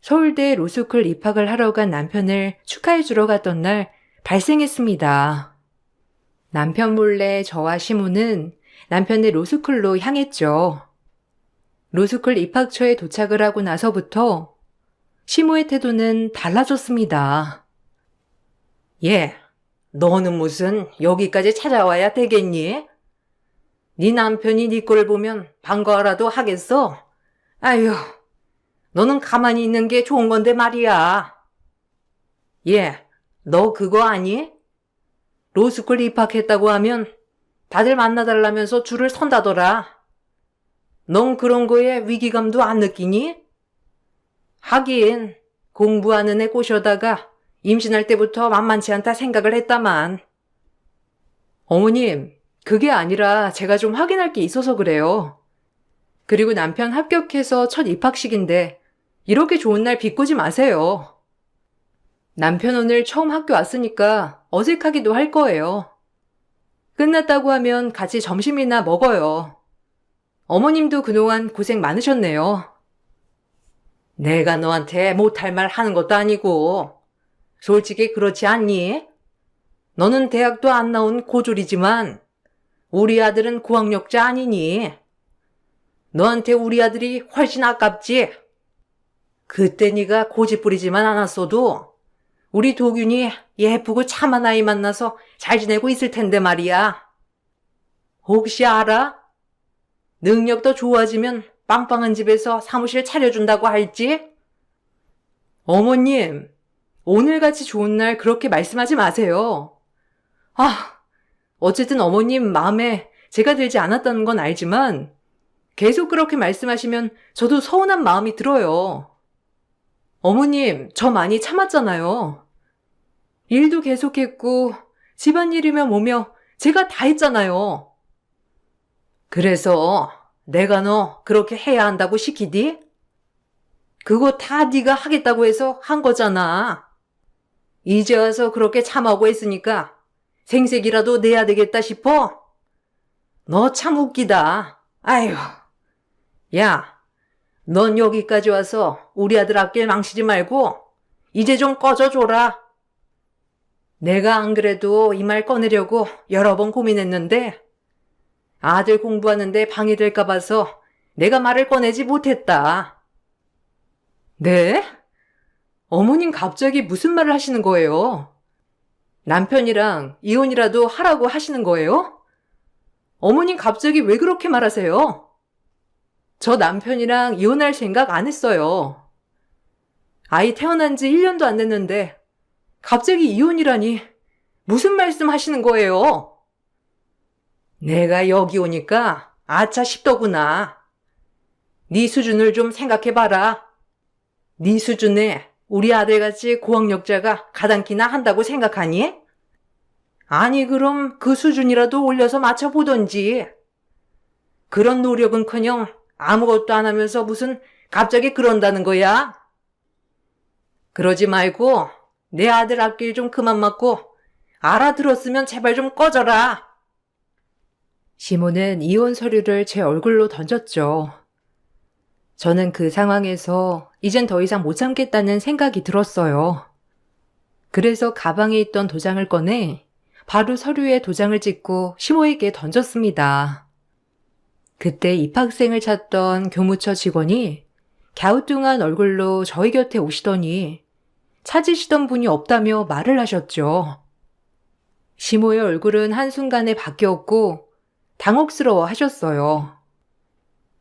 서울대 로스쿨 입학을 하러 간 남편을 축하해주러 갔던 날 발생했습니다. 남편 몰래 저와 시모는 남편의 로스쿨로 향했죠. 로스쿨 입학처에 도착을 하고 나서부터 시모의 태도는 달라졌습니다. 너는 무슨 여기까지 찾아와야 되겠니? 네 남편이 네 꼴을 보면 반가워라도 하겠어? 아휴, 너는 가만히 있는 게 좋은 건데 말이야. 너 그거 아니? 로스쿨 입학했다고 하면 다들 만나달라면서 줄을 선다더라. 넌 그런 거에 위기감도 안 느끼니? 하긴 공부하는 애 꼬셔다가 임신할 때부터 만만치 않다 생각을 했다만. 어머님, 그게 아니라 제가 좀 확인할 게 있어서 그래요. 그리고 남편 합격해서 첫 입학식인데 이렇게 좋은 날 비꼬지 마세요. 남편 오늘 처음 학교 왔으니까 어색하기도 할 거예요. 끝났다고 하면 같이 점심이나 먹어요. 어머님도 그동안 고생 많으셨네요. 내가 너한테 못할 말 하는 것도 아니고 솔직히 그렇지 않니? 너는 대학도 안 나온 고졸이지만 우리 아들은 고학력자 아니니? 너한테 우리 아들이 훨씬 아깝지? 그때 네가 고집 부리지만 않았어도 우리 도균이 예쁘고 참한 아이 만나서 잘 지내고 있을 텐데 말이야. 혹시 알아? 능력도 좋아지면 빵빵한 집에서 사무실 차려준다고 할지? 어머님, 오늘같이 좋은 날 그렇게 말씀하지 마세요. 아, 어쨌든 어머님 마음에 제가 들지 않았다는 건 알지만 계속 그렇게 말씀하시면 저도 서운한 마음이 들어요. 어머님, 저 많이 참았잖아요. 일도 계속했고 집안일이며 뭐며 제가 다 했잖아요. 그래서 내가 너 그렇게 해야 한다고 시키디? 그거 다 네가 하겠다고 해서 한 거잖아. 이제 와서 그렇게 참하고 했으니까 생색이라도 내야 되겠다 싶어? 너 참 웃기다. 아휴. 야, 넌 여기까지 와서 우리 아들 앞길 망치지 말고 이제 좀 꺼져줘라. 내가 안 그래도 이 말 꺼내려고 여러 번 고민했는데 아들 공부하는데 방해될까 봐서 내가 말을 꺼내지 못했다. 네? 어머님 갑자기 무슨 말을 하시는 거예요? 남편이랑 이혼이라도 하라고 하시는 거예요? 어머님 갑자기 왜 그렇게 말하세요? 저 남편이랑 이혼할 생각 안 했어요. 아이 태어난 지 1년도 안 됐는데 갑자기 이혼이라니 무슨 말씀 하시는 거예요? 내가 여기 오니까 아차 싶더구나. 네 수준을 좀 생각해봐라. 네 수준에 우리 아들같이 고학력자가 가당키나 한다고 생각하니? 아니 그럼 그 수준이라도 올려서 맞춰보던지. 그런 노력은커녕 아무것도 안 하면서 무슨 갑자기 그런다는 거야? 그러지 말고 내 아들 앞길 좀 그만 맞고 알아들었으면 제발 좀 꺼져라. 시모는 이혼 서류를 제 얼굴로 던졌죠. 저는 그 상황에서 이젠 더 이상 못 참겠다는 생각이 들었어요. 그래서 가방에 있던 도장을 꺼내 바로 서류에 도장을 찍고 시모에게 던졌습니다. 그때 입학생을 찾던 교무처 직원이 갸우뚱한 얼굴로 저희 곁에 오시더니 찾으시던 분이 없다며 말을 하셨죠. 시모의 얼굴은 한순간에 바뀌었고 당혹스러워 하셨어요.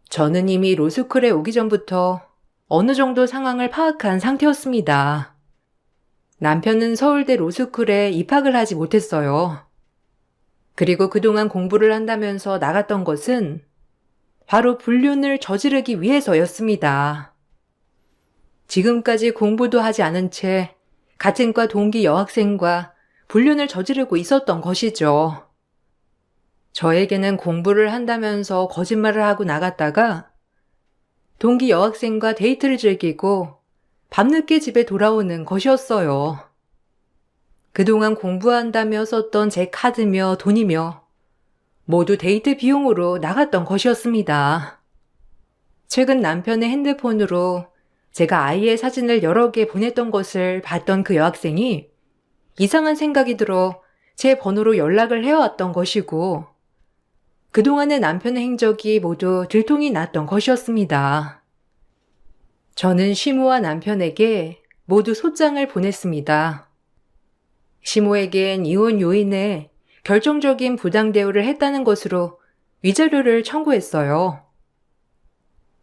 저는 이미 로스쿨에 오기 전부터 어느 정도 상황을 파악한 상태였습니다. 남편은 서울대 로스쿨에 입학을 하지 못했어요. 그리고 그동안 공부를 한다면서 나갔던 것은 바로 불륜을 저지르기 위해서였습니다. 지금까지 공부도 하지 않은 채 같은 과 동기 여학생과 불륜을 저지르고 있었던 것이죠. 저에게는 공부를 한다면서 거짓말을 하고 나갔다가 동기 여학생과 데이트를 즐기고 밤늦게 집에 돌아오는 것이었어요. 그동안 공부한다며 썼던 제 카드며 돈이며 모두 데이트 비용으로 나갔던 것이었습니다. 최근 남편의 핸드폰으로 제가 아이의 사진을 여러 개 보냈던 것을 봤던 그 여학생이 이상한 생각이 들어 제 번호로 연락을 해왔던 것이고 그동안의 남편의 행적이 모두 들통이 났던 것이었습니다. 저는 시모와 남편에게 모두 소장을 보냈습니다. 시모에겐 이혼 요인에 결정적인 부당 대우를 했다는 것으로 위자료를 청구했어요.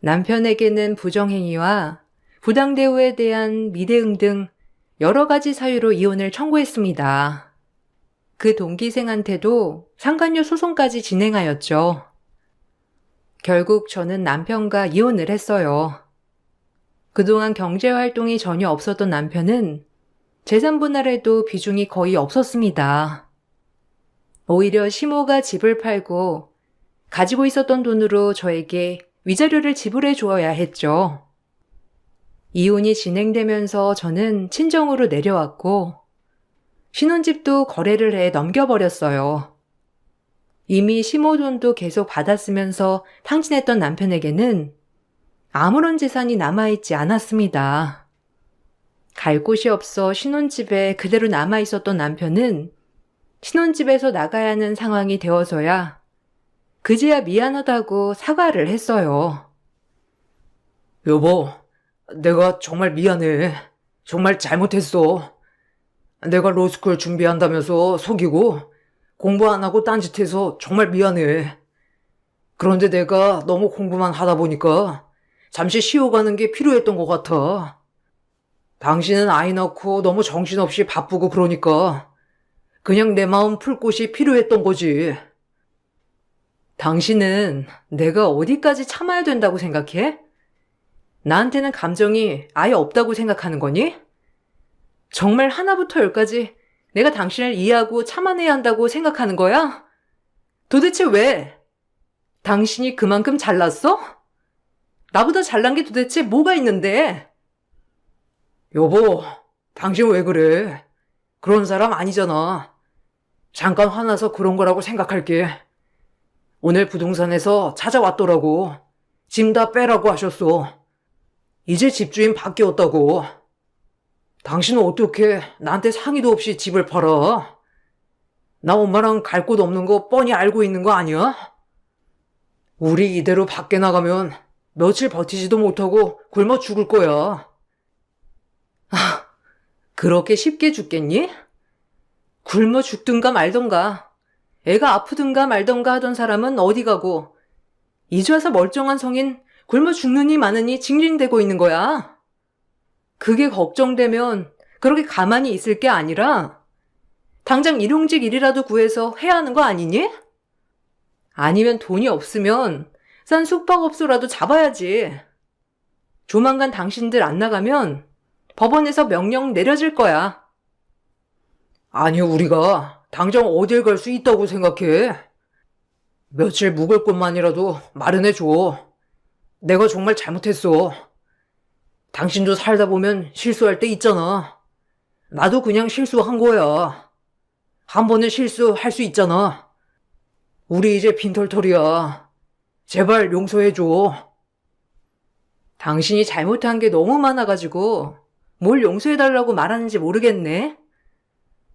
남편에게는 부정행위와 부당 대우에 대한 미대응 등 여러 가지 사유로 이혼을 청구했습니다. 그 동기생한테도 상간녀 소송까지 진행하였죠. 결국 저는 남편과 이혼을 했어요. 그동안 경제활동이 전혀 없었던 남편은 재산 분할에도 비중이 거의 없었습니다. 오히려 시모가 집을 팔고 가지고 있었던 돈으로 저에게 위자료를 지불해 주어야 했죠. 이혼이 진행되면서 저는 친정으로 내려왔고 신혼집도 거래를 해 넘겨버렸어요. 이미 시모 돈도 계속 받았으면서 탕진했던 남편에게는 아무런 재산이 남아있지 않았습니다. 갈 곳이 없어 신혼집에 그대로 남아있었던 남편은 신혼집에서 나가야 하는 상황이 되어서야 그제야 미안하다고 사과를 했어요. 여보, 내가 정말 미안해. 정말 잘못했어. 내가 로스쿨 준비한다면서 속이고 공부 안 하고 딴짓해서 정말 미안해. 그런데 내가 너무 공부만 하다 보니까 잠시 쉬어가는 게 필요했던 것 같아. 당신은 아이 낳고 너무 정신없이 바쁘고 그러니까 그냥 내 마음 풀 곳이 필요했던 거지. 당신은 내가 어디까지 참아야 된다고 생각해? 나한테는 감정이 아예 없다고 생각하는 거니? 정말 하나부터 열까지 내가 당신을 이해하고 참아내야 한다고 생각하는 거야? 도대체 왜? 당신이 그만큼 잘났어? 나보다 잘난 게 도대체 뭐가 있는데? 여보, 당신 왜 그래? 그런 사람 아니잖아. 잠깐 화나서 그런 거라고 생각할게. 오늘 부동산에서 찾아왔더라고. 짐 다 빼라고 하셨어. 이제 집주인 바뀌었다고. 당신은 어떻게 나한테 상의도 없이 집을 팔아? 나 엄마랑 갈 곳 없는 거 뻔히 알고 있는 거 아니야? 우리 이대로 밖에 나가면 며칠 버티지도 못하고 굶어 죽을 거야. 그렇게 쉽게 죽겠니? 굶어 죽든가 말던가. 애가 아프든가 말던가 하던 사람은 어디 가고 이제 와서 멀쩡한 성인 굶어 죽느니 마느니 징징대고 있는 거야. 그게 걱정되면 그렇게 가만히 있을 게 아니라 당장 일용직 일이라도 구해서 해야 하는 거 아니니? 아니면 돈이 없으면 싼 숙박업소라도 잡아야지. 조만간 당신들 안 나가면 법원에서 명령 내려질 거야. 아니, 우리가 당장 어딜 갈 수 있다고 생각해? 며칠 묵을 곳만이라도 마련해줘. 내가 정말 잘못했어. 당신도 살다 보면 실수할 때 있잖아. 나도 그냥 실수한 거야. 한 번은 실수할 수 있잖아. 우리 이제 빈털털이야. 제발 용서해줘. 당신이 잘못한 게 너무 많아가지고 뭘 용서해달라고 말하는지 모르겠네.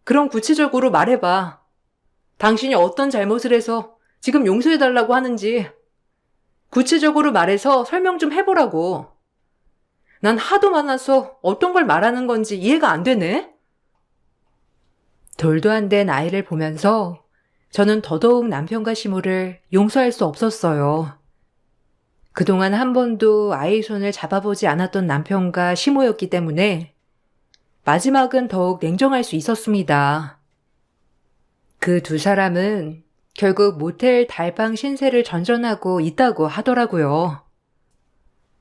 그럼 구체적으로 말해봐. 당신이 어떤 잘못을 해서 지금 용서해달라고 하는지 구체적으로 말해서 설명 좀 해보라고. 난 하도 많아서 어떤 걸 말하는 건지 이해가 안 되네. 돌도 안 된 아이를 보면서 저는 더더욱 남편과 시모를 용서할 수 없었어요. 그동안 한 번도 아이 손을 잡아보지 않았던 남편과 시모였기 때문에 마지막은 더욱 냉정할 수 있었습니다. 그 두 사람은 결국 모텔 달방 신세를 전전하고 있다고 하더라고요.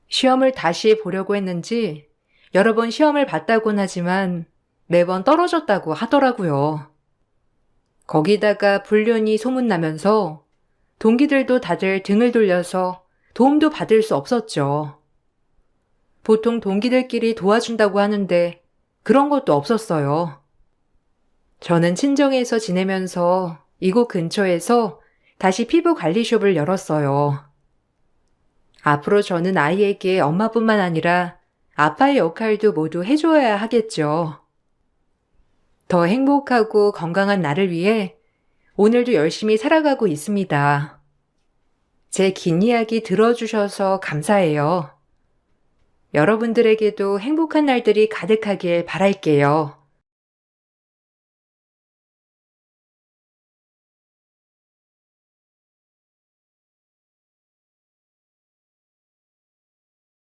시험을 다시 보려고 했는지 여러 번 시험을 봤다곤 하지만 매번 떨어졌다고 하더라고요. 거기다가 불륜이 소문나면서 동기들도 다들 등을 돌려서 도움도 받을 수 없었죠. 보통 동기들끼리 도와준다고 하는데 그런 것도 없었어요. 저는 친정에서 지내면서 이곳 근처에서 다시 피부 관리숍을 열었어요. 앞으로 저는 아이에게 엄마뿐만 아니라 아빠의 역할도 모두 해줘야 하겠죠. 더 행복하고 건강한 나를 위해 오늘도 열심히 살아가고 있습니다. 제 긴 이야기 들어주셔서 감사해요. 여러분들에게도 행복한 날들이 가득하길 바랄게요.